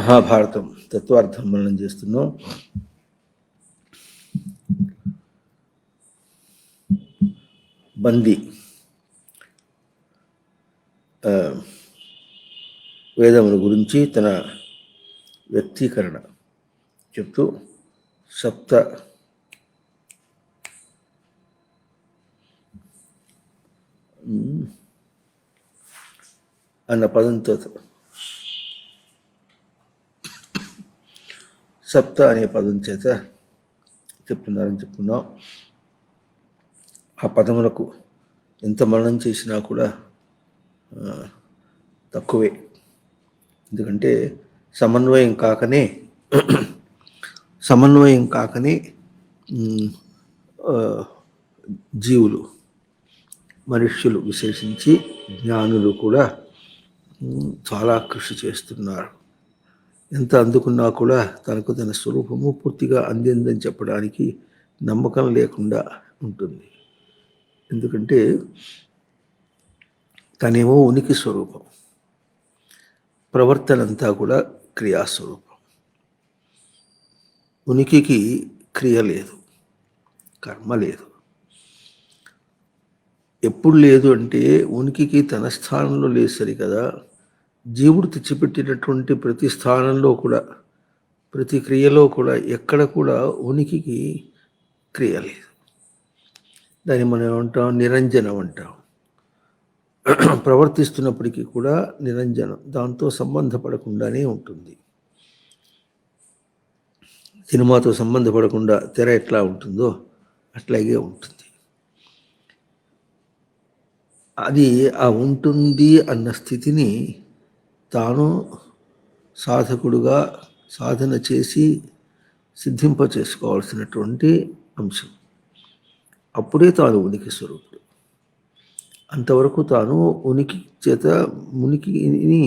మహాభారతం తత్వార్థం మనం చేస్తున్నాం. బంది వేదముల గురించి తన వ్యక్తీకరణ చెప్తూ సప్త అన్న పదంతో సప్త అనే పదం చేత చెప్తున్నారని చెప్పుకున్నాం. ఆ పదములకు ఎంత మననం చేసినా కూడా తక్కువే. ఎందుకంటే సమన్వయం కాకనే జీవులు, మనుష్యులు విశేషించి జ్ఞానులు కూడా చాలా కృషి చేస్తున్నారు. ఎంత అందుకున్నా కూడా తనకు తన స్వరూపము పూర్తిగా అందిందని చెప్పడానికి నమ్మకం లేకుండా ఉంటుంది. ఎందుకంటే తనేమో ఉనికి స్వరూపం, ప్రవర్తన అంతా కూడా క్రియాస్వరూపం. ఉనికికి క్రియ లేదు, కర్మ లేదు. ఎప్పుడు లేదు అంటే ఉనికికి తన స్థానంలో లేదు సరికదా. జీవుడు తెచ్చిపెట్టినటువంటి ప్రతి స్థానంలో కూడా, ప్రతి క్రియలో కూడా ఎక్కడ కూడా ఉనికికి క్రియ లేదు. దాన్ని మనం ఏమంటాం? నిరంజనం అంటాం. ప్రవర్తిస్తున్నప్పటికీ కూడా నిరంజనం, దాంతో సంబంధపడకుండానే ఉంటుంది. సినిమాతో సంబంధపడకుండా తెర ఎట్లా ఉంటుందో అట్లాగే ఉంటుంది. అది ఆ ఉంటుంది అన్న స్థితిని తాను సాధకుడుగా సాధన చేసి సిద్ధింప చేసుకోవాల్సినటువంటి అంశం. అప్పుడే తాను ఉనికి స్వరూపుడు. అంతవరకు తాను ఉనికి చేత ఉనికిని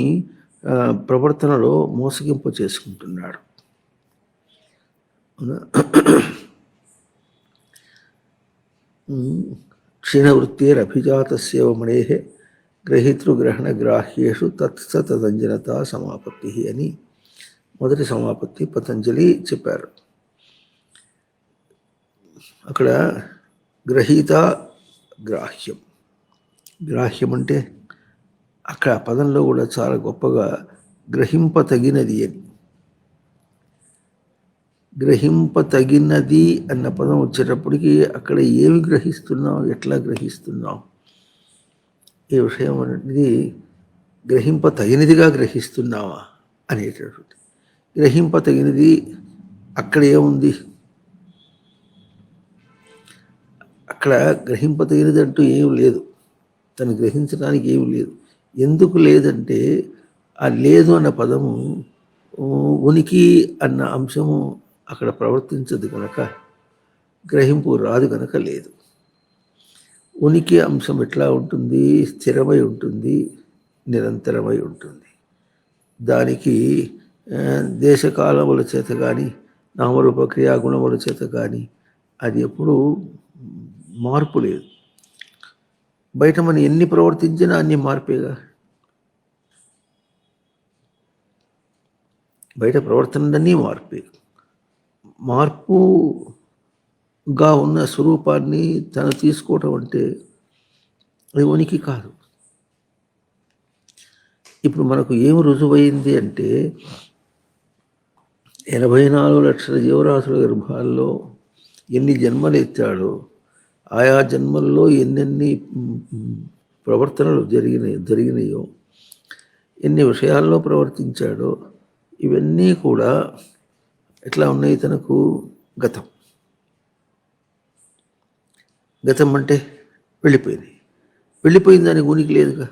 ప్రవర్తనలో మోసగింప చేసుకుంటున్నాడు. క్షీణవృత్తేరభిజాతస్య మణేః గ్రహీతృగ్రహణగ్రాహ్యేషు తత్సతదంజనత సమాపత్తి అని మొదటి సమాపత్తి పతంజలి చెప్పారు. అక్కడ గ్రహీత, గ్రాహ్యం. గ్రాహ్యం అంటే అక్కడ పదంలో కూడా చాలా గొప్పగా గ్రహింపతగినది అని. గ్రహింపతగినది అన్న పదం వచ్చేటప్పటికి అక్కడ ఏమి గ్రహిస్తున్నాం, ఎట్లా గ్రహిస్తున్నాం, ఈ విషయం అనేది గ్రహింపతగినదిగా గ్రహిస్తున్నావా అనేటటువంటి. గ్రహింపతగినది అక్కడ ఏముంది? అక్కడ గ్రహింపతగినది అంటూ ఏం లేదు, తను గ్రహించడానికి ఏమి లేదు. ఎందుకు లేదంటే ఆ లేదు అన్న పదము ఉనికి అన్న అంశము అక్కడ ప్రవర్తించదు కనుక, గ్రహింపు రాదు కనుక లేదు. ఉనికి అంశం ఎట్లా ఉంటుంది? స్థిరమై ఉంటుంది, నిరంతరమై ఉంటుంది. దానికి దేశకాలముల చేత కానీ, నామరూప క్రియాగుణముల చేత కానీ అది ఎప్పుడూ మార్పు లేదు. బయట మనం ఎన్ని ప్రవర్తించినా అన్ని మార్పేగా. బయట ప్రవర్తనలన్నీ మార్పే. మార్పుగా ఉన్న స్వరూపాన్ని తను తీసుకోవటం అంటే అది ఉనికి కాదు. ఇప్పుడు మనకు ఏమి రుజువైంది అంటే 84 లక్షల జీవరాశుల గర్భాల్లో ఎన్ని జన్మలు ఎత్తాడో, ఆయా జన్మల్లో ఎన్నెన్ని ప్రవర్తనలు జరిగినాయో, ఎన్ని విషయాల్లో ప్రవర్తించాడో, ఇవన్నీ కూడా ఎట్లా ఉన్నాయి? తనకు గతం. గతం అంటే వెళ్ళిపోయింది. వెళ్ళిపోయిన దానికి ఉనికి లేదుగా.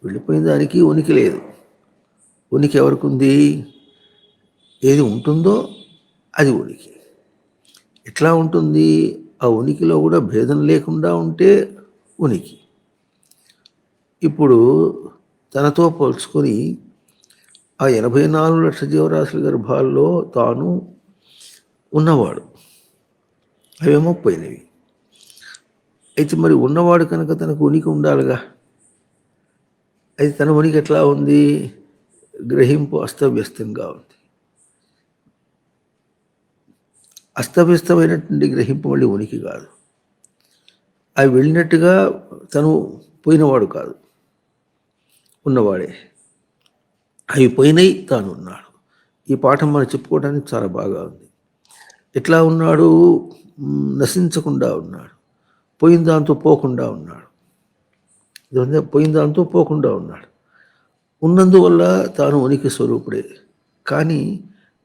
వెళ్ళిపోయిన దానికి ఉనికి లేదు. ఉనికి ఎవరికి ఉంది? ఏది ఉంటుందో అది ఉనికి. ఎట్లా ఉంటుంది? ఆ ఉనికిలో కూడా భేదం లేకుండా ఉంటే ఉనికి. ఇప్పుడు తనతో పోల్చుకొని ఆ 84 లక్షల జీవరాశుల గర్భాల్లో తాను ఉన్నవాడు, అవేమో పోయినవి. అయితే మరి ఉన్నవాడు కనుక తనకు ఉనికి ఉండాలిగా. అది తన ఉనికి ఎట్లా ఉంది? గ్రహింపు అస్తవ్యస్తంగా ఉంది. అస్తవ్యస్తమైనటువంటి గ్రహింపు మళ్ళీ ఉనికి కాదు. అవి వెళ్ళినట్టుగా తను పోయినవాడు కాదు, ఉన్నవాడే. అవి పోయినాయి, తాను ఉన్నాడు. ఈ పాఠం మనం చెప్పుకోవడానికి చాలా బాగా ఉంది. ఎట్లా ఉన్నాడు? నశించకుండా ఉన్నాడు, పోయిన దాంతో పోకుండా ఉన్నాడు. పోయిన దాంతో పోకుండా ఉన్నాడు. ఉన్నందువల్ల తాను ఉనికి స్వరూపుడే. కానీ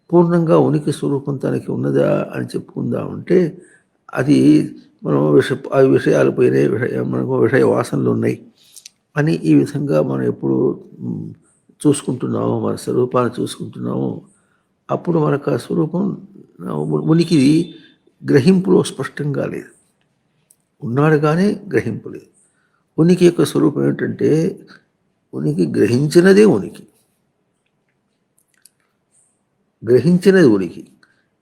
పూర్ణంగా ఉనికి స్వరూపం తనకి ఉన్నదా అని చెప్పుకుందామంటే అది మనం ఆ విషయాలు పోయినాయి, మనకు విషయ వాసనలు ఉన్నాయి అని ఈ విధంగా మనం ఎప్పుడు చూసుకుంటున్నాము, మన స్వరూపాన్ని చూసుకుంటున్నాము, అప్పుడు మనకు ఆ స్వరూపం ఉనికి గ్రహింపులో స్పష్టంగా లేదు. ఉన్నాడు కానీ గ్రహింపు లేదు. ఉనికి యొక్క స్వరూపం ఏమిటంటే ఉనికి గ్రహించినదే ఉనికి, గ్రహించినది ఉనికి.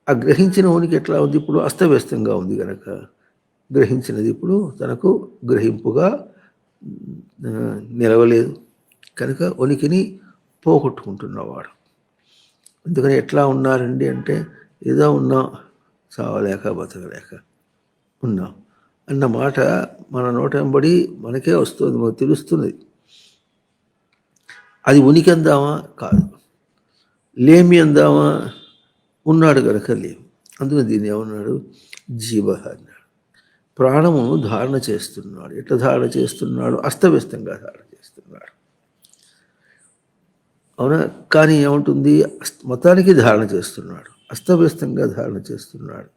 ఆ గ్రహించిన ఉనికి ఎట్లా ఉంది? ఇప్పుడు అస్తవ్యస్తంగా ఉంది కనుక గ్రహించినది ఇప్పుడు తనకు గ్రహింపుగా నిలవలేదు కనుక ఉనికిని పోగొట్టుకుంటున్నవాడు. అందుకని ఎట్లా ఉన్నారండి అంటే ఏదో ఉన్నాం, చావలేక బతకలేక ఉన్నాం అన్న మాట మన నోట వెంబడి మనకే వస్తుంది, మనకు తెలుస్తున్నది. అది ఉనికి అందామా? కాదు. లేమి అందామా? ఉన్నాడు కనుక లేమి. అందుకని దీన్ని ఏమన్నాడు? జీవ అన్నాడు. ప్రాణము ధారణ చేస్తున్నాడు. ఎట్లా ధారణ చేస్తున్నాడు? అస్తవ్యస్తంగా ధారణ చేస్తున్నాడు. అవునా? కానీ ఏముంటుంది? మొత్తానికి ధారణ చేస్తున్నాడు, అస్తవ్యస్తంగా ధారణ చేస్తున్నాడు.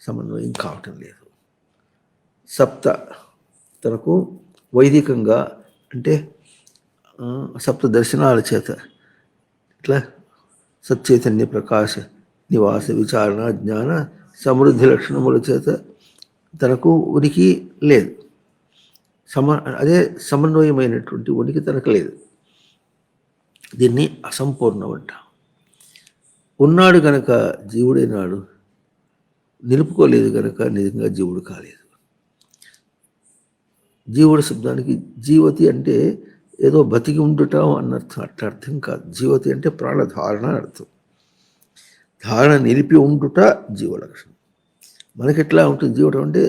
సమన్వయం కావటం లేదు. సప్త తనకు వైదికంగా అంటే సప్త దర్శనాల చేత ఇట్లా సచ్చైతన్య ప్రకాశ నివాస విచారణ జ్ఞాన సమృద్ధి లక్షణముల చేత తనకు ఉనికి లేదు. అదే సమన్వయమైనటువంటి ఉనికి తనకు లేదు. దీన్ని అసంపూర్ణం అంటాం. ఉన్నాడు కనుక జీవుడైనాడు, నిలుపుకోలేదు కనుక నిజంగా జీవుడు కాలేదు. జీవుడు శబ్దానికి జీవతి అంటే ఏదో బతికి ఉండటం అన్నర్థం, అట్లా అర్థం కాదు. జీవతి అంటే ప్రాణధారణ అని అర్థం. ధారణ నిలిపి ఉండుట జీవలక్షణం. మనకి ఎట్లా ఉంటుంది జీవటం అంటే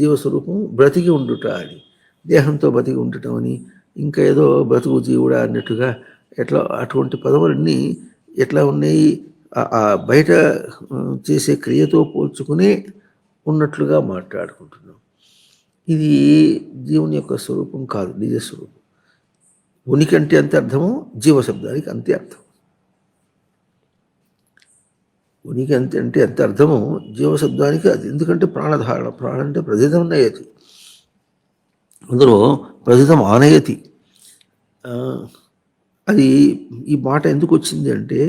జీవస్వరూపం బ్రతికి ఉండుట అని, దేహంతో బతికి ఉండటం అని, ఇంకా ఏదో బ్రతుకు జీవుడా అన్నట్టుగా ఎట్లా అటువంటి పదవులన్నీ ఎట్లా ఉన్నాయి? ఆ బయట చేసే క్రియతో పోల్చుకుని ఉన్నట్లుగా మాట్లాడుకుంటున్నాం. ఇది జీవుని యొక్క స్వరూపం కాదు, నిజస్వరూపం. ఉనికి అంటే అంతే అర్థము, జీవశబ్దానికి అంతే అర్థం. ఉనికి అంతే అంటే ఎంత అర్థము, జీవశబ్దానికి అది. ఎందుకంటే ప్రాణధారణ, ప్రాణం అంటే ప్రథితం నయతి, అందులో ప్రథితం ఆనయతి. అది ఈ మాట ఎందుకు వచ్చింది అంటే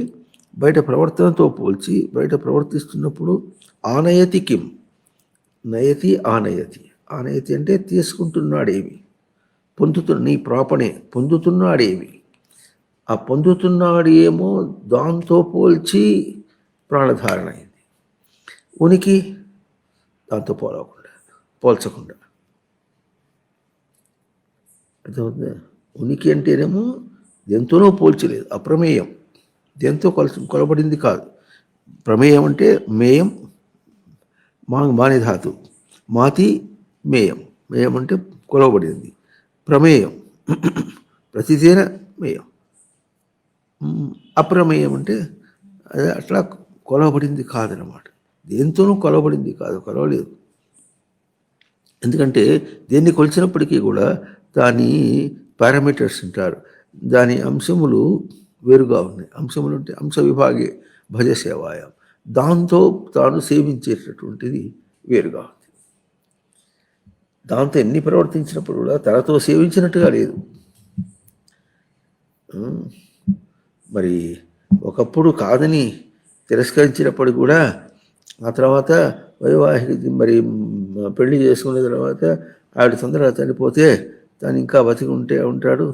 బయట ప్రవర్తనతో పోల్చి బయట ప్రవర్తిస్తున్నప్పుడు ఆనయతి కిం, నయతి ఆనయతి. ఆనయతి అంటే తీసుకుంటున్నాడేమి, నీ ప్రాపణే పొందుతున్నాడేమి. ఆ పొందుతున్నాడు ఏమో దాంతో పోల్చి ప్రాణధారణ అయింది. ఉనికి దాంతో పోల్చకుండా అర్థమవుతుంది. ఉనికి అంటేనేమో దేంతోనో పోల్చలేదు, అప్రమేయం, దేంతో కొలబడింది కాదు. ప్రమేయం అంటే మేయం, మాని ధాతు, మాతి మేయం. మేయం అంటే కొలవబడింది. ప్రమేయం ప్రతిదేన మేయం. అప్రమేయం అంటే అదే అట్లా కొలవబడింది కాదనమాట. దేంతోనూ కొలవబడింది కాదు, కొలవలేదు. ఎందుకంటే దేన్ని కొలిచినప్పటికీ కూడా దాని పారామీటర్స్ అంటారు, దాని అంశములు వేరుగా ఉన్నాయి. అంశములు అంటే అంశ విభాగే భజ సేవాయం, దాంతో తాను సేవించేటటువంటిది వేరుగా ఉంది. దాంతో ఎన్ని ప్రవర్తించినప్పుడు కూడా తనతో సేవించినట్టుగా లేదు. మరి ఒకప్పుడు కాదని తిరస్కరించినప్పుడు కూడా ఆ తర్వాత వైవాహిక మరి పెళ్లి చేసుకున్న తర్వాత ఆవిడ తొందరగా చనిపోతే తాను ఇంకా బతికి ఉంటాడు.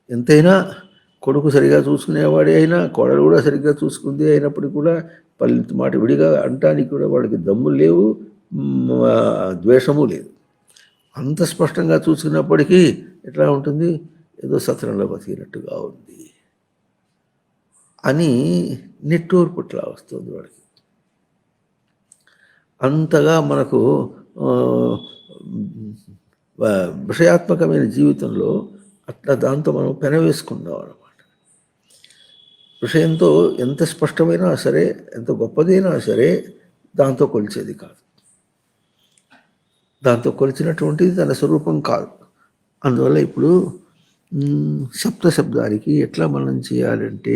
ఎంతైనా కొడుకు సరిగా చూసుకునేవాడే అయినా, కోడలు కూడా సరిగ్గా చూసుకుంది అయినప్పటికీ కూడా పల్లె మాట విడిగా అంటానికి కూడా వాళ్ళకి దమ్ములు లేవు, ద్వేషము లేదు. అంత స్పష్టంగా చూసుకున్నప్పటికీ ఎట్లా ఉంటుంది? ఏదో సత్రంలో బతికినట్టుగా ఉంది అని నిట్టూర్పుట్లా వస్తుంది వాడికి. అంతగా మనకు విషయాత్మకమైన జీవితంలో అట్లా దాంతో మనం పెనవేసుకున్నాం అన్నమాట. విషయంతో ఎంత స్పష్టమైనా సరే, ఎంత గొప్పదైనా సరే దాంతో కొలిచేది కాదు. దాంతో కొలిచినటువంటిది తన స్వరూపం కాదు. అందువల్ల ఇప్పుడు శబ్దానికి ఎట్లా మనం చేయాలంటే,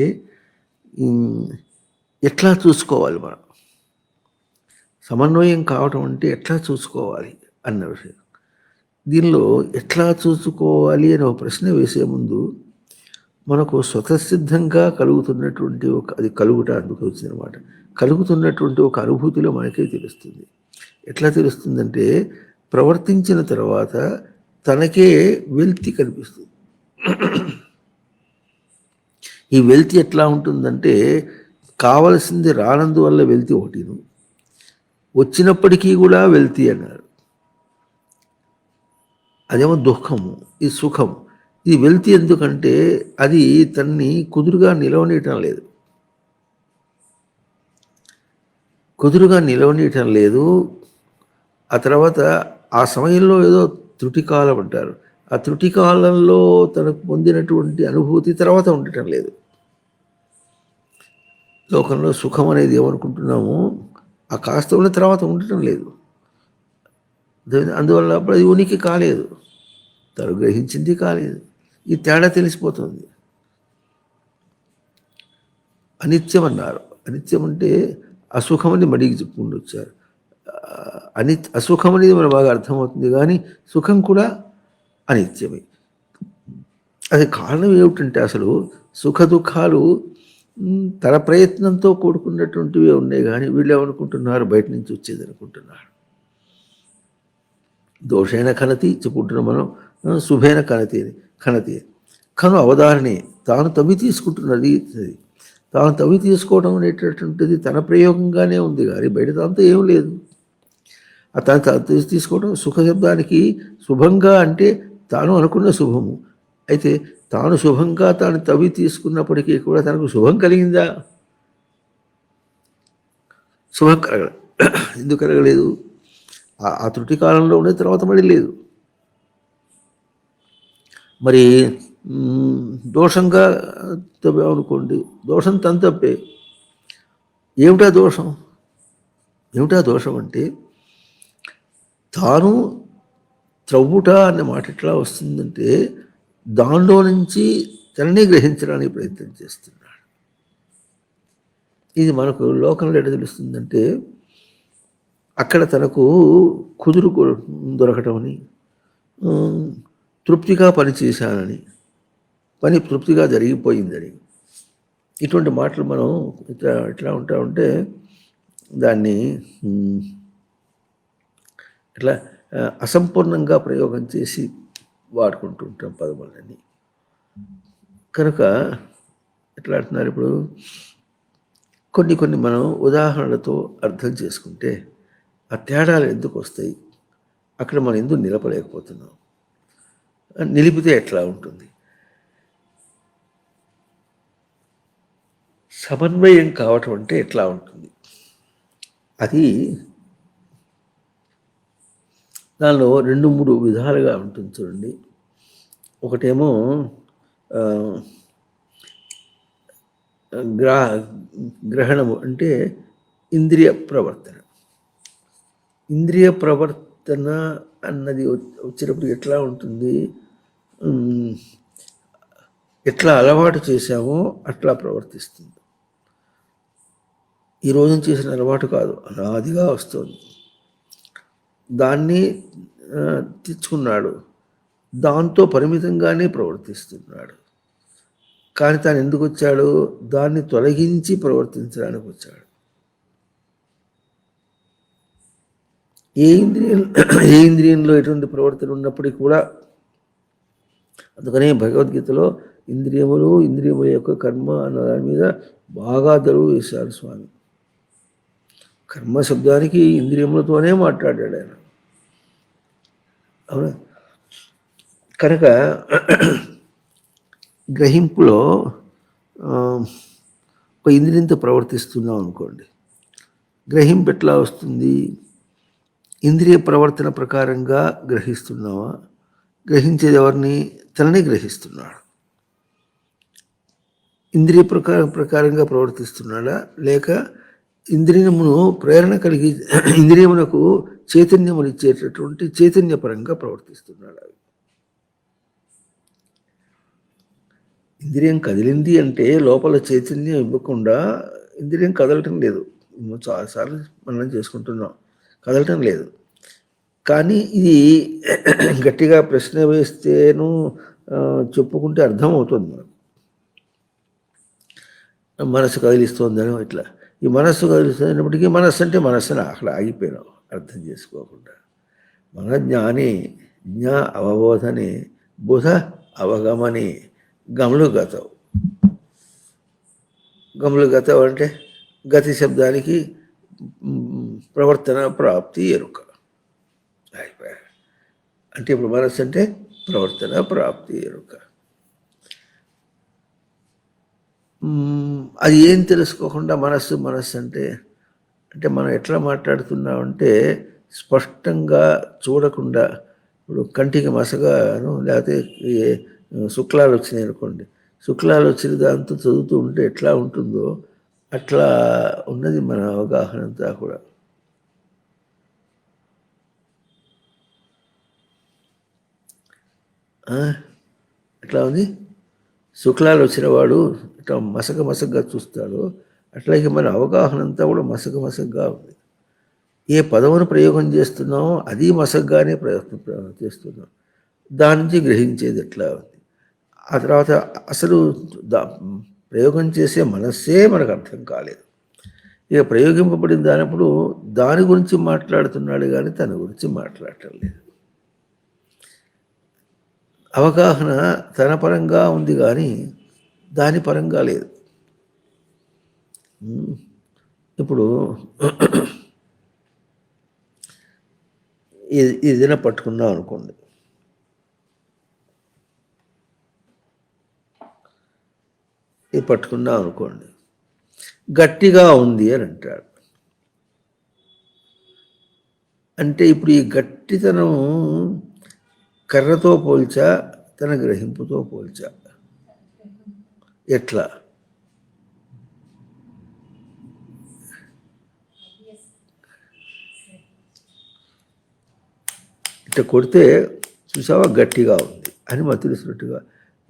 ఎట్లా చూసుకోవాలి మనం, సమన్వయం కావటం అంటే ఎట్లా చూసుకోవాలి అన్న విషయం. దీనిలో ఎట్లా చూసుకోవాలి అనే ఒక ప్రశ్న వేసే ముందు మనకు స్వతసిద్ధంగా కలుగుతున్నటువంటి అది కలుగుట అందుకు వచ్చిందనమాట. కలుగుతున్నటువంటి ఒక అనుభూతిలో మనకే తెలుస్తుంది. ఎట్లా తెలుస్తుందంటే, ప్రవర్తించిన తర్వాత తనకే వెల్తి కనిపిస్తుంది. ఈ వెల్తి ఎట్లా ఉంటుందంటే, కావలసింది రానందువల్ల వెల్తి ఒకటిను, వచ్చినప్పటికీ కూడా వెల్తి అన్నారు. అదేమో దుఃఖము, ఈ సుఖం. ఇది వెల్తి ఎందుకంటే అది తన్ని కుదురుగా నిలవనీయటం లేదు. ఆ తర్వాత ఆ సమయంలో ఏదో త్రుటికాలం అంటారు. ఆ త్రుటికాలంలో తనకు పొందినటువంటి అనుభూతి తర్వాత ఉండటం లేదు. లోకంలో సుఖం అనేది ఏమనుకుంటున్నాము, ఆ కాస్త ఉన్న తర్వాత ఉండటం లేదు. అందువల్ల అప్పుడు అది ఉనికి కాలేదు, తను గ్రహించింది కాలేదు. ఈ తేడా తెలిసిపోతుంది. అనిత్యం అన్నారు. అనిత్యం అంటే అసుఖమని మడికి చెప్పుకుంటూ వచ్చారు. అసుఖం అనేది మనకు బాగా అర్థమవుతుంది, కానీ సుఖం కూడా అనిత్యమే. అది కారణం ఏమిటంటే, అసలు సుఖ దుఃఖాలు తన ప్రయత్నంతో కూడుకున్నటువంటివే ఉన్నాయి, కానీ వీళ్ళు ఏమనుకుంటున్నారు, బయట నుంచి వచ్చేది అనుకుంటున్నారు. దోషైన ఖనతి చెప్పుకుంటున్నాం మనం, శుభైన ఖనతి కను అవధారణే. తాను తవ్వి తీసుకుంటున్నది, తాను తవ్వి తీసుకోవడం అనేటటువంటిది తన ప్రయోగంగానే ఉంది, కానీ బయట దాంతో ఏం లేదు. తను తీసుకోవడం సుఖశబ్దానికి శుభంగా అంటే తాను అనుకున్న శుభము. అయితే తాను శుభంగా తాను తవ్వి తీసుకున్నప్పటికీ కూడా తనకు శుభం కలిగిందా? శుభం ఎందుకు కలగలేదు? ఆ త్రుటి కాలంలో ఉండే తర్వాత మళ్ళీ లేదు. మరి దోషంగా తవ్వామనుకోండి, దోషం తన తప్పే. ఏమిటా దోషం అంటే, తాను త్రవ్వుట అనే మాట ఎట్లా వస్తుందంటే, దానిలో నుంచి తననే గ్రహించడానికి ప్రయత్నం చేస్తున్నాడు. ఇది మనకు లోకంలో ఎట్లా తెలుస్తుందంటే, అక్కడ తనకు కుదురు దొరకటమని, తృప్తిగా పనిచేశానని, పని తృప్తిగా జరిగిపోయిందని, ఇటువంటి మాటలు మనం ఎట్లా ఉంటామంటే దాన్ని ఇట్లా అసంపూర్ణంగా ప్రయోగం చేసి వాడుకుంటూ ఉంటాం పదములని. కనుక ఎట్లా అంటున్నారు, ఇప్పుడు కొన్ని మనం ఉదాహరణలతో అర్థం చేసుకుంటే ఆ తేడాలు ఎందుకు వస్తాయి, అక్కడ మనం ఎందుకు నిలపలేకపోతున్నాం, నిలిపితే ఎట్లా ఉంటుంది. సమన్వయం కావటం అంటే ఎట్లా ఉంటుంది, అది దానిలో 2-3 విధాలుగా ఉంటుంది చూడండి. ఒకటేమో గ్రహణము అంటే ఇంద్రియ ప్రవర్తన అన్నది వచ్చినప్పుడు ఎట్లా ఉంటుంది, ఎట్లా అలవాటు చేశామో అట్లా ప్రవర్తిస్తుంది. ఈ రోజు చేసిన అలవాటు కాదు, అనాదిగా వస్తుంది. దాన్ని తెచ్చుకున్నాడు, దాంతో పరిమితంగానే ప్రవర్తిస్తున్నాడు. కానీ తాను ఎందుకు వచ్చాడు, దాన్ని తొలగించి ప్రవర్తించడానికి వచ్చాడు. ఏ ఇంద్రియంలో ఎటువంటి ప్రవర్తన ఉన్నప్పటికీ కూడా, అందుకనే భగవద్గీతలో ఇంద్రియముల యొక్క కర్మ అన్న దాని మీద బాగా దరువు వేశారు స్వామి. కర్మ శబ్దానికి ఇంద్రియములతోనే మాట్లాడాడు ఆయన. అవునా? కనుక గ్రహింపులో ఒక ఇంద్రియంతో ప్రవర్తిస్తున్నాం అనుకోండి, గ్రహింపు ఎట్లా వస్తుంది? ఇంద్రియ ప్రవర్తన ప్రకారంగా గ్రహిస్తున్నావా? గ్రహించేది ఎవరిని? తనని గ్రహిస్తున్నాడు. ఇంద్రియ ప్రకారంగా ప్రవర్తిస్తున్నాడా, లేక ఇంద్రియమును ప్రేరణ కలిగి ఇంద్రియమునకు చైతన్యములు ఇచ్చేటటువంటి చైతన్యపరంగా ప్రవర్తిస్తున్నాడా? ఇంద్రియం కదిలింది అంటే లోపల చైతన్యం ఇవ్వకుండా ఇంద్రియం కదలటం లేదు. చాలాసార్లు మనం చేసుకుంటున్నాం, కదలటం లేదు. కానీ ఇది గట్టిగా ప్రశ్న వేస్తేను చెప్పుకుంటే అర్థం అవుతుంది మనకు. మనసు కదిలిస్తోందని ఇట్లా ఈ మనస్సు కదిలిస్తున్నప్పటికీ మనస్సు అంటే మనస్సుని అక్కడ ఆగిపోయినాం అర్థం చేసుకోకుండా. మన జ్ఞాని జ్ఞా అవబోధని బుధ అవగమని గమలు గతం. గమలు గతం అంటే గతి శబ్దానికి ప్రవర్తన ప్రాప్తి ఎరుక. అంటే ఇప్పుడు మనస్సు అంటే ప్రవర్తన ప్రాప్తి ఎరుక. అది ఏం తెలుసుకోకుండా మనస్సు అంటే మనం ఎట్లా మాట్లాడుతున్నామంటే స్పష్టంగా చూడకుండా, ఇప్పుడు కంటికి మసగాను లేకపోతే శుక్లాలు వచ్చినాయి అనుకోండి, శుక్లాలు వచ్చిన దాంతో చదువుతూ ఉంటే ఎట్లా ఉంటుందో అట్లా ఉన్నది మన అవగాహన అంతా కూడా. ఎట్లా ఉంది? శుక్లాలు వచ్చిన వాడు ఇట్లా మసకగా చూస్తాడు, అట్లాగే మన అవగాహన అంతా కూడా మసకగా ఉంది. ఏ పదవును ప్రయోగం చేస్తున్నామో అది మసగ్గానే ప్రయత్నం చేస్తున్నాం, దాని నుంచి గ్రహించేది ఎట్లా ఉంది. ఆ తర్వాత అసలు ప్రయోగం చేసే మనస్సే మనకు అర్థం కాలేదు. ఇక ప్రయోగింపబడిన దానిప్పుడు దాని గురించి మాట్లాడుతున్నాడు కానీ తన గురించి మాట్లాడటం లేదు. అవగాహన తన పరంగా ఉంది కానీ దాని పరంగా లేదు. ఇప్పుడు ఏదైనా పట్టుకున్నాం అనుకోండి, ఇది పట్టుకున్నాం అనుకోండి, గట్టిగా ఉంది అని అంటాడు. అంటే ఇప్పుడు ఈ గట్టితనం కర్రతో పోల్చా, తన గ్రహింపుతో పోల్చా, ఎట్లా? ఇట్లా కొడితే చూసావా గట్టిగా ఉంది అని మాకు తెలిసినట్టుగా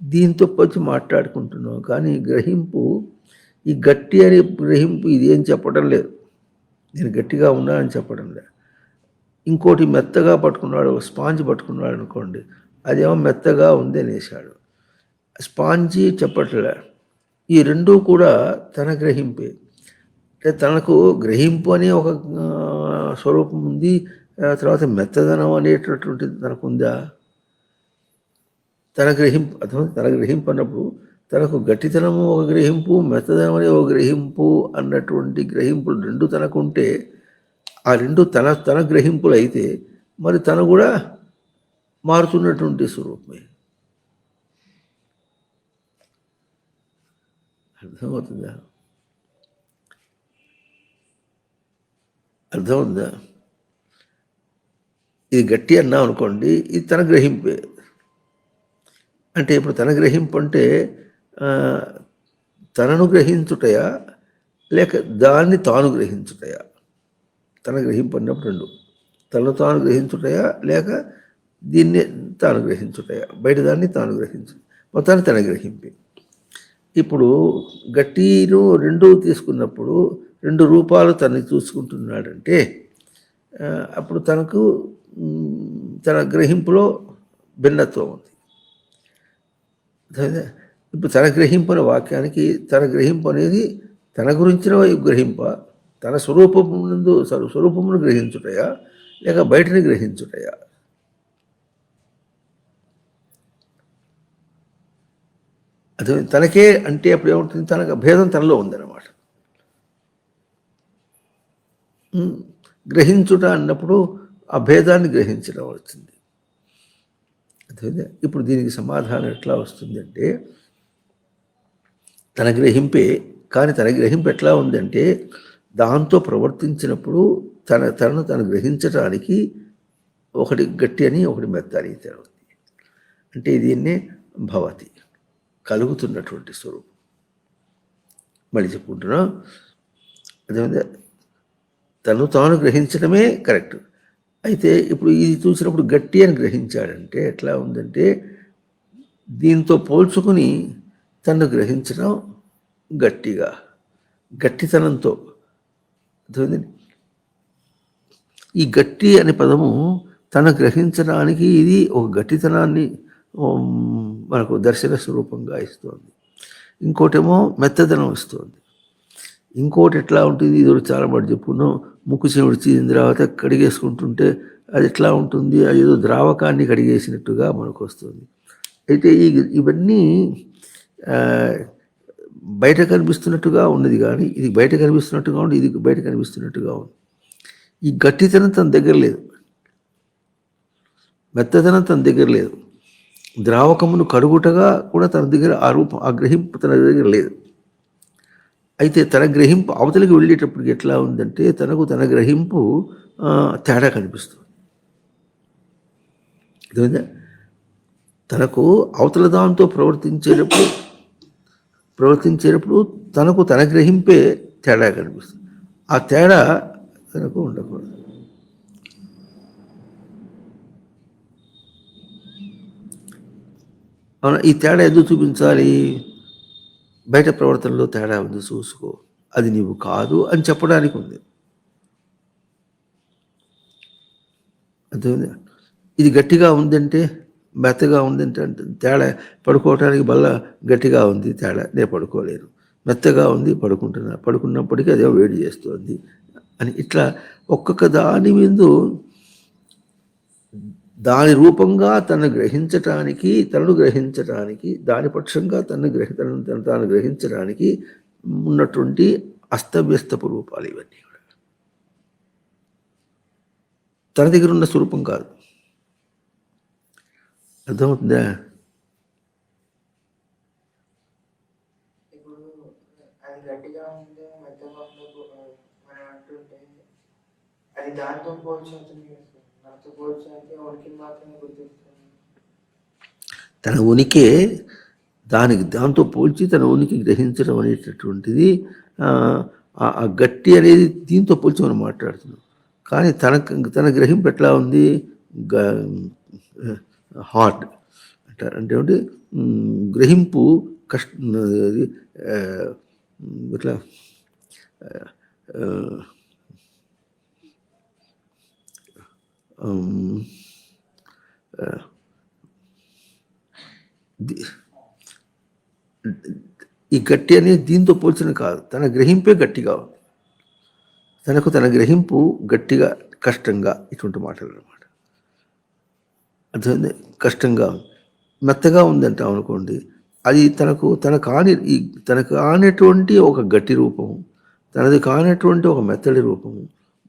దీంతో వచ్చి మాట్లాడుకుంటున్నాం. కానీ గ్రహింపు, ఈ గట్టి అనే గ్రహింపు ఇది ఏం చెప్పడం లేదు, నేను గట్టిగా ఉన్నా అని చెప్పడం లేదు. ఇంకోటి మెత్తగా పట్టుకున్నాడు, స్పాంజ్ పట్టుకున్నాడు అనుకోండి, అదేమో మెత్తగా ఉంది అనేసాడు. స్పాంజీ చెప్పట్లే. ఈ రెండూ కూడా తన గ్రహింపే. అంటే తనకు గ్రహింపు అనే ఒక స్వరూపం ఉంది, తర్వాత మెత్తదనం అనేటటువంటిది తనకుందా? తన గ్రహింపు అన్నప్పుడు తనకు గట్టితనము ఒక గ్రహింపు, మెత్తదనం అనే ఒక గ్రహింపు అన్నటువంటి గ్రహింపులు రెండు తనకుంటే, ఆ రెండు తన గ్రహింపులు అయితే మరి తను కూడా మారుతున్నటువంటి స్వరూపమే. అర్థమవుతుందా? అర్థమవుతుందా? ఇది గట్టి అన్నాం అనుకోండి, ఇది తన గ్రహింపే. అంటే ఇప్పుడు తన గ్రహింపు అంటే తనను గ్రహించుటయా లేక దాన్ని తాను గ్రహించుటయా? తన గ్రహింపు అన్నప్పుడు రెండు, తనను తాను గ్రహించుటయా లేక దీన్ని తాను గ్రహించుటయా? బయట దాన్ని తాను గ్రహించు, మొత్తాన్ని తన గ్రహింపే. ఇప్పుడు గట్టిను రెండు తీసుకున్నప్పుడు రెండు రూపాలు తనని చూసుకుంటున్నాడంటే అప్పుడు తనకు తన గ్రహింపులో భిన్నత్వం ఉంది. ఇప్పుడు తన గ్రహింపు అనే వాక్యానికి తన గ్రహింపు అనేది తన గురించిన గ్రహింప, తన స్వరూపమును గ్రహించుటయా లేక బయటని గ్రహించుటయా? అది తనకే అంటే అప్పుడు ఏముంటుంది? తనకు భేదం తనలో ఉందన్నమాట. గ్రహించుట అన్నప్పుడు ఆ భేదాన్ని గ్రహించడం వచ్చింది. అదే ఇప్పుడు దీనికి సమాధానం ఎట్లా వస్తుందంటే, తన గ్రహింపే. కానీ తన గ్రహింపు ఎట్లా ఉందంటే దాంతో ప్రవర్తించినప్పుడు తనను తను గ్రహించటానికి ఒకటి గట్టి అని ఒకటి మెత్త అని ఉంది. అంటే దీన్నే భవతి, కలుగుతున్నటువంటి స్వరూపం. మళ్ళీ చెప్పుకుంటున్నా, అదేవిధంగా తను తాను గ్రహించడమే కరెక్ట్. అయితే ఇప్పుడు ఇది చూసినప్పుడు గట్టి అని గ్రహించాడంటే ఎట్లా ఉందంటే దీంతో పోల్చుకుని తను గ్రహించడం గట్టిగా, గట్టితనంతో. ఈ గట్టి అనే పదము తను గ్రహించడానికి ఇది ఒక గట్టితనాన్ని మనకు దర్శన స్వరూపంగా ఇస్తుంది. ఇంకోటేమో మెత్తదనం ఇస్తుంది. ఇంకోటి ఎట్లా ఉంటుంది, ఇది చాలా మాట చెప్పుకున్నాం. ముక్కు చెవిడిచిన తర్వాత కడిగేసుకుంటుంటే అది ఎట్లా ఉంటుంది, అది ఏదో ద్రావకాన్ని కడిగేసినట్టుగా మనకు వస్తుంది. అయితే ఇవన్నీ బయట కనిపిస్తున్నట్టుగా ఉన్నది, కానీ ఇది బయట కనిపిస్తున్నట్టుగా ఉంది, ఇది బయట కనిపిస్తున్నట్టుగా ఉంది. ఈ గట్టితనం తన దగ్గర లేదు, మెత్తదనం తన దగ్గర లేదు, ద్రావకమును కడుగుటగా కూడా తన దగ్గర ఆ రూపం, ఆ గ్రహింపు తన దగ్గర లేదు. అయితే తన గ్రహింపు అవతలికి వెళ్ళేటప్పటికి ఎట్లా ఉందంటే తనకు తన గ్రహింపు తేడా కనిపిస్తుంది. తనకు అవతల దాంతో ప్రవర్తించేటప్పుడు తనకు తన గ్రహింపే తేడా కనిపిస్తుంది. ఆ తేడా తనకు ఉండకూడదు. ఈ తేడా ఎందుకు చూపించాలి? బయట ప్రవర్తనలో తేడా ఉంది చూసుకో, అది నీవు కాదు అని చెప్పడానికి ఉంది. అంతేంది. ఇది గట్టిగా ఉందంటే మెత్తగా ఉందంటే తేడా. పడుకోవటానికి బల్ల గట్టిగా ఉంది, తేడా, నేను పడుకోలేను. మెత్తగా ఉంది, పడుకున్నప్పటికీ అదే వేడి చేస్తుంది అని ఇట్లా ఒక్కొక్క దాని మీద దాని రూపంగా తను గ్రహించటానికి దాని పక్షంగా తను గ్రహించడానికి ఉన్నటువంటి అస్తవ్యస్తపు రూపాలు ఇవన్నీ కూడా తన దగ్గర ఉన్న స్వరూపం కాదు. అర్థమవుతుందా? తన ఉనికి దాంతో పోల్చి తన ఉనికి గ్రహించడం అనేటటువంటిది ఆ గట్టి అనేది దీంతో పోల్చి మనం మాట్లాడుతున్నాం. కానీ తన గ్రహింపు ఎట్లా ఉంది? హార్డ్ అంటే ఏమిటి, గ్రహింపు ఇట్లా ఈ గట్టి అనేది దీంతో పోల్చిన కాదు, తన గ్రహింపే గట్టిగా ఉంది. తన గ్రహింపు గట్టిగా, కష్టంగా, ఇటువంటి మాటలు అన్నమాట. అర్థమైంది? కష్టంగా మెత్తగా ఉందంటాం అనుకోండి, అది తనకు కానిటువంటి ఒక గట్టి రూపము, తనది కానటువంటి ఒక మెత్తడి రూపము,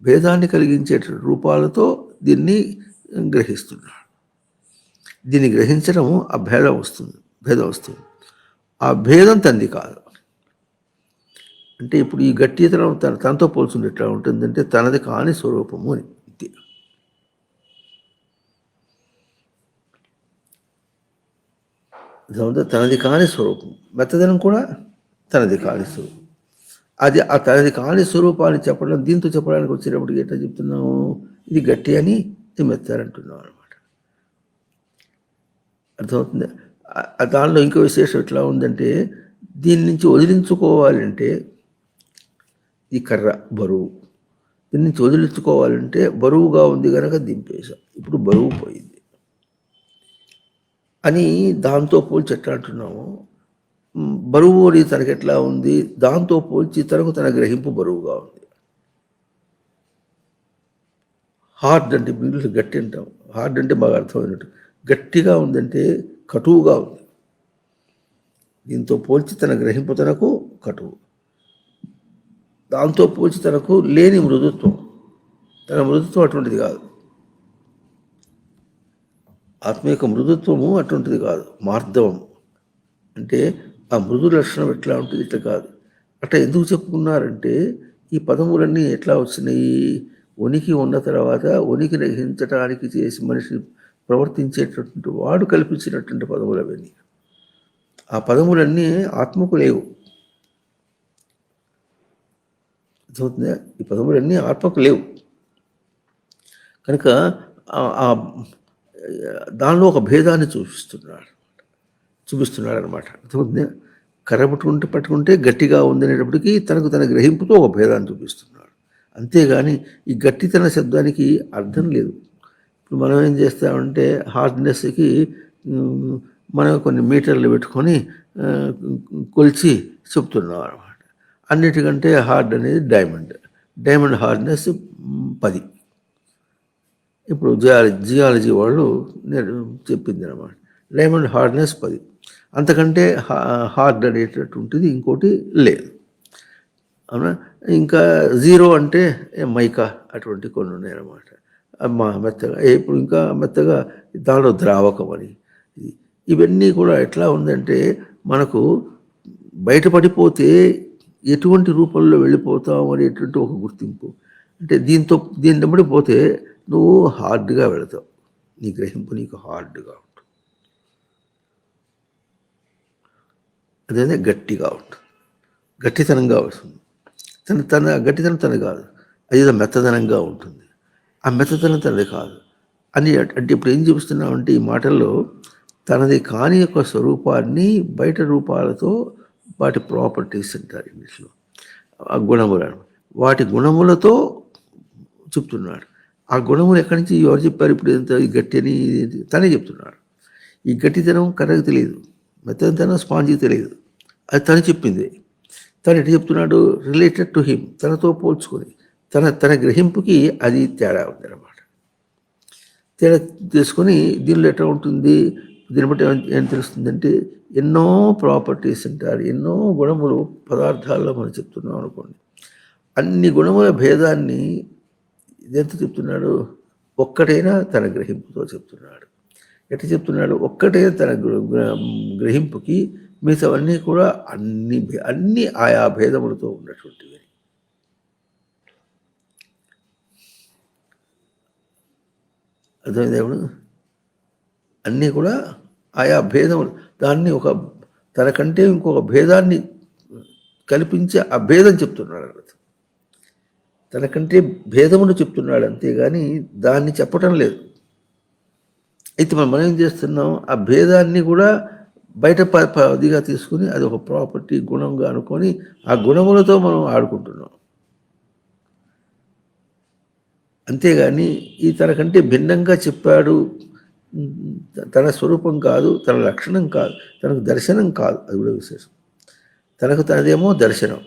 భేదాన్ని కలిగించే రూపాలతో దీన్ని గ్రహిస్తున్నాడు. దీన్ని గ్రహించడం ఆ భేదం వస్తుంది. ఆ భేదం తంది కాదు. అంటే ఇప్పుడు ఈ గట్టితనం తనతో పోల్చుంటే ఎట్లా ఉంటుందంటే తనది కాని స్వరూపము అని. తనది కాని స్వరూపం, మెత్తదనం కూడా తనది కాని స్వరూపం. అది ఆ తనది కాని స్వరూపాన్ని దీంతో చెప్పడానికి వచ్చేటప్పటికి ఎట్లా చెప్తున్నాము? ఇది గట్టి అని, ఇది మెత్తారంటున్నాం అనమాట. అర్థమవుతుంది? దానిలో ఇంకో విశేషం ఎట్లా ఉందంటే దీని నుంచి వదిలించుకోవాలంటే ఈ కర్ర బరువు, దీని నుంచి వదిలించుకోవాలంటే బరువుగా ఉంది కనుక దింపేశాం, ఇప్పుడు బరువు పోయింది అని దాంతో పోల్చి ఎట్లా అంటున్నాము? బరువు అని తనకి ఎట్లా ఉంది? దాంతో పోల్చి తన గ్రహింపు బరువుగా ఉంది. హార్డ్ అంటే ఇంగ్లీష్లో గట్టి అంటాం. హార్డ్ అంటే బాగా అర్థమైనట్టు. గట్టిగా ఉందంటే కటువుగా ఉంది. దీంతో పోల్చి తన గ్రహింపు తనకు కటువు, దాంతో పోల్చి తనకు లేని మృదుత్వం. తన మృదుత్వం అటువంటిది కాదు. ఆత్మ యొక్క మృదుత్వము అటువంటిది కాదు. మార్ధవం అంటే ఆ మృదు లక్షణం ఎట్లా ఉంటుంది, ఇట్లా కాదు. అట్లా ఎందుకు చెప్పుకున్నారంటే ఈ పదములన్నీ ఎట్లా వచ్చినాయి, ఉనికి ఉన్న తర్వాత ఉనికి గ్రహించడానికి చేసి మనిషి ప్రవర్తించేటటువంటి వాడు కల్పించినటువంటి పదములు అవన్నీ. ఆ పదములన్నీ ఆత్మకు లేవు. అర్థమవుతుందా? ఈ పదములన్నీ ఆత్మకు లేవు కనుక దానిలో ఒక భేదాన్ని చూపిస్తున్నాడు అనమాట. అర్థమవుతుంది. కర్ర పట్టుకుంటే గట్టిగా ఉందనేటప్పటికీ తనకు తన గ్రహింపుతో ఒక భేదాన్ని చూపిస్తున్నాడు. అంతేగాని ఈ గట్టితన శబ్దానికి అర్థం లేదు. ఇప్పుడు మనం ఏం చేస్తామంటే హార్డ్నెస్కి మనం కొన్ని మీటర్లు పెట్టుకొని కొలిచి చెప్తున్నాం అనమాట. అన్నిటికంటే హార్డ్ అనేది డైమండ్ హార్డ్నెస్ 10. ఇప్పుడు జియాలజీ వాళ్ళు చెప్పింది అనమాట. డైమండ్ హార్డ్నెస్ 10, అంతకంటే హార్డ్ అనేటటువంటిది ఇంకోటి లేదు. అవునా? ఇంకా 0 అంటే మైకా అటువంటి కొన్ని ఉన్నాయన్నమాట. మెత్తగా, ఇప్పుడు ఇంకా మెత్తగా దానిలో ద్రావకం అని. ఇవన్నీ కూడా ఎట్లా ఉందంటే మనకు బయటపడిపోతే ఎటువంటి రూపంలో వెళ్ళిపోతాం అనేటువంటి ఒక గుర్తింపు. అంటే దీని వెంబడిపోతే నువ్వు హార్డ్గా వెళతావు, నీ గ్రహింపు నీకు హార్డ్గా ఉంటుంది, అదే గట్టిగా ఉంటుంది, గట్టితనంగా వస్తుంది. తన గట్టితనం తనది కాదు, అదేదో మెత్తదనంగా ఉంటుంది. ఆ మెత్తదనం తనది కాదు అని అంటే ఇప్పుడు ఏం చూపిస్తున్నామంటే ఈ మాటల్లో తనది కాని యొక్క స్వరూపాన్ని బయట రూపాలతో, వాటి ప్రాపర్టీస్ అంటారు ఇంగ్లీష్లో, ఆ గుణములను, వాటి గుణములతో చెప్తున్నాడు. ఆ గుణములు ఎక్కడి నుంచి ఎవరు చెప్పారు? ఇప్పుడు ఎంత ఈ గట్టి అని తనే చెప్తున్నాడు. ఈ గట్టితనం కర్రకు తెలియదు, మెత్తదనం స్పాంజికి తెలియదు, అది తను చెప్పింది. తను ఎట్లా చెప్తున్నాడు? రిలేటెడ్ టు హిమ్, తనతో పోల్చుకొని తన గ్రహింపుకి అది తేడా ఉందన్నమాట. తేడా తీసుకొని దీనిలో ఎట్లా ఉంటుంది, దీన్ని బట్టి ఏం తెలుస్తుందంటే ఎన్నో ప్రాపర్టీస్ అంటారు, ఎన్నో గుణములు పదార్థాల్లో మనం చెప్తున్నాం అనుకోండి. అన్ని గుణముల భేదాన్ని ఇదెంత చెప్తున్నాడు? ఒక్కటైనా తన గ్రహింపుతో చెప్తున్నాడు. ఎట్లా చెప్తున్నాడు? ఒక్కటైనా తన గ్రహింపుకి మిగతావన్నీ కూడా అన్ని ఆయా భేదములతో ఉన్నటువంటివి. అర్థమైంది? దేవుడు అన్నీ కూడా ఆయా భేదములు, దాన్ని ఒక తనకంటే ఇంకొక భేదాన్ని కల్పించే ఆ భేదం చెప్తున్నాడు అన్నమాట. తనకంటే భేదమును చెప్తున్నాడు, అంతేగాని దాన్ని చెప్పటం లేదు. అయితే మనం ఏం చేస్తున్నాం? ఆ భేదాన్ని కూడా బయట పదిగా తీసుకుని అది ఒక ప్రాపర్టీ, గుణంగా అనుకొని ఆ గుణములతో మనం ఆడుకుంటున్నాం. అంతేగాని ఈ తనకంటే భిన్నంగా చెప్పాడు, తన స్వరూపం కాదు, తన లక్షణం కాదు, తనకు దర్శనం కాదు, అది కూడా విశేషం. తనకు తనదేమో దర్శనం,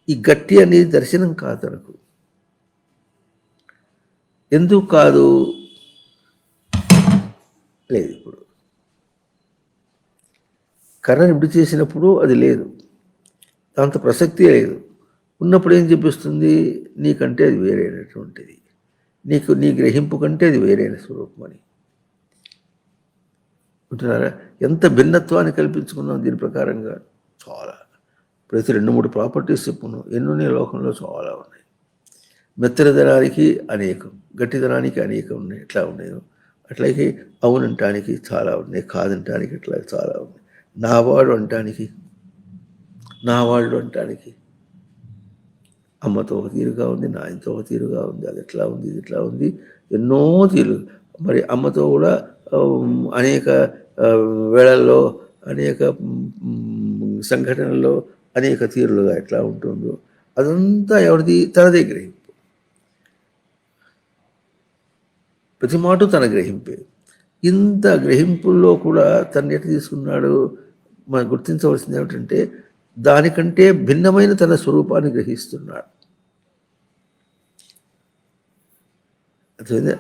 ఈ గట్టి అనేది దర్శనం కాదు తనకు. ఎందుకు కాదు? లేదు. ఇప్పుడు కర్రని విడి చేసినప్పుడు అది లేదు, దాంతో ప్రసక్తి లేదు. ఉన్నప్పుడు ఏం చూపిస్తుంది? నీకంటే అది వేరైనటువంటిది, నీ గ్రహింపు కంటే అది వేరైన స్వరూపం అని ఉంటున్నారా? ఎంత భిన్నత్వాన్ని కల్పించుకున్నాం దీని ప్రకారంగా. చాలా, ప్రతి 2-3 ప్రాపర్టీస్ చెప్పుకున్నాం. ఎన్నున్నాయి లోకంలో? చాలా ఉన్నాయి. మెత్తదనానికి అనేకం, గట్టిదనానికి అనేకం ఉన్నాయి. ఎట్లా ఉన్నాయో అట్లాగే అవునంటానికి చాలా ఉన్నాయి, కాదంటానికి ఇట్లా చాలా ఉన్నాయి. నావాడు అంటానికి అమ్మతో ఒక తీరుగా ఉంది, నాయనతో ఒక తీరుగా ఉంది, అది ఎట్లా ఉంది, ఇది ఎట్లా ఉంది, ఎన్నో తీరు. మరి అమ్మతో కూడా అనేక వేళల్లో, అనేక సంఘటనల్లో, అనేక తీరులుగా ఎట్లా ఉంటుందో అదంతా ఎవరిది? తనదే గ్రహింపు. ప్రతి మాట తన గ్రహింపే. ఇంత గ్రహింపుల్లో కూడా తను ఎట్లా తీసుకున్నాడు? మనం గుర్తించవలసింది ఏమిటంటే దానికంటే భిన్నమైన తన స్వరూపాన్ని గ్రహిస్తున్నాడు. అదే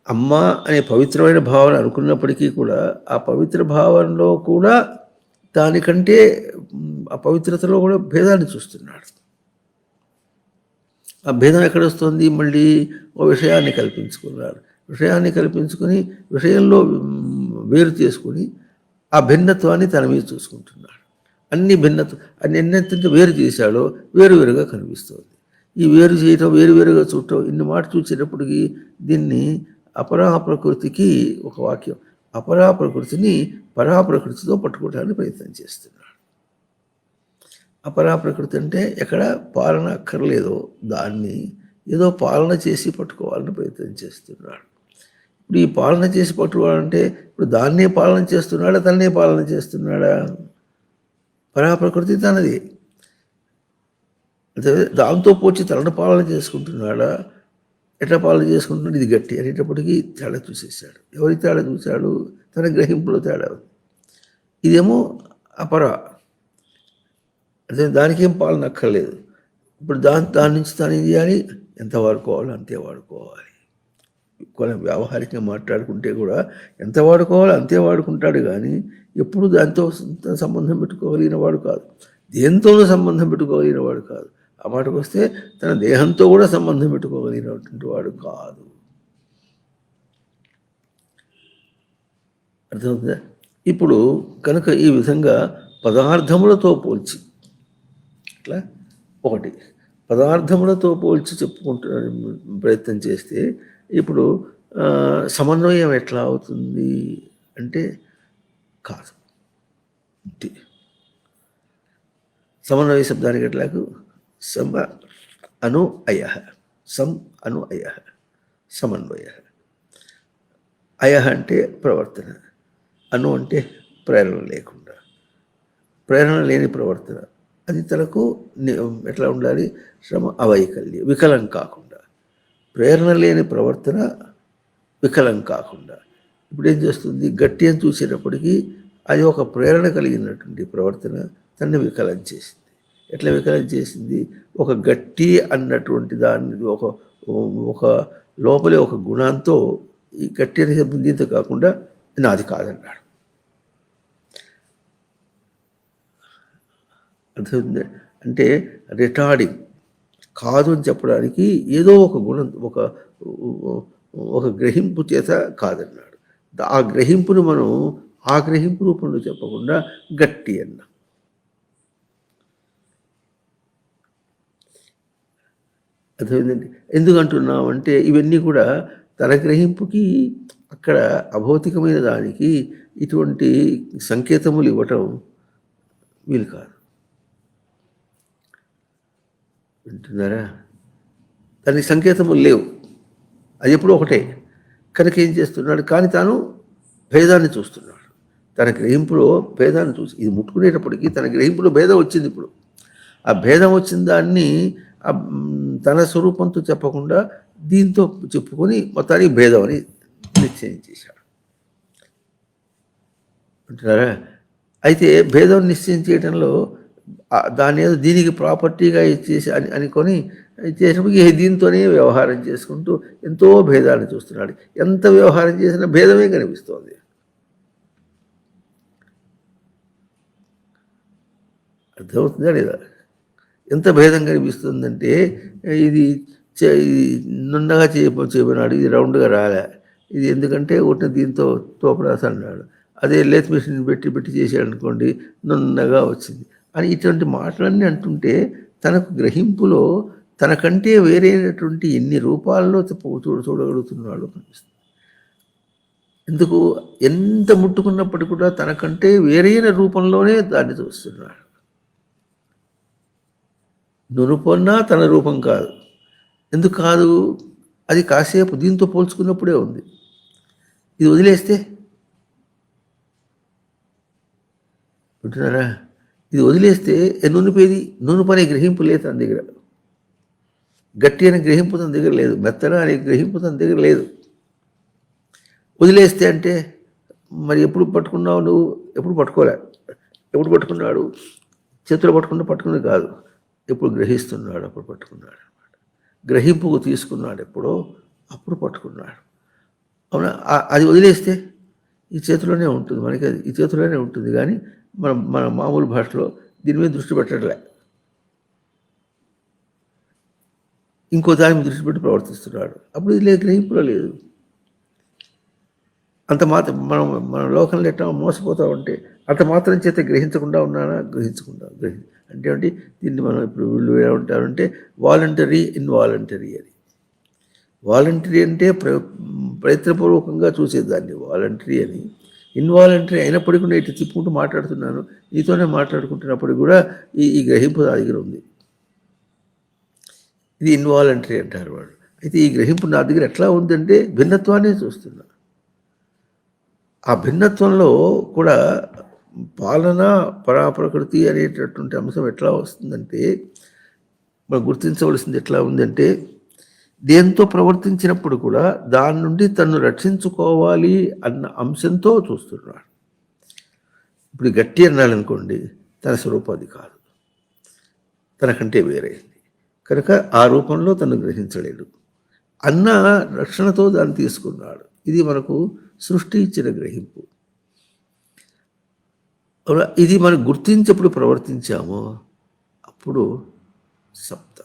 అమ్మ అనే పవిత్రమైన భావన అనుకున్నప్పటికీ కూడా ఆ పవిత్ర భావనలో కూడా దానికంటే ఆ పవిత్రతలో కూడా భేదాన్ని చూస్తున్నాడు. ఆ భేదం ఎక్కడ వస్తుంది? మళ్ళీ ఓ విషయాన్ని కల్పించుకుని విషయంలో వేరు చేసుకుని ఆ భిన్నత్వాన్ని తన మీద చూసుకుంటున్నాడు. అన్ని భిన్నత అన్ని ఎన్నెంత వేరు చేశాడో వేరువేరుగా కనిపిస్తుంది. ఈ వేరు చేయటం, వేరువేరుగా చూడటం, ఇన్ని మాట చూసేటప్పటికి దీన్ని అపరా ప్రకృతికి ఒక వాక్యం, అపరా ప్రకృతిని పరా ప్రకృతితో పట్టుకోవడానికి ప్రయత్నం చేస్తున్నాడు. అపరా ప్రకృతి అంటే ఎక్కడ పాలన అక్కర్లేదో దాన్ని ఏదో పాలన చేసి పట్టుకోవాలని ప్రయత్నం చేస్తున్నాడు. ఇప్పుడు ఈ పాలన చేసి పట్టుకోవాలంటే ఇప్పుడు దాన్నే పాలన చేస్తున్నాడా, తన్నే పాలన చేస్తున్నాడా? పరాప్రకృతి తనది, అదే దాంతో పోచి తనను పాలన చేసుకుంటున్నాడా? ఎట్లా పాలన చేసుకుంటున్నాడు? ఇది గట్టి అనేటప్పటికీ తేడా చూసేసాడు. ఎవరి తేడా చూశాడు? తన గ్రహింపులో తేడా. ఇదేమో అపర, అదే దానికేం పాలన అక్కర్లేదు. ఇప్పుడు దాని నుంచి తాను ఏం చేయాలి? ఎంత వాడుకోవాలో అంతే వాడుకోవాలి. కొన్ని వ్యావహారికంగా మాట్లాడుకుంటే కూడా ఎంత వాడుకోవాలో అంతే వాడుకుంటాడు, కానీ ఎప్పుడు దాంతో సంబంధం పెట్టుకోగలిగిన వాడు కాదు, దేంతోనూ సంబంధం పెట్టుకోగలిగిన వాడు కాదు. ఆ మాటకు వస్తే తన దేహంతో కూడా సంబంధం పెట్టుకోగలిగినటువంటి వాడు కాదు. అర్థమవుతుందా? ఇప్పుడు కనుక ఈ విధంగా పదార్థములతో పోల్చి, అట్లా ఒకటి పదార్థములతో పోల్చి చెప్పుకుంటూ ప్రయత్నం చేస్తే ఇప్పుడు సమన్వయం ఎట్లా అవుతుంది అంటే కాదు. సమన్వయ శబ్దానికి ఎట్లాకు సమ అను అయ, సం అను అయ, సమన్వయ. అయ అంటే ప్రవర్తన, అను అంటే ప్రేరణ లేకుండా, ప్రేరణ లేని ప్రవర్తన, అది తనకు ఎట్లా ఉండాలి? శ్రమ అవైకల్యం, వికలం కాకుండా. ప్రేరణ లేని ప్రవర్తన వికలం కాకుండా ఇప్పుడు ఏం చేస్తుంది? గట్టి అని చూసేటప్పటికీ అది ఒక ప్రేరణ కలిగినటువంటి ప్రవర్తన తనని వికలం చేసింది. ఎట్లా వికలం చేసింది? ఒక గట్టి అన్నటువంటి దాన్ని ఒక లోపలే ఒక గుణంతో ఈ గట్టి అనే దీంతో కాకుండా నాది కాదన్నాడు. అర్థమైంది? అంటే రిటార్డింగ్ కాదు అని చెప్పడానికి ఏదో ఒక గుణం, ఒక గ్రహింపు చేత కాదన్నాడు. ఆ గ్రహింపును మనం ఆ గ్రహింపు రూపంలో చెప్పకుండా గట్టి అన్నా. అర్థమైందండి? ఎందుకంటున్నామంటే ఇవన్నీ కూడా తన గ్రహింపుకి అక్కడ అభౌతికమైన దానికి ఇటువంటి సంకేతములు ఇవ్వటం వీలు కాదు. వింటున్నారా? దానికి సంకేతములు లేవు, అది ఎప్పుడూ ఒకటే. కనుక ఏం చేస్తున్నాడు? కానీ తాను భేదాన్ని చూస్తున్నాడు. తన గ్రహింపులో భేదాన్ని చూసి ఇది ముట్టుకునేటప్పటికీ తన గ్రహింపులో భేదం వచ్చింది. ఇప్పుడు ఆ భేదం వచ్చిన దాన్ని తన స్వరూపంతో చెప్పకుండా దీంతో చెప్పుకొని మొత్తానికి భేదం అని నిశ్చయం చేశాడు. అంటున్నారా? అయితే భేదం నిశ్చయం చేయడంలో దాని ఏదో దీనికి ప్రాపర్టీగా ఇచ్చేసి అనుకొని చేసినప్పుడు దీంతోనే వ్యవహారం చేసుకుంటూ ఎంతో భేదాన్ని చూస్తున్నాడు. ఎంత వ్యవహారం చేసినా భేదమే కనిపిస్తోంది. అర్థమవుతుందా లేదా? ఎంత భేదం కనిపిస్తుందంటే ఇది నున్నగా చేయబడినాడు, ఇది రౌండ్గా రాలే, ఇది ఎందుకంటే ఒకటి దీంతో తోపరాస అన్నాడు, అదే లేత్ మిషన్ పెట్టి చేశాడు అనుకోండి నున్నగా వచ్చింది అని ఇటువంటి మాటలన్నీ అంటుంటే తనకు గ్రహింపులో తనకంటే వేరైనటువంటి ఎన్ని రూపాల్లో చూడగలుగుతున్నాడు కనిపిస్తుంది. ఎందుకు? ఎంత ముట్టుకున్నప్పటికీ కూడా తనకంటే వేరైన రూపంలోనే దాన్ని చూస్తున్నాడు. నునుపన్నా తన రూపం కాదు. ఎందుకు కాదు? అది కాసేపు దీంతో పోల్చుకున్నప్పుడే ఉంది. ఇది వదిలేస్తే వింటున్నారా? ఇది వదిలేస్తే నునుపేది? నునుపు అనే గ్రహింపు లేదు తన దగ్గర, గట్టి అనే గ్రహింపు తన దగ్గర లేదు, మెత్తన అనే గ్రహింపు తన దగ్గర లేదు. వదిలేస్తే అంటే మరి ఎప్పుడు పట్టుకున్నావు నువ్వు? ఎప్పుడు పట్టుకోలే. ఎప్పుడు పట్టుకున్నాడు? చేతులు పట్టుకున్నది కాదు, ఎప్పుడు గ్రహిస్తున్నాడు అప్పుడు పట్టుకున్నాడు అన్నమాట. గ్రహింపుకు తీసుకున్నాడు ఎప్పుడో అప్పుడు పట్టుకున్నాడు. అవునా? అది వదిలేస్తే ఈ చేతిలోనే ఉంటుంది, మనకి అది ఈ చేతిలోనే ఉంటుంది, కానీ మన మామూలు భాషలో దీని మీద దృష్టి పెట్టట్లే, ఇంకో దాని మీద దృష్టి పెట్టి ప్రవర్తిస్తున్నాడు. అప్పుడు ఇది గ్రహింపులో లేదు. అంత మాత్రం మన లోకంలో ఎట్లా మోసపోతా ఉంటే అంత మాత్రం చేత గ్రహించకుండా ఉన్నానా? అంటే ఏంటి? దీన్ని మనం ఇప్పుడు వీళ్ళు ఏమంటారంటే వాలంటరీ, ఇన్వాలంటరీ అని. వాలంటరీ అంటే ప్రయత్నపూర్వకంగా చూసేదాన్ని వాలంటరీ అని. ఇన్వాలంటరీ అయినప్పటికీ కూడా ఇటు తిప్పుకుంటూ మాట్లాడుతున్నాను, నీతోనే మాట్లాడుకుంటున్నప్పటికీ కూడా ఈ గ్రహింపు నా దగ్గర ఉంది. ఇది ఇన్వాలంటరీ అంటారు వాళ్ళు. అయితే ఈ గ్రహింపు నా దగ్గర ఎట్లా ఉందంటే భిన్నత్వాన్ని చూస్తున్నా. ఆ భిన్నత్వంలో కూడా పాలన పరాప్రకృతి అనేటటువంటి అంశం ఎట్లా వస్తుందంటే, మనం గుర్తించవలసింది ఎట్లా ఉందంటే, దేంతో ప్రవర్తించినప్పుడు కూడా దాని నుండి తను రక్షించుకోవాలి అన్న అంశంతో చూస్తున్నాడు. ఇప్పుడు గట్టి అన్నాడనుకోండి, తన స్వరూపం అది కాదు, తనకంటే వేరైంది కనుక ఆ రూపంలో తను గ్రహించలేడు అన్న రక్షణతో దాన్ని తీసుకున్నాడు. ఇది మనకు సృష్టి ఇచ్చిన గ్రహింపు. ఇది మనం గుర్తించేప్పుడు ప్రవర్తించామో అప్పుడు సప్త.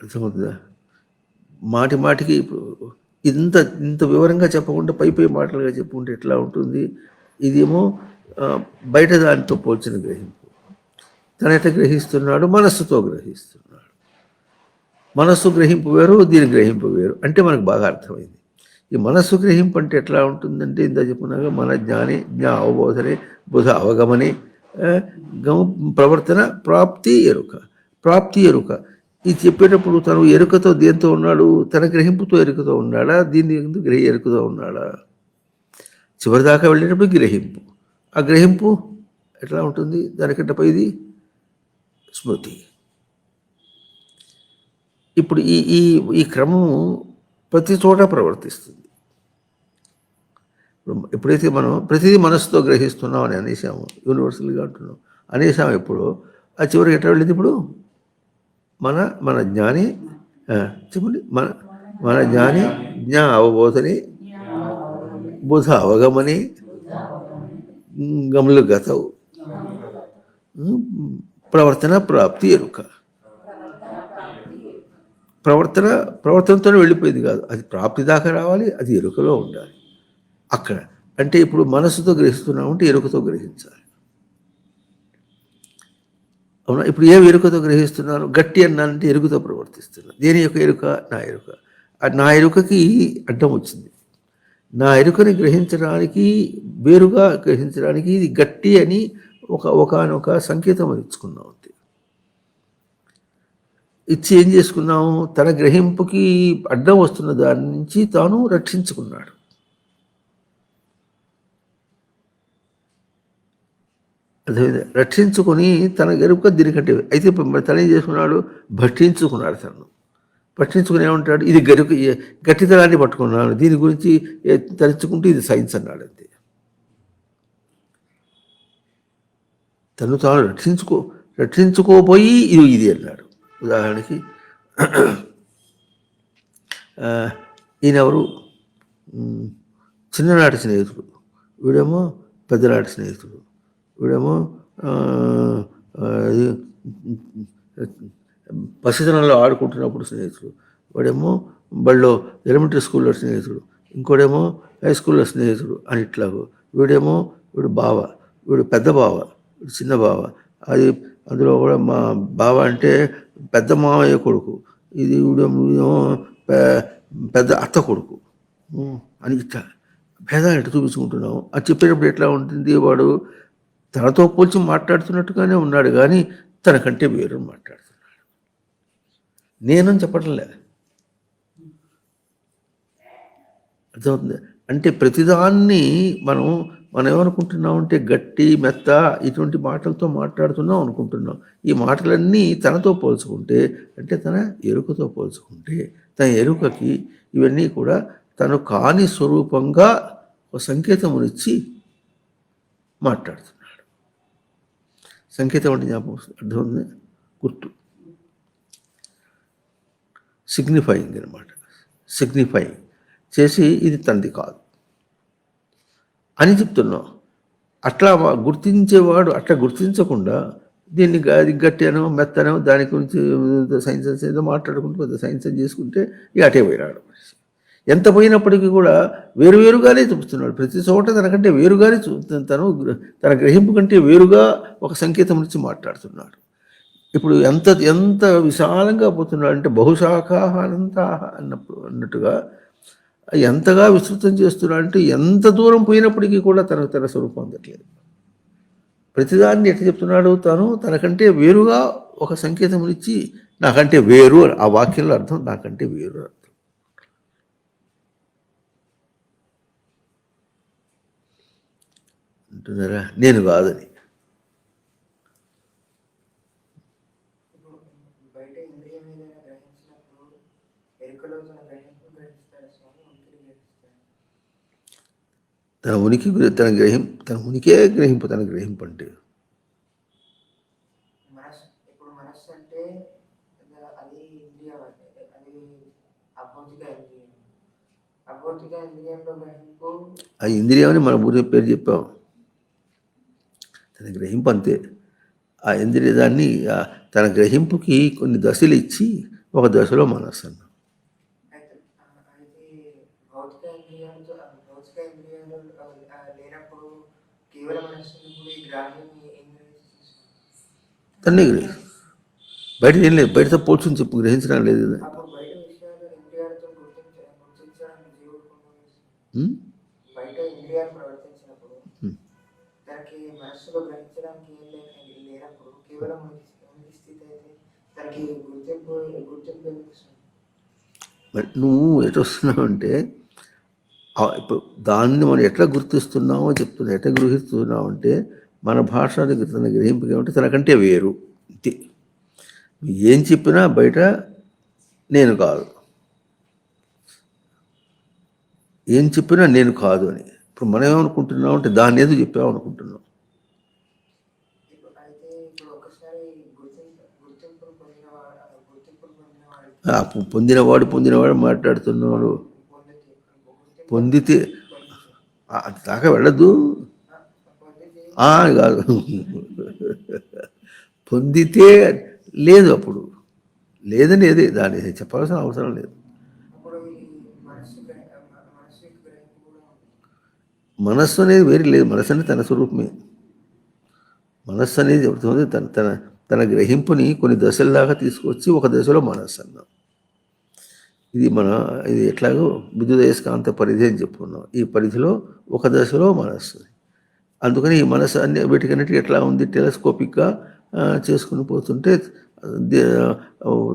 అర్థమవుతుందా? మాటి మాటికి ఇప్పుడు ఇంత వివరంగా చెప్పకుండా పై మాటలుగా చెప్పుకుంటే ఎట్లా ఉంటుంది? ఇదేమో బయట దానితో పోల్చిన గ్రహింపు. తన ఎట్లా గ్రహిస్తున్నాడు? మనస్సుతో గ్రహిస్తున్నాడు. మనస్సు గ్రహింపు వేరు, దీని గ్రహింపు వేరు అంటే మనకు బాగా అర్థమైంది. ఈ మనస్సు గ్రహింపు అంటే ఎట్లా ఉంటుందంటే, ఇంత చెప్పుకున్నాక మన జ్ఞాని, అవబోధనే, బుధ అవగమనే, ప్రవర్తన, ప్రాప్తి ఎరుక. ఇది చెప్పేటప్పుడు తను ఎరుకతో దేంతో ఉన్నాడు? తన గ్రహింపుతో ఎరుకతో ఉన్నాడా? దీని ఎరుకతో ఉన్నాడా? చివరిదాకా వెళ్ళేటప్పుడు గ్రహింపు. ఆ గ్రహింపు ఎట్లా ఉంటుంది? దానికంటే పైది స్మృతి. ఇప్పుడు ఈ క్రమము ప్రతి చోట ప్రవర్తిస్తుంది. ఎప్పుడైతే మనం ప్రతిదీ మనస్సుతో గ్రహిస్తున్నాం అని అనేసాము, యూనివర్సల్గా అంటున్నాం అనేసాము, ఎప్పుడు ఆ చివరికి ఎట్లా వెళ్ళింది? ఇప్పుడు మన జ్ఞాని చెప్పండి, మన జ్ఞాని, అవబోధని, బుధ అవగమని, గమలు గతవు, ప్రవర్తన, ప్రాప్తి, ఎరుక. ప్రవర్తనతోనే వెళ్ళిపోయింది కాదు, అది ప్రాప్తి దాకా రావాలి, అది ఎరుకలో ఉండాలి. అక్కడ అంటే ఇప్పుడు మనస్సుతో గ్రహిస్తున్నాం అంటే ఎరుకతో గ్రహించాలి. అవునా? ఇప్పుడు ఏం ఎరుకతో గ్రహిస్తున్నాను? గట్టి అన్నానంటే ఎరుకతో ప్రవర్తిస్తున్నాను. దేని యొక్క ఎరుక? నా ఎరుకకి అడ్డం వచ్చింది. నా ఎరుకని గ్రహించడానికి, వేరుగా గ్రహించడానికి ఇది గట్టి అని ఒకనొక సంకేతం ఇచ్చుకున్నాం. అంతే ఇచ్చి ఏం చేసుకున్నాము? తన గ్రహింపుకి అడ్డం వస్తున్న దాని నుంచి తాను రక్షించుకున్నాడు. అదేవిధంగా రక్షించుకొని తన ఎరుక దీనికంటే అయితే తను ఏం చేసుకున్నాడు? భక్షించుకున్నాడు. భక్షించుకుని ఏమంటాడు? ఇది గట్టితనాన్ని పట్టుకున్నాను, దీని గురించి తలుచుకుంటూ ఇది సైన్స్ అన్నాడు. అంతే. తను తాను రక్షించుకోపోయి ఇది అన్నాడు. ఉదాహరణకి ఈయనెవరు? చిన్ననాటి స్నేహితుడు, వీడేమో పెద్దనాటి స్నేహితుడు, వీడేమో పసితనంలో ఆడుకుంటున్నప్పుడు స్నేహితుడు, వాడేమో బళ్ళో ఎలిమెంటరీ స్కూల్లో స్నేహితుడు, ఇంకోడేమో హై స్కూల్లో స్నేహితుడు అని ఇట్లాగో. వీడు బావ, వీడు పెద్ద బావ, వీడు చిన్న బావ. అది అందులో కూడా మా బావ అంటే పెద్ద మామయ్య కొడుకు, ఇది వీడేమో పెద్ద అత్త కొడుకు అని ఇట్లా భేదాలు ఎట్లా చూపించుకుంటున్నాము. అది చెప్పేటప్పుడు ఎట్లా ఉంటుంది? వాడు తనతో పోల్చి మాట్లాడుతున్నట్టుగానే ఉన్నాడు, కానీ తనకంటే వేరు మాట్లాడుతున్నాడు. నేనని చెప్పట్లే. అర్థమవుతుంది? అంటే ప్రతిదాన్ని మనం ఏమనుకుంటున్నామంటే గట్టి, మెత్త ఇటువంటి మాటలతో మాట్లాడుతున్నాం అనుకుంటున్నాం. ఈ మాటలన్నీ తనతో పోల్చుకుంటే, అంటే తన ఎరుకతో పోల్చుకుంటే, తన ఎరుకకి ఇవన్నీ కూడా తను కాని స్వరూపంగా ఒక సంకేతమునిచ్చి మాట్లాడుతున్నాడు. సంకేతం అంటే జ్ఞాపకం అర్థమవుతుంది, గుర్తు, సిగ్నిఫైయింగ్ అనమాట. సిగ్నిఫైయింగ్ చేసి ఇది తంది కాదు అని చెప్తున్నాం. అట్లా గుర్తించేవాడు అట్లా గుర్తించకుండా దీన్ని గట్టనో మెత్తనో దాని గురించి సైన్స్ ఏదో మాట్లాడుకుంటూ పెద్ద సైన్స్ అని చేసుకుంటే ఇక అటే పోయినాడు. ఎంత పోయినప్పటికీ కూడా వేరువేరుగానే చూపుతున్నాడు. ప్రతి చోట తనకంటే వేరుగానే తను తన గ్రహింపు కంటే వేరుగా ఒక సంకేతం నుంచి మాట్లాడుతున్నాడు. ఇప్పుడు ఎంత ఎంత విశాలంగా పోతున్నాడు అంటే బహుశాఖాహానంత అన్నట్టుగా ఎంతగా విస్తృతం చేస్తున్నాడు అంటే ఎంత దూరం పోయినప్పటికీ కూడా తనకు తన స్వరూపం అందట్లేదు. ప్రతిదాన్ని ఎట్లా చెప్తున్నాడు, తనకంటే వేరుగా ఒక సంకేతం ఇచ్చి నాకంటే వేరు, ఆ వాక్యంలో అర్థం నాకంటే వేరు అర్థం. అంటున్నారా, నేను కాదని. తన ఉనికి తన ఉనికే గ్రహింపు, తన గ్రహింపు అంటే ఆ ఇంద్రియం అని మన ఊరి పేరు చెప్పాం. తన గ్రహింపు అంతే. ఆ ఇంద్రియ దాన్ని తన గ్రహింపుకి కొన్ని దశలు ఇచ్చి ఒక దశలో మనస్సు అన్నాం. తన్నే గ్రహి బయట ఏం లేదు, బయటతో పోల్చుని చెప్పు, గ్రహించడం లేదు. మరి నువ్వు ఎటు వస్తున్నావు అంటే ఇప్పుడు దాన్ని మనం ఎట్లా గుర్తిస్తున్నామో చెప్తున్నా. ఎట్లా గ్రహిస్తున్నావు అంటే మన భాష తన గ్రహింపు ఏమంటే తనకంటే వేరు అంతే. ఏం చెప్పినా బయట నేను కాదు, ఏం చెప్పినా నేను కాదు అని. ఇప్పుడు మనం ఏమనుకుంటున్నాం అంటే దాన్ని ఏదో చెప్పామనుకుంటున్నాం. పొందినవాడు మాట్లాడుతున్నాడు. పొందితే దాకా వెళ్ళద్దు కాదు. పొందితే లేదు, అప్పుడు లేదని ఏది దాన్ని చెప్పాల్సిన అవసరం లేదు. మనస్సు అనేది వేరే లేదు. మనస్సు అనేది తన స్వరూపమే. మనస్సు అనేది చెబుతుంది తన తన తన గ్రహింపుని కొన్ని దశల్లాగా తీసుకొచ్చి ఒక దశలో మనస్సు అన్నాం. ఇది ఎట్లాగో విద్యుదయస్కాంత పరిధి అని చెప్పుకున్నాం. ఈ పరిధిలో ఒక దశలో మనస్సు. అందుకని ఈ మనస్సు అన్ని వీటికన్నిటికీ ఎట్లా ఉంది, టెలస్కోపిక్గా చేసుకుని పోతుంటే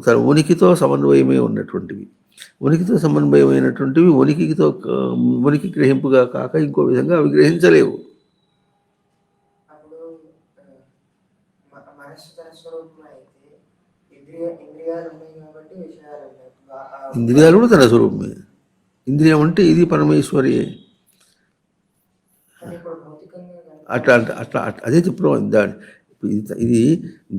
తన ఉనికితో సమన్వయమే ఉన్నటువంటివి, ఉనికితో సమన్వయమైనటువంటివి ఉనికి గ్రహింపుగా కాక ఇంకో విధంగా అవి గ్రహించలేవు. ఇంద్రియాలు కూడా తన స్వరూపమే. ఇంద్రియం అంటే ఇది పరమేశ్వరి. అట్లా అట్లా అదే చెప్పడం. ఇది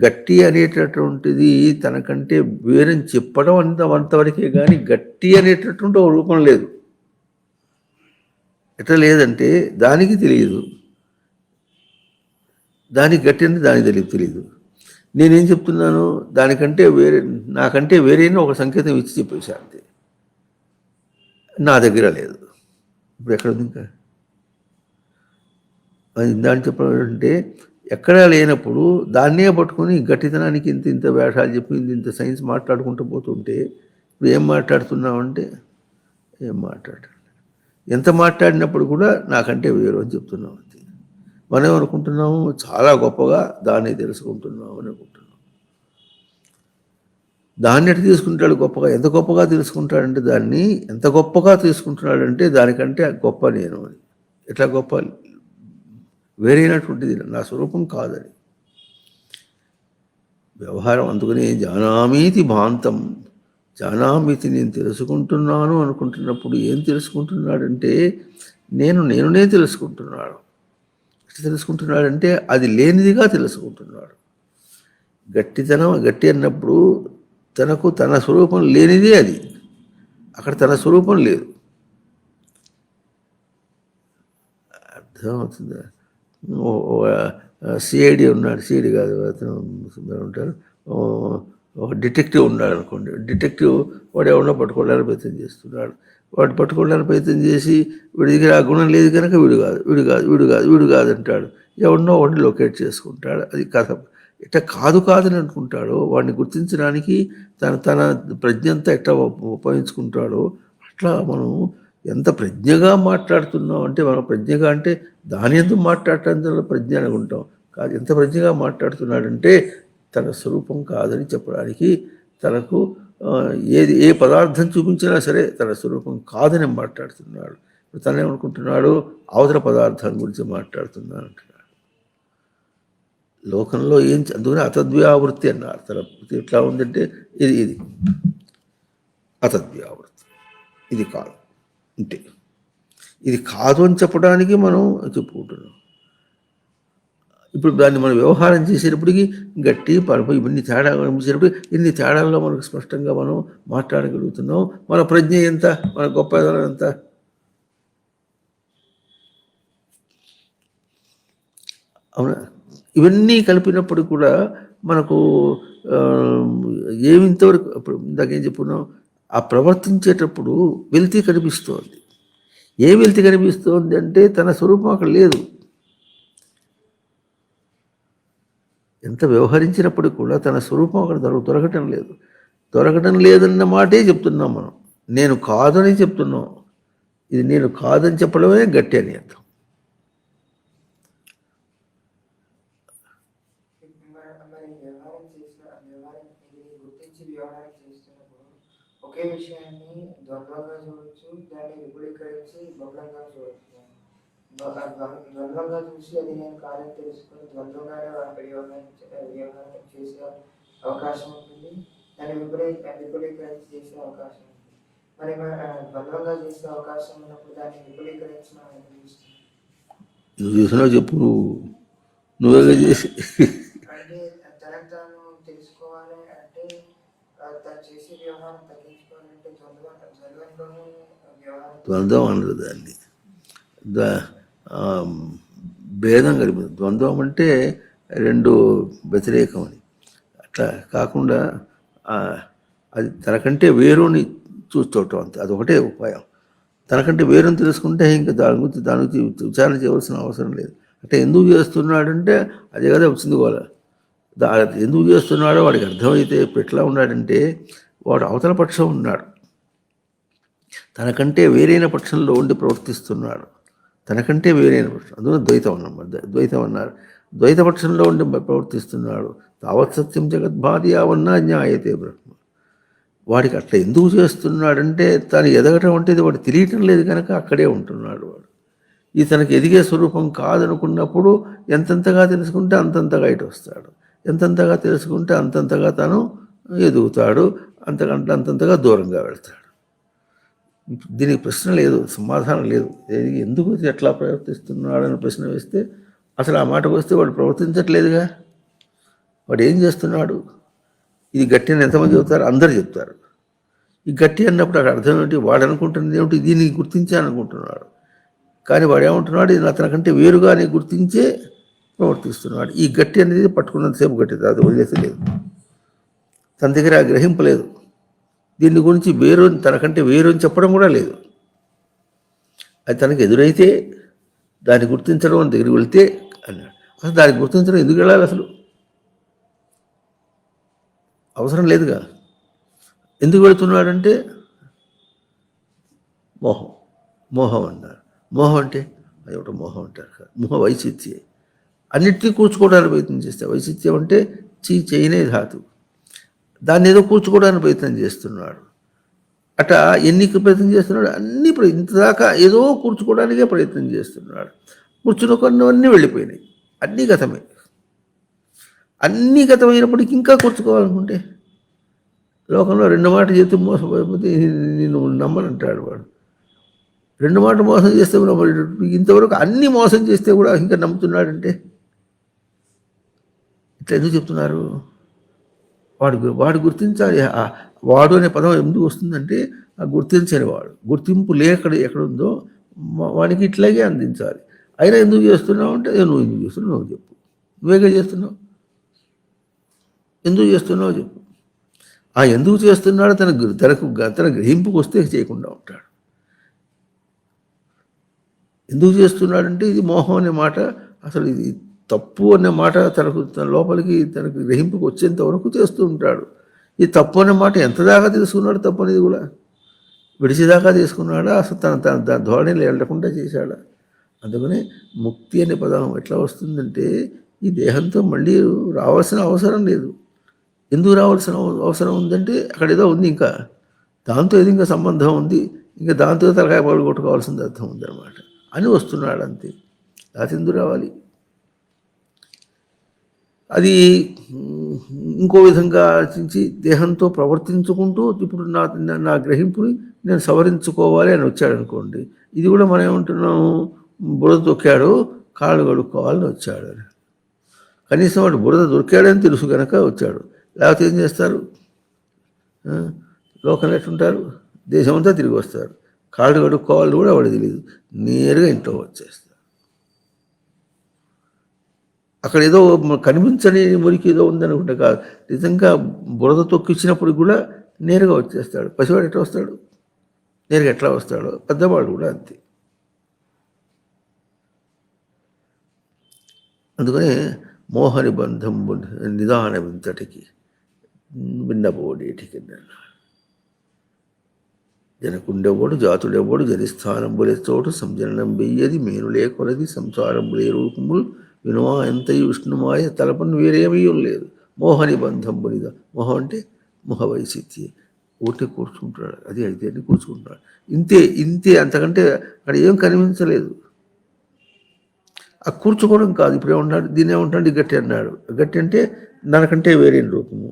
గట్టి అనేటటువంటిది తనకంటే వేరని చెప్పడం అంతవరకే కానీ గట్టి అనేటటువంటి ఒక రూపం లేదు. ఎట్లా లేదంటే దానికి తెలియదు, దానికి గట్టి అంటే దానికి తెలియదు. నేనేం చెప్తున్నాను, దానికంటే వేరే, నాకంటే వేరేనా ఒక సంకేతం ఇచ్చి చెప్పేసా అంతే. నా దగ్గర లేదు. ఇప్పుడు ఎక్కడ ఉంది ఇంకా దాన్ని చెప్పడం అంటే ఎక్కడా లేనప్పుడు దాన్నే పట్టుకొని గట్టితనానికి ఇంత వేషాలు చెప్పి ఇంత సైన్స్ మాట్లాడుకుంటూ పోతుంటే ఇప్పుడు ఏం మాట్లాడుతున్నామంటే ఏం ఎంత మాట్లాడినప్పుడు కూడా నాకంటే వేరు అని చెప్తున్నాం అంతే. మనం ఏమనుకుంటున్నాము, చాలా గొప్పగా దాన్ని తెలుసుకుంటున్నాం అని అనుకుంటున్నాం. దాన్ని ఎట్లా తీసుకుంటాడు గొప్పగా? ఎంత గొప్పగా తెలుసుకుంటాడంటే దాన్ని ఎంత గొప్పగా తీసుకుంటున్నాడంటే దానికంటే గొప్ప నేను అని. ఎట్లా గొప్ప? వేరైనటువంటిది నా స్వరూపం కాదని వ్యవహారం. అందుకని జానామీతి భాంతం, జానామీతి నేను తెలుసుకుంటున్నాను అనుకుంటున్నప్పుడు ఏం తెలుసుకుంటున్నాడంటే నేనే తెలుసుకుంటున్నాడు. తెలుసుకుంటున్నాడంటే అది లేనిదిగా తెలుసుకుంటున్నాడు. గట్టి అన్నప్పుడు తనకు తన స్వరూపం లేనిదే అది. అక్కడ తన స్వరూపం లేదు. అర్థమవుతుందా? సిఐడి ఉన్నాడు, సిఐడి కాదు అతను ఉంటారు, ఒక డిటెక్టివ్ ఉన్నాడు అనుకోండి. డిటెక్టివ్ వాడు ఎవరినో పట్టుకోవడానికి ప్రయత్నం చేస్తున్నాడు. వాడు పట్టుకోవడానికి ప్రయత్నం చేసి వీడి దగ్గర ఆ గుణం లేదు కనుక వీడు కాదు అంటాడు. ఎవరినో వాడిని లొకేట్ చేసుకుంటాడు. అది కథ. ఎట్లా కాదని అనుకుంటాడో వాడిని గుర్తించడానికి తన ప్రజ్ఞ అంతా ఎట్లా ఉపయోగించుకుంటాడో అట్లా మనం ఎంత ప్రజ్ఞగా మాట్లాడుతున్నాం అంటే, మనం ప్రజ్ఞగా అంటే దాని ఎందుకు మాట్లాడటం ప్రజ్ఞ అనుకుంటాం. కాదు, ఎంత ప్రజ్ఞగా మాట్లాడుతున్నాడంటే తన స్వరూపం కాదని చెప్పడానికి, తనకు ఏ పదార్థం చూపించినా సరే తన స్వరూపం కాదని మాట్లాడుతున్నాడు. తనేమనుకుంటున్నాడు, అవతల పదార్థం గురించి మాట్లాడుతున్నాను అంటున్నాడు. లోకంలో అందుకని అతద్వ్యావృత్తి అన్నారు. తన ఎట్లా ఉందంటే ఇది అతద్వ్యావృత్తి, ఇది కాదు అంటే ఇది కాదు అని చెప్పడానికి మనం చెప్పుకుంటున్నాం. ఇప్పుడు దాన్ని మనం వ్యవహారం చేసేటప్పటికి గట్టి పరుపు ఇవన్నీ తేడా చేసేటప్పుడు ఇన్ని తేడాల్లో మనకు స్పష్టంగా మనం మాట్లాడగలుగుతున్నాం. మన ప్రజ్ఞ ఎంత, మన గొప్పదనం ఎంత. అవునా? ఇవన్నీ కలిపినప్పుడు కూడా మనకు ఇంతవరకు ఇప్పుడు ఇందాకేం చెప్పుకున్నాం, ఆ ప్రవర్తించేటప్పుడు వెలితి కనిపిస్తోంది. ఏ వెలితి కనిపిస్తోంది అంటే తన స్వరూపం అక్కడ లేదు. ఎంత వ్యవహరించినప్పుడు కూడా తన స్వరూపం అక్కడ దొరకటం లేదన్న మాటే చెప్తున్నాం మనం. నేను కాదని చెప్తున్నాం. ఇది నేను కాదని చెప్పడమే గట్టి అని అర్థం. ఒకే విషయాన్ని ద్వంద్వంగా చూడొచ్చు, దాన్ని విపులీకరించి బహుళంగా చూడొచ్చు. ద్వంద్వంగా చూసి అది నేను కాదని తెలుసుకుని ద్వంద్వంగానే వ్యవహారం చేసే అవకాశం ఉంటుంది, దాన్ని విపులీకరించి చేసే అవకాశం ఉంటుంది. మరి ద్వంద్వంగా చేసే అవకాశం ఉన్నప్పుడు దాన్ని విపులీకరించి మనం ఎందుకు చూస్తాం? నువ్వు చూసినావు చెప్పు, నువ్వేగా చేసి అంటే తనకు తాను తెలుసుకోవాలి అంటే తను చేసే వ్యవహారం తగ్గించుకోవాలంటే ద్వంద్వంలోనే వ్యవహారం. ద్వంద్వం అనరు దాన్ని, భేదం కలిపి. ద్వంద్వం అంటే రెండు వ్యతిరేకం అని. అట్లా కాకుండా అది తనకంటే వేరుని చూస్తుంటాం అంతే. అదొకటే ఉపాయం. తనకంటే వేరుని తెలుసుకుంటే ఇంకా దాని గురించి విచారణ చేయవలసిన అవసరం లేదు. అంటే ఎందుకు చేస్తున్నాడంటే అదే కదా వచ్చింది కూడా. ఎందుకు చేస్తున్నాడో వాడికి అర్థమైతే ఎట్లా ఉన్నాడంటే, వాడు అవతల పక్షం ఉన్నాడు, తనకంటే వేరైన పక్షంలో ఉండి ప్రవర్తిస్తున్నాడు. తనకంటే వేరైన పక్షం, అందులో ద్వైతం అన్నమాట. ద్వైతం అన్నారు. ద్వైత పక్షంలో ఉండి ప్రవర్తిస్తున్నాడు. తావత్ సత్యం జగద్భాది యావన్నా జ్ఞాయతే బ్రహ్మ. వాడికి అట్లా ఎందుకు చేస్తున్నాడంటే తను ఎదగటం అంటే వాడు తెలియటం లేదు కనుక అక్కడే ఉంటున్నాడు. వాడు ఈ తనకి ఎదిగే స్వరూపం కాదనుకున్నప్పుడు ఎంతెంతగా తెలుసుకుంటే అంతంతగా ఇటు వస్తాడు. ఎంతెంతగా తెలుసుకుంటే అంతంతగా తను ఎదుగుతాడు, అంతంతగా దూరంగా వెళ్తాడు. దీనికి ప్రశ్న లేదు, సమాధానం లేదు. ఎందుకు ఎట్లా ప్రవర్తిస్తున్నాడని ప్రశ్న వేస్తే అసలు ఆ మాటకు వస్తే వాడు ప్రవర్తించట్లేదుగా. వాడు ఏం చేస్తున్నాడు? ఇది గట్టి అని ఎంతమంది చెబుతారు? అందరు చెప్తారు. ఈ గట్టి అన్నప్పుడు అక్కడ అర్థం ఏమిటి? వాడు అనుకుంటున్నది ఏమిటి? దీన్ని గుర్తించాలనుకుంటున్నాడు. కానీ వాడు ఏమంటున్నాడు? ఇది అతనికంటే వేరుగానే గుర్తించే ప్రవర్తిస్తున్నాడు. ఈ గట్టి అనేది పట్టుకున్నంతసేపు గట్టి, అది వదిలేసలేదు. తన దగ్గర ఆ గ్రహింపు లేదు. దీని గురించి వేరు, తనకంటే వేరు అని చెప్పడం కూడా లేదు. అది తనకు ఎదురైతే దాన్ని గుర్తించడం అని దగ్గరికి వెళ్తే అన్నాడు. అసలు దాన్ని గుర్తించడం ఎందుకు వెళ్ళాలి? అసలు అవసరం లేదుగా. ఎందుకు వెళుతున్నాడంటే మోహం అన్నారు. మోహం అంటే అది ఒకటి మోహం అంటారు కదా. మోహ వైచిత్యే. అన్నిటినీ కూర్చుకోవడానికి ప్రయత్నం చేస్తే వైచిత్యం అంటే చేయనే ధాతు. దాన్ని ఏదో కూర్చుకోవడానికి ప్రయత్నం చేస్తున్నాడు. అట్లా ఎన్నికి ప్రయత్నం చేస్తున్నాడు? ఇంతదాకా ఏదో కూర్చుకోవడానికే ప్రయత్నం చేస్తున్నాడు. కూర్చున్న కొన్నవన్నీ వెళ్ళిపోయినాయి. అన్నీ గతమే. అన్నీ గతమైనప్పటికీ ఇంకా కూర్చుకోవాలనుకుంటే లోకంలో రెండు మాటలు చేస్తే మోసపోయిపోతే నేను నమ్మనంటాడు వాడు. రెండు మాటలు మోసం చేస్తే ఇంతవరకు అన్నీ మోసం చేస్తే కూడా ఇంకా నమ్ముతున్నాడంటే ఇట్లా ఎందుకు చెప్తున్నారు? వాడు గుర్తించాలి. వాడు అనే పదం ఎందుకు వస్తుందంటే ఆ గుర్తించని వాడు, గుర్తింపు ఎక్కడుందో వాడికి ఇట్లాగే అందించాలి. అయినా ఎందుకు చేస్తున్నావు అంటే నువ్వు ఎందుకు చేస్తున్నావు నువ్వు చెప్పు. నువ్వేగా చేస్తున్నావు, ఎందుకు చేస్తున్నావు చెప్పు. ఎందుకు చేస్తున్నాడో తన గ్రహింపుకు వస్తే చేయకుండా ఉంటాడు. ఎందుకు చేస్తున్నాడంటే ఇది మోహం అనే మాట, అసలు ఇది తప్పు అనే మాట తన లోపలికి తనకు గ్రహింపుకు వచ్చేంత వరకు చేస్తూ ఉంటాడు. ఈ తప్పు అనే మాట ఎంత దాకా తీసుకున్నాడు, తప్పు అనేది కూడా విడిచేదాకా తీసుకున్నాడా, అసలు తన ధోరణిలో వెళ్ళకుండా చేశాడా? అందుకనే ముక్తి అనే పదం ఎట్లా వస్తుందంటే ఈ దేహంతో మళ్ళీ రావాల్సిన అవసరం లేదు. ఎందుకు రావాల్సిన అవసరం ఉందంటే అక్కడ ఏదో ఉంది, ఇంకా దాంతో ఏదో ఇంకా సంబంధం ఉంది, ఇంకా దాంతో తలకాయ పాలు కొట్టుకోవాల్సింది అర్థం ఉందన్నమాట అని వస్తున్నాడు అంతే. అది ఎందుకు రావాలి? అది ఇంకో విధంగా ఆలోచించి దేహంతో ప్రవర్తించుకుంటూ ఇప్పుడు నా గ్రహింపుని నేను సవరించుకోవాలి అని వచ్చాడు అనుకోండి, ఇది కూడా మనం ఏమంటున్నాము, బురద తొక్కాడు కాళ్ళు కడుక్కోవాలని వచ్చాడు అని. కనీసం వాడు బురద దొరికాడని తెలుసు కనుక వచ్చాడు. లేకపోతే ఏం చేస్తారు, లోకంలో ఎట్టుంటారు, దేశమంతా తిరిగి వస్తారు, కాళ్ళు కడుక్కోవాలని కూడా వాడు తెలియదు, నేరుగా ఇంట్లో వచ్చేస్తారు. అక్కడ ఏదో కనిపించని మురికి ఏదో ఉందనుకుంటే కాదు, నిజంగా బురద తొక్కిచ్చినప్పుడు కూడా నేరుగా వచ్చేస్తాడు. పసివాడు ఎట్లా వస్తాడు, నేరుగా ఎట్లా వస్తాడో పెద్దవాడు కూడా అంతే. అందుకనే మోహని బంధం నిదానం ఇంతటికి విన్నబోడేటికి జనకుండెవడు జాతుడెవడు జనిస్థానంబులే చోటు సంజననం వెయ్యది మేనులే కొలది సంసారంబులే రూపములు వినుమా ఎంతయు విష్ణుమాయ తలపను వేరేమీ లేదు. మోహని బంధంబు నిద, మోహం అంటే మొహ వైశిత్యే, ఒకటి కూర్చుంటాడు, అది అయితే అని కూర్చుంటాడు, ఇంతే అంతకంటే అక్కడ ఏం కనిపించలేదు. ఆ కూర్చోవడం కాదు, ఇప్పుడు ఏమంటాడు, దీన్ని ఏమంటాడు, గట్టి అన్నాడు, గట్టి అంటే దానికంటే వేరే రూపము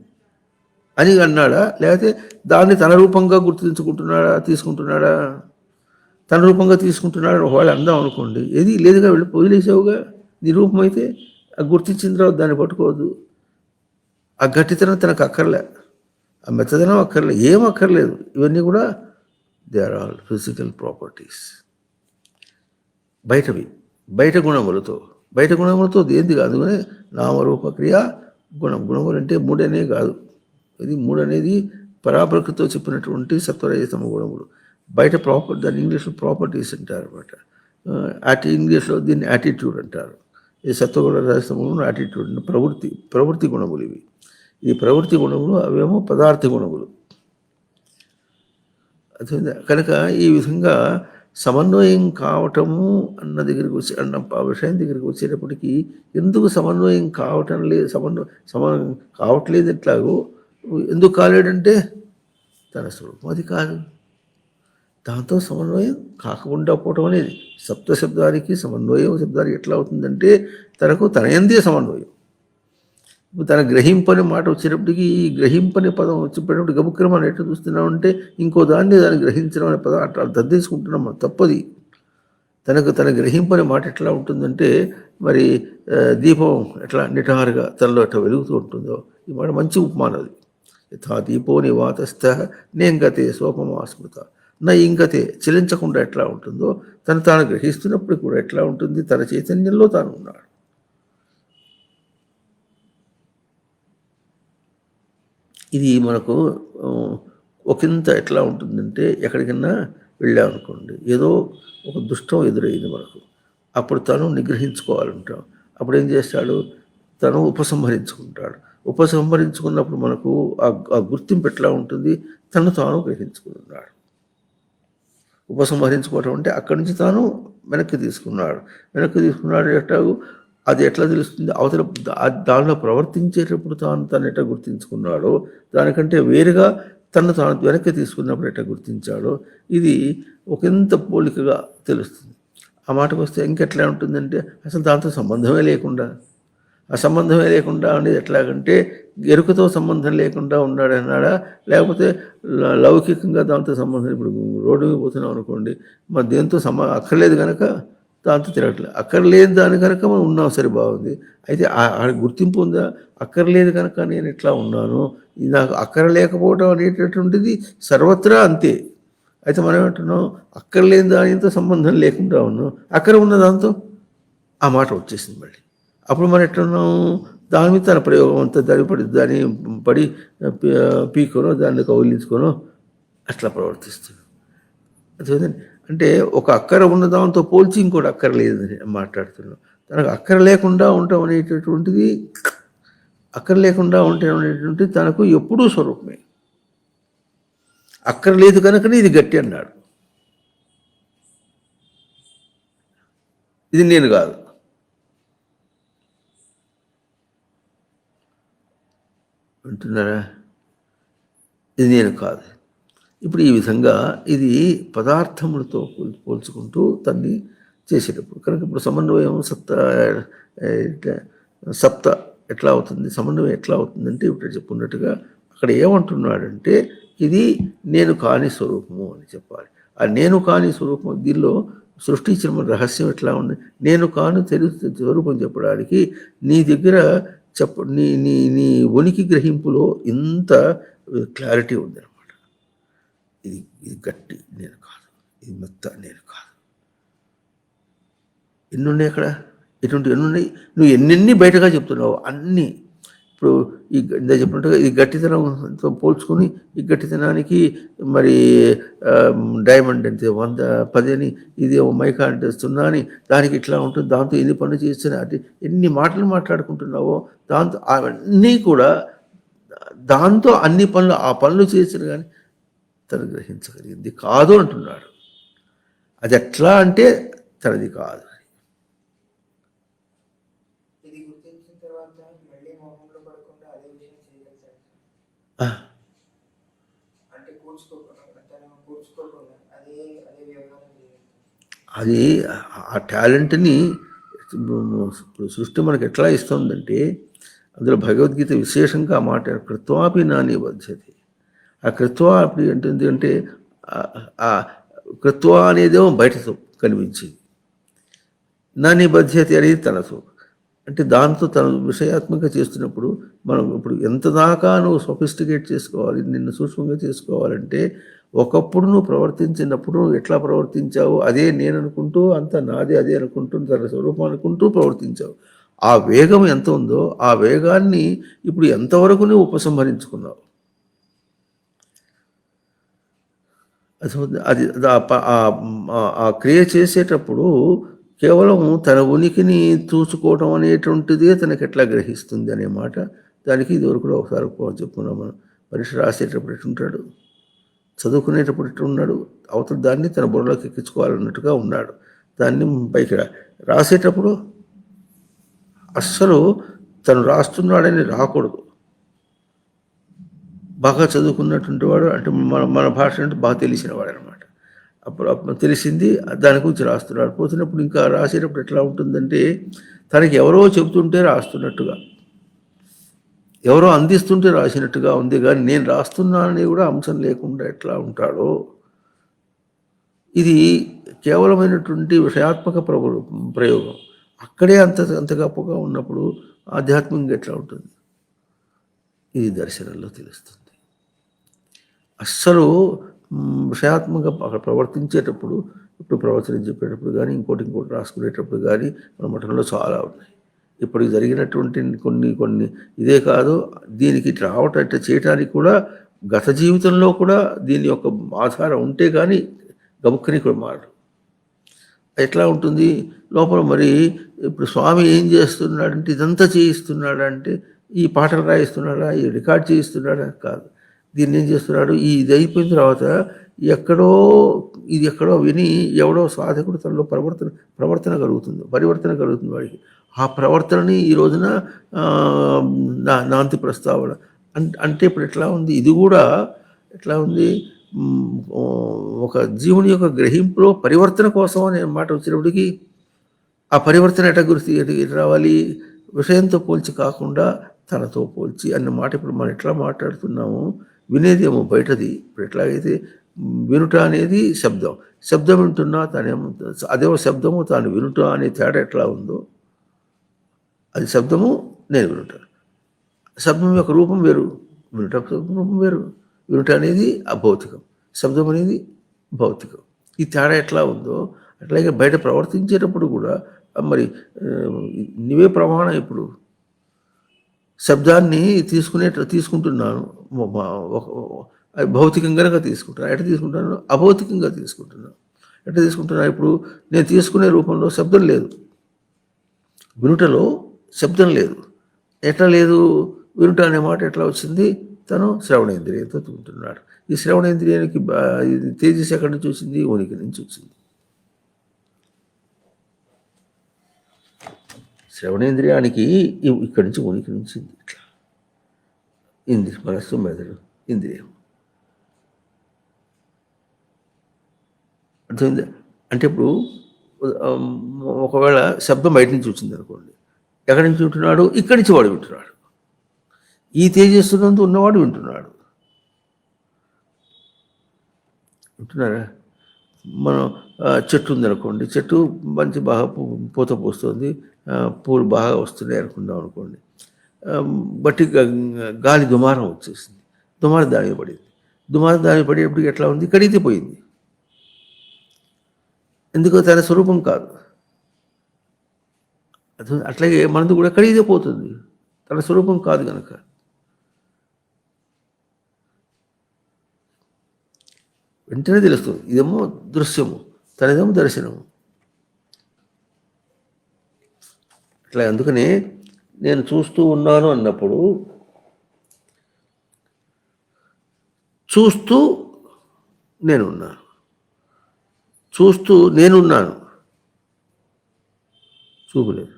అని అన్నాడా, లేకపోతే దాన్ని తన రూపంగా తీసుకుంటున్నాడా, తన రూపంగా తీసుకుంటున్నాడు. ఒకవేళ అందాం అనుకోండి, ఏది లేదుగా, వెళ్ళి వదిలేసావుగా, నీ రూపం అయితే ఆ గుర్తించిన తర్వాత దాన్ని పట్టుకోవద్దు. ఆ గట్టితనం తనకు అక్కర్లే, ఆ మెత్తదనం అక్కర్లే, ఏం అక్కర్లేదు. ఇవన్నీ కూడా they are all physical properties, బయట గుణములతో దేంది కాదు. కానీ నామరూప క్రియ గుణములు అంటే మూడనే కాదు, ఇది మూడు అనేది పరాప్రకృతితో చెప్పినటువంటి సత్వరజతమ గుణములు. బయట దాన్ని ఇంగ్లీష్లో ప్రాపర్టీస్ అంటారు అనమాట. ఇంగ్లీష్లో దీన్ని యాటిట్యూడ్ అంటారు. ఈ సత్వగుణ రజతములు యాటిట్యూడ్, ప్రవృత్తి గుణములు ఇవి. ఈ ప్రవృత్తి గుణములు అవేమో పదార్థ గుణములు. కనుక ఈ విధంగా సమన్వయం కావటము అన్న దగ్గరికి ఆ విషయం దగ్గరికి వచ్చేటప్పటికి ఎందుకు సమన్వయం కావటం లేదు, సమన్వయం కావట్లేదు, ఎట్లాగో ఎందుకు కాలేడంటే తన స్వరూపం అది కాదు. దాంతో సమన్వయం కాకుండా పోవటం అనేది శబ్దానికి సమన్వయం శబ్దానికి ఎట్లా అవుతుందంటే తనకు తన యందే సమన్వయం. తన గ్రహింపని మాట వచ్చేటప్పటికి ఈ గ్రహింపని పదం వచ్చేటప్పుడు గబుక్రమాన్ని ఎట్లా చూస్తున్నామంటే ఇంకో దాన్ని గ్రహించడం అనే పదం అట్లా దద్దేసుకుంటున్నాం, తప్పది. తన గ్రహింపని మాట ఎట్లా ఉంటుందంటే మరి దీపం ఎట్లా నిటారుగా తనలో ఎట్లా వెలుగుతూ ఉంటుందో, ఈ మాట మంచి ఉపమానం అది. యథా దీపో నివాతస్థ నేంగతే సోపమాస్మృత నా ఇంగతే, చెలించకుండా ఎట్లా ఉంటుందో తాను గ్రహిస్తున్నప్పుడు కూడా ఎట్లా ఉంటుంది, తన చైతన్యంలో తాను ఉన్నాడు. ఇది మనకు ఒకంత ఎట్లా ఉంటుందంటే ఎక్కడికన్నా వెళ్ళామనుకోండి, ఏదో ఒక దుష్టం ఎదురైంది మనకు, అప్పుడు తను నిగ్రహించుకోవాలంటాం. అప్పుడు ఏం చేస్తాడు, తను ఉపసంహరించుకున్నప్పుడు మనకు ఆ గుర్తింపు ఎట్లా ఉంటుంది, తను తాను గ్రహించుకున్నాడు. ఉపసంహరించుకోవటం అంటే అక్కడి నుంచి తాను వెనక్కి తీసుకున్నాడు ఎట్లాగో అది ఎట్లా తెలుస్తుంది, అవతల దానిలో ప్రవర్తించేటప్పుడు తను ఎట్లా గుర్తించుకున్నాడో, దానికంటే వేరుగా తాను వెనక్కి తీసుకున్నప్పుడు ఎట్లా గుర్తించాడో, ఇది ఒకంత పోలికగా తెలుస్తుంది. ఆ మాటకు వస్తే ఇంకెట్లా ఉంటుందంటే అసలు దాంతో సంబంధమే లేకుండా అనేది ఎట్లాగంటే ఎరుకతో సంబంధం లేకుండా ఉన్నాడన్నాడా, లేకపోతే లౌకికంగా దాంతో సంబంధం. ఇప్పుడు రోడ్డు మీద పోతున్నాం అనుకోండి, మరి దేంతో అక్కర్లేదు కనుక దాంతో తిరగట్లేదు, అక్కర్లేదు దాని కనుక మనం ఉన్నాం, సరే బాగుంది. అయితే ఆ గుర్తింపు ఉందా, అక్కర్లేదు కనుక నేను ఎట్లా ఉన్నాను, ఇది నాకు అక్కర లేకపోవడం అనేటటువంటిది సర్వత్రా అంతే. అయితే మనం ఏమంటున్నాం, అక్కర్లేని దానితో సంబంధం లేకుండా ఉన్నాం, అక్కర ఉన్న దాంతో ఆ మాట వచ్చేసింది మళ్ళీ. అప్పుడు మనం ఎట్లున్నాం, దాని మీద తన ప్రయోగం అంతా దాన్ని పడి పీకొనో దాన్ని కౌలించుకోనో అట్లా ప్రవర్తిస్తున్నాం. అదే అంటే ఒక అక్కర ఉన్న దాంతో పోల్చి ఇంకోటి అక్కర లేదని మాట్లాడుతున్నాం. తనకు అక్కర లేకుండా ఉండటం అనేటటువంటిది, అక్కర లేకుండా ఉండటం అనేటువంటిది తనకు ఎప్పుడూ స్వరూపమే. అక్కర లేదు కనుకనే ఇది గట్టి అన్నాడు. ఇది నేను కాదు. అంటున్నారా? ఇది నేను కాదు. ఇప్పుడు ఈ విధంగా ఇది పదార్థములతో పోల్చుకుంటూ తన్ని చేసేటప్పుడు కనుక ఇప్పుడు సమన్వయం సప్త ఎట్లా అవుతుంది, సమన్వయం ఎట్లా అవుతుందంటే ఇప్పుడు చెప్పుకున్నట్టుగా అక్కడ ఏమంటున్నాడంటే ఇది నేను కాని స్వరూపము అని చెప్పాలి. ఆ నేను కాని స్వరూపం దీనిలో సృష్టించిన రహస్యం ఎట్లా ఉంది, నేను కాను తెలుసు స్వరూపం చెప్పడానికి నీ దగ్గర నీ నీ నీ ఉనికి గ్రహింపులో ఇంత క్లారిటీ ఉంది అనమాట. ఇది ఇది గట్టి నేను కాదు, ఇది మెత్త నేను కాదు. ఎన్నున్నాయి అక్కడ, ఎటువంటి ఎన్నున్నాయి, నువ్వు ఎన్నెన్ని బయటగా చెప్తున్నావు అన్నీ. ఇప్పుడు ఇందా చెప్పినట్టుగా ఈ గట్టితనంతో పోల్చుకుని ఈ గట్టితనానికి మరి డైమండ్ అంటే 110 అని, ఇది మైకా అంటే 0 అని, దానికి ఇట్లా ఉంటుంది, దాంతో ఎన్ని పనులు చేస్తున్నా అంటే ఎన్ని మాటలు మాట్లాడుకుంటున్నావో దాంతో అవన్నీ కూడా దాంతో అన్ని పనులు ఆ పనులు చేసిన కానీ తను గ్రహించగలిగింది కాదు అంటున్నాడు. అది ఎట్లా అంటే తనది కాదు. అది ఆ టాలెంట్ని సృష్టి మనకు ఎట్లా ఇస్తుందంటే అందులో భగవద్గీత విశేషంగా మాట కృత్వాపి నాని బధ్యతే. ఆ కృత్వా అప్పుడు ఏంటుంది అంటే ఆ కృత్వా అనేదేమో బయటతో కనిపించింది, నాని బధ్యతే అనేది తనతో. అంటే దాంతో తను విషయాత్మకంగా చేస్తున్నప్పుడు మనం ఇప్పుడు ఎంత దాకా నువ్వు సొఫిస్టికేట్ చేసుకోవాలి, నిన్ను సూక్ష్మంగా చేసుకోవాలంటే ఒకప్పుడు నువ్వు ప్రవర్తించినప్పుడు నువ్వు ఎట్లా ప్రవర్తించావు అదే నేను అనుకుంటూ అంత నాదే అదే అనుకుంటూ తన స్వరూపం అనుకుంటూ ప్రవర్తించావు. ఆ వేగం ఎంత ఉందో ఆ వేగాన్ని ఇప్పుడు ఎంతవరకు నువ్వు ఉపసంహరించుకున్నావు. అది ఆ క్రియ చేసేటప్పుడు కేవలం తన ఉనికిని చూసుకోవడం అనేటువంటిదే తనకి ఎట్లా గ్రహిస్తుంది అనే మాట. దానికి ఇదివరకు కూడా ఒకసారి చెప్పుకున్నాం మనం. పరీక్ష రాసేటప్పుడు ఎట్టుంటాడు, చదువుకునేటప్పుడు ఎట్లున్నాడు, అవతల దాన్ని తన బుర్రలోకి ఎక్కించుకోవాలన్నట్టుగా ఉన్నాడు. దాన్ని పైకి రాసేటప్పుడు అస్సలు తను రాస్తున్నాడని రాకూడదు. బాగా చదువుకున్నటువంటి వాడు అంటే మన భాష అంటే బాగా తెలిసిన వాడు అనమాట. అప్పుడు తెలిసింది దాని గురించి రాస్తున్నాడు. పోతున్నప్పుడు ఇంకా రాసేటప్పుడు ఎట్లా ఉంటుందంటే తనకి ఎవరో చెబుతుంటే రాస్తున్నట్టుగా, ఎవరో అందిస్తుంటే రాసినట్టుగా ఉంది. కానీ నేను రాస్తున్నానని కూడా అంశం లేకుండా ఎట్లా ఉంటాడో, ఇది కేవలమైనటువంటి విషయాత్మక ప్రయోగం. అక్కడే అంత గొప్పగా ఉన్నప్పుడు ఆధ్యాత్మికంగా ఎట్లా ఉంటుంది, ఇది దర్శనంలో తెలుస్తుంది. అస్సలు విషయాత్మకంగా అక్కడ ప్రవర్తించేటప్పుడు, ఇప్పుడు ప్రవచనం చెప్పేటప్పుడు కానీ ఇంకోటి రాసుకునేటప్పుడు కానీ మన మఠంలో చాలా ఉన్నాయి. ఇప్పటికి జరిగినటువంటి కొన్ని ఇదే కాదు, దీనికి రావటం అంటే చేయటానికి కూడా గత జీవితంలో కూడా దీని యొక్క ఆధారం ఉంటే కానీ గబుక్కని కూడా మారడు. ఎట్లా ఉంటుంది లోపల. మరి ఇప్పుడు స్వామి ఏం చేస్తున్నాడంటే ఇదంతా చేయిస్తున్నాడంటే ఈ పాటలు రాయిస్తున్నాడా, ఈ రికార్డ్ చేయిస్తున్నాడా? కాదు. దీన్ని ఏం చేస్తున్నాడు, ఇది అయిపోయిన తర్వాత ఇది ఎక్కడో విని ఎవడో సాధకుడు తనలో పరివర్తన కలుగుతుంది వాడికి. ఆ ప్రవర్తనని ఈ రోజున నాంతి ప్రస్తావన అంటే ఇప్పుడు ఎట్లా ఉంది, ఇది కూడా ఎట్లా ఉంది, ఒక జీవుని యొక్క గ్రహింపులో పరివర్తన కోసం అనే మాట వచ్చినప్పటికీ ఆ పరివర్తన ఎటు రావాలి, విషయంతో పోల్చి కాకుండా తనతో పోల్చి అన్న మాట. ఇప్పుడు మనం ఎట్లా మాట్లాడుతున్నాము, వినేదేమో బయటది. ఇప్పుడు ఎట్లాగైతే వినుట అనేది శబ్దం వింటున్నా తానేమో అదేమో శబ్దము తాను వినుట అనే తేడా ఎట్లా ఉందో, అది శబ్దము నేను వినుట. శబ్దం యొక్క రూపం వేరు, వినుట రూపం వేరు. వినుట అనేది అభౌతికం, శబ్దం అనేది భౌతికం. ఈ తేడా ఎట్లా ఉందో అట్లాగే బయట ప్రవర్తించేటప్పుడు కూడా మరి నీవే ప్రమాణం. ఇప్పుడు శబ్దాన్ని తీసుకుంటున్నాను, భౌతికంగా తీసుకుంటాను. ఎట్లా తీసుకుంటాను, అభౌతికంగా తీసుకుంటున్నాను. ఎట్లా తీసుకుంటున్నా? ఇప్పుడు నేను తీసుకునే రూపంలో శబ్దం లేదు, వినుటలో శబ్దం లేదు. ఎట్లా లేదు? వినుట అనే మాట ఎట్లా వచ్చింది? తను శ్రవణేంద్రియంతో వింటున్నాడు. ఈ శ్రవణేంద్రియానికి ఇది తేజస్ ఎక్కడి నుంచి వచ్చింది? ఉనికి నుంచి వచ్చింది. శ్రవణేంద్రియానికి ఇక్కడి నుంచి ఉనికి నుంచి ఇట్లా మనస్సు, మెదడు, ఇంద్రియం. అర్థమైంది? అంటే ఇప్పుడు ఒకవేళ శబ్దం బయట నుంచి వచ్చింది అనుకోండి, ఎక్కడి నుంచి వింటున్నాడు? ఇక్కడి నుంచి వాడు వింటున్నాడు. ఈ తేజస్సునందు ఉన్నవాడు వింటున్నాడు. వింటున్నారా? మనం చెట్టు ఉందనుకోండి, చెట్టు మంచి బాగా పూత పోస్తుంది, పూలు బాగా వస్తున్నాయి అనుకుందాం అనుకోండి. బట్టి గాలి దుమారం వచ్చేసింది, దుమారం దాని పడింది. దుమారం దాని పడేటప్పటికి ఎట్లా ఉంది? కడిగితే పోయింది. ఎందుకో తన స్వరూపం కాదు. అట్లాగే మనది కూడా కడిగితే పోతుంది, తన స్వరూపం కాదు కనుక. వెంటనే తెలుస్తుంది. ఇదేమో దృశ్యము, తనదేమో దర్శనము. అట్లా అందుకనే నేను చూస్తూ ఉన్నాను అన్నప్పుడు చూస్తూ నేనున్నాను, చూస్తూ నేనున్నాను, చూపులేదు.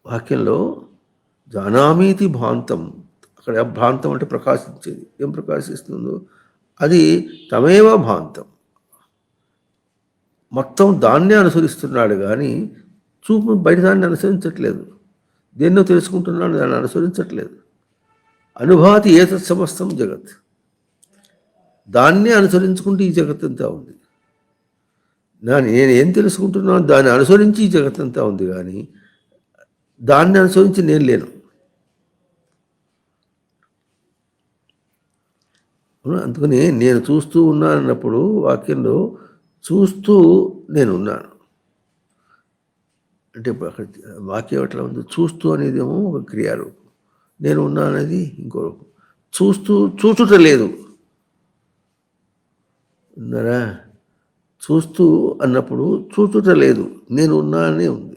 వాక్యంలో జానామీతి భాంతం, అక్కడ భాంతం అంటే ప్రకాశించేది. ఏం ప్రకాశిస్తుందో అది తమేవ భాంతం, మొత్తం దాన్నే అనుసరిస్తున్నాడు కానీ చూపు బయట దాన్ని అనుసరించట్లేదు. దేన్నో తెలుసుకుంటున్నాడు, దాన్ని అనుసరించట్లేదు. అనుభాతి ఏతత్ సమస్తం జగత్, దాన్నే అనుసరించుకుంటూ ఈ జగత్తంతా ఉంది. నేను ఏం తెలుసుకుంటున్నాను దాన్ని అనుసరించి ఈ జగత్తంతా ఉంది, కానీ దాన్ని అనుసరించి నేను లేను. అందుకని నేను చూస్తూ ఉన్నాను అన్నప్పుడు వాక్యంలో చూస్తూ నేనున్నాను అంటే అక్కడ వాక్యం ఎట్లా ఉంది? చూస్తూ అనేది ఏమో ఒక క్రియారూపం, నేను ఉన్నా అనేది ఇంకో రూపం. చూస్తూ చూచుట లేదు, ఉన్నారా? చూస్తూ అన్నప్పుడు చూచుట లేదు, నేను ఉన్నా అనే ఉంది.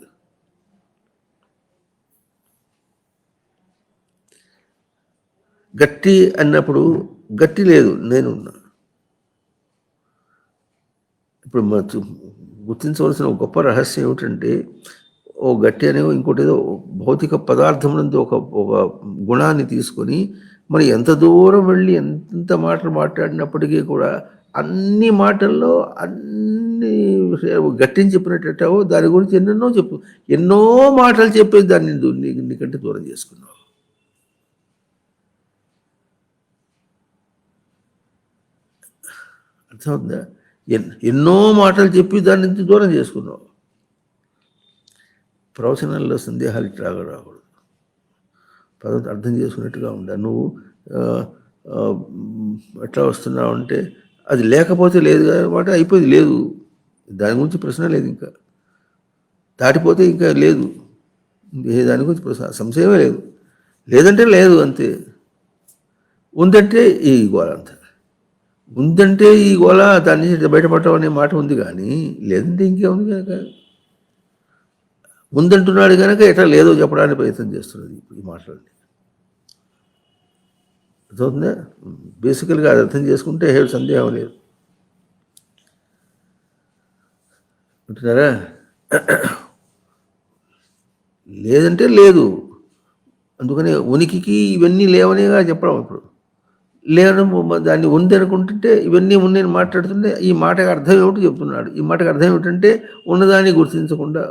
గట్టి అన్నప్పుడు గట్టి లేదు, నేనున్నా. ఇప్పుడు గుర్తించవలసిన ఒక గొప్ప రహస్యం ఏమిటంటే, ఓ గట్టి అనేవి ఇంకోటి ఏదో భౌతిక పదార్థం నుండి ఒక గుణాన్ని తీసుకొని మనం ఎంత దూరం వెళ్ళి ఎంత మాటలు మాట్లాడినప్పటికీ కూడా అన్ని మాటల్లో అన్ని గట్టిని చెప్పినట్టావో దాని గురించి ఎన్నో మాటలు చెప్పేది దాన్ని నీకంటే దూరం చేసుకున్నావు. అర్థమవుతుందా? ఎన్నో మాటలు చెప్పి దాని నుంచి దూరం చేసుకున్నావు. ప్రవచనాల్లో సందేహాలు ఇట్లా రాకూడదు, పదవి అర్థం చేసుకున్నట్టుగా ఉండా. నువ్వు ఎట్లా వస్తున్నావు అంటే అది లేకపోతే లేదు మాట అయిపోయింది, లేదు, దాని గురించి ప్రశ్న లేదు, ఇంకా దాటిపోతే ఇంకా లేదు, దాని గురించి సంశయమే లేదు. లేదంటే లేదు, అంతే. ఉందంటే ఈ గోళ, అంత ఉందంటే ఈ గోళ, దాని నుంచి బయటపడటం అనే మాట ఉంది, కానీ లేదంటే ఇంకేముంది కనుక. ఉందంటున్నాడు కనుక ఎట్లా లేదో చెప్పడానికి ప్రయత్నం చేస్తున్నది ఈ మాటలన్నీ. అర్థమవుతుందా? బేసికల్గా అది అర్థం చేసుకుంటే సందేహం లేదు. అంటున్నారా? లేదంటే లేదు, అందుకని ఉనికికి ఇవన్నీ లేవనేగా చెప్పడం. ఇప్పుడు లేవడం దాన్ని ఉంది అనుకుంటుంటే ఇవన్నీ ఉన్నాయని మాట్లాడుతుంటే ఈ మాటకు అర్థం ఏమిటి చెప్తున్నాడు. ఈ మాటకు అర్థం ఏమిటంటే ఉన్నదాన్ని గుర్తించకుండా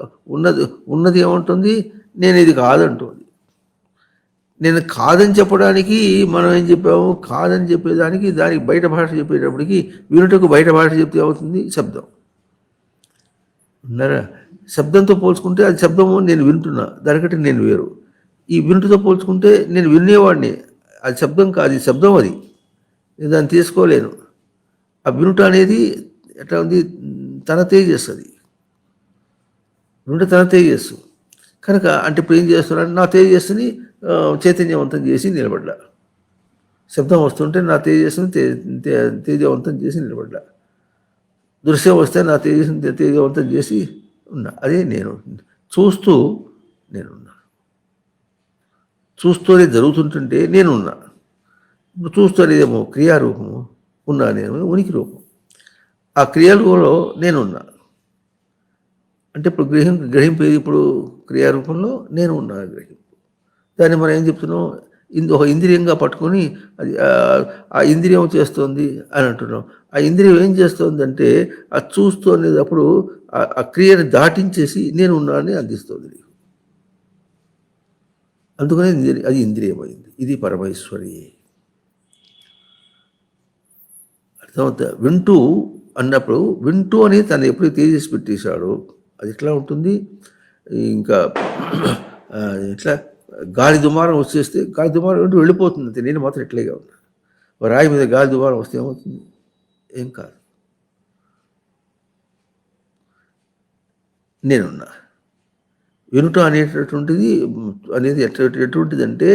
ఉన్నది ఏముంటుంది? నేను ఇది కాదంటుంది. నేను కాదని చెప్పడానికి మనం ఏం చెప్పాము? కాదని చెప్పేదానికి దానికి బయట భాష చెప్పేటప్పటికి వినుటకు బయట భాష చెప్తే అవుతుంది శబ్దం. ఉన్నారా? శబ్దంతో పోల్చుకుంటే అది శబ్దము, నేను వింటున్నా, దానికంటే నేను వేరు. ఈ వినుటతో పోల్చుకుంటే నేను వినేవాడిని, అది శబ్దం కాదు, ఇది శబ్దం, అది నేను దాన్ని తీసుకోలేను. ఆ వినుట అనేది ఎట్లా ఉంది? తన తేజస్సు, అది వినుట తన తేజస్సు కనుక. అంటే ఇప్పుడు ఏం చేస్తున్నాడు? నా తేజస్సుని చైతన్యవంతం చేసి నిలబడ్డా. శబ్దం వస్తుంటే నా తేజస్సుని తేజవంతం చేసి నిలబడ్డా. దృశ్యం వస్తే నా తేజవంతం చేసి ఉన్నా. అదే నేను చూస్తూ నేనున్నా. చూస్తూనే జరుగుతుంటుంటే నేనున్నా. ఇప్పుడు చూస్తూ అనేదేమో క్రియారూపము, ఉన్నా నేను ఉనికి రూపం. ఆ క్రియారూపంలో నేనున్నా. అంటే ఇప్పుడు గ్రహింపు ఇప్పుడు క్రియారూపంలో నేను ఉన్నా గ్రహింపు. దాన్ని మనం ఏం చెప్తున్నాం, ఒక ఇంద్రియంగా పట్టుకొని అది ఆ ఇంద్రియం చేస్తోంది అని అంటున్నాం. ఆ ఇంద్రియం ఏం చేస్తోంది అంటే ఆ చూస్తూ అనేది అప్పుడు ఆ క్రియని దాటించేసి నేను ఉన్నానని అందిస్తుంది. అందుకనే అది ఇంద్రియమైంది. ఇది పరమేశ్వరి. అర్థమవుతా? వింటూ అన్నప్పుడు వింటూ అని తను ఎప్పుడు తేజస్ పెట్టేశాడో అది ఎట్లా ఉంటుంది. ఇంకా ఎట్లా గాలి దుమారం వచ్చేస్తే గాలి దుమారం ఏంటో వెళ్ళిపోతుంది అంతే. నేను మాత్రం ఎట్లాగే ఉన్నా. రాయి మీద గాలి దుమారం వస్తే ఏమవుతుంది? ఏం కాదు, నేనున్నా. వినుట అనేటటువంటిది అనేది ఎటువంటిది అంటే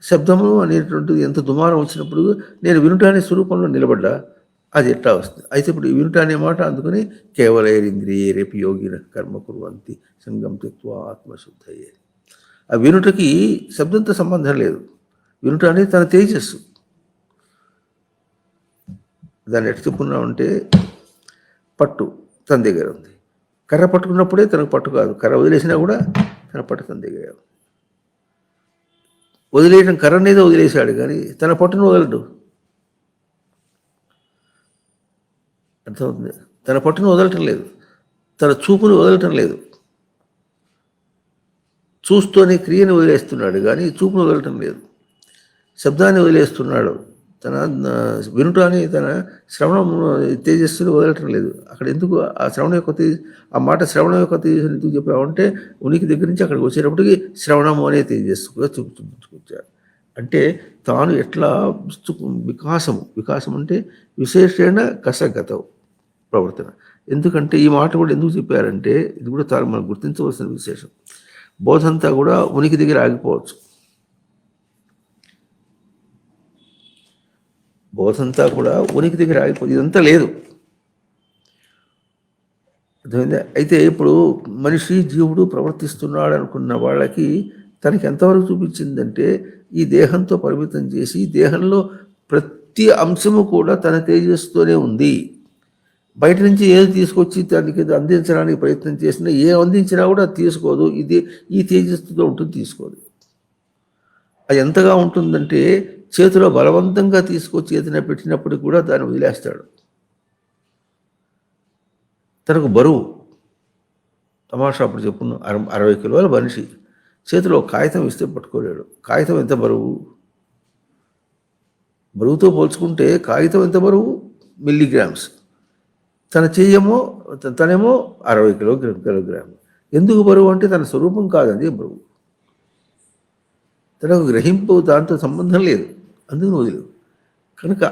శబ్దము అనేటువంటిది ఎంత దుమారం వచ్చినప్పుడు నేను వినుట అనే స్వరూపంలో నిలబడ్డా అది ఎట్లా వస్తుంది. అయితే ఇప్పుడు వినుట అనే మాట అందుకని కేవలైరింద్రియే రేపు యోగిన కర్మ కుర్వంతి సంగం త్యక్త్వా ఆత్మశుద్ధయే. ఆ వినుటకి శబ్దంతో సంబంధం లేదు. వినుట అనేది తన తేజస్సు. దాన్ని ఎట్లా చెప్పుకున్నామంటే పట్టు తన దగ్గర ఉంది. కర్ర పట్టుకున్నప్పుడే తనకు పట్టు కాదు, కర్ర వదిలేసినా కూడా తన పట్టు తన దగ్గర. వదిలేయడం కర్ర అనేది వదిలేశాడు కానీ తన పట్టును వదలడు. అర్థమవుతుంది? తన పట్టును వదలటం లేదు, తన చూపును వదలటం లేదు. చూస్తూనే క్రియను వదిలేస్తున్నాడు కానీ చూపును వదలటం లేదు. శబ్దాన్ని వదిలేస్తున్నాడు, తన వినుట అని తన శ్రవణం తేజస్సును వదలటం లేదు. అక్కడ ఎందుకు ఆ శ్రవణం యొక్క ఆ మాట శ్రవణం యొక్క తేజస్సు ఎందుకు చెప్పామంటే ఉనికి దగ్గర నుంచి అక్కడికి వచ్చేటప్పటికి శ్రవణము అనే తేజస్సుగా చూపించుకొచ్చాడు. అంటే తాను ఎట్లా వికాసం అంటే విశేషణ కసగతం ప్రవర్తన. ఎందుకంటే ఈ మాట కూడా ఎందుకు చెప్పారంటే ఇది కూడా తాను మనం గుర్తించవలసిన విశేషం. బోధంతా కూడా ఉనికి దగ్గర ఆగిపోవచ్చు. బోధంతా కూడా ఉనికి దగ్గర ఆగిపోతుంది. ఇదంతా లేదు. అర్థమైందా? అయితే ఇప్పుడు మనిషి జీవుడు ప్రవర్తిస్తున్నాడు అనుకున్న వాళ్ళకి తనకి ఎంతవరకు చూపించిందంటే ఈ దేహంతో పరిమితం చేసి దేహంలో ప్రతి అంశము కూడా తన తేజస్సుతోనే ఉంది. బయట నుంచి ఏది తీసుకొచ్చి దానికి అందించడానికి ప్రయత్నం చేసినా అందించినా కూడా తీసుకోదు. ఇది ఈ తేజస్సుతో ఉంటుంది, తీసుకోదు. అది ఎంతగా ఉంటుందంటే చేతిలో బలవంతంగా తీసుకొచ్చి చేతిన పెట్టినప్పుడు కూడా దాన్ని వదిలేస్తాడు. తనకు బరువు తమాషా అప్పుడు చెప్పుకున్నాం. 60 కిలోల మనిషి చేతిలో కాగితం ఇస్తే పట్టుకోలేడు. కాగితం ఎంత బరువు? బరువుతో పోల్చుకుంటే కాగితం ఎంత బరువు? మిల్లీగ్రామ్స్. తనేమో 60 కిలోగ్రామ్. ఎందుకు బరువు అంటే తన స్వరూపం కాదు, అదే బరువు. తనకు గ్రహింపు దాంతో సంబంధం లేదు, అందుకు వదిలేదు. కనుక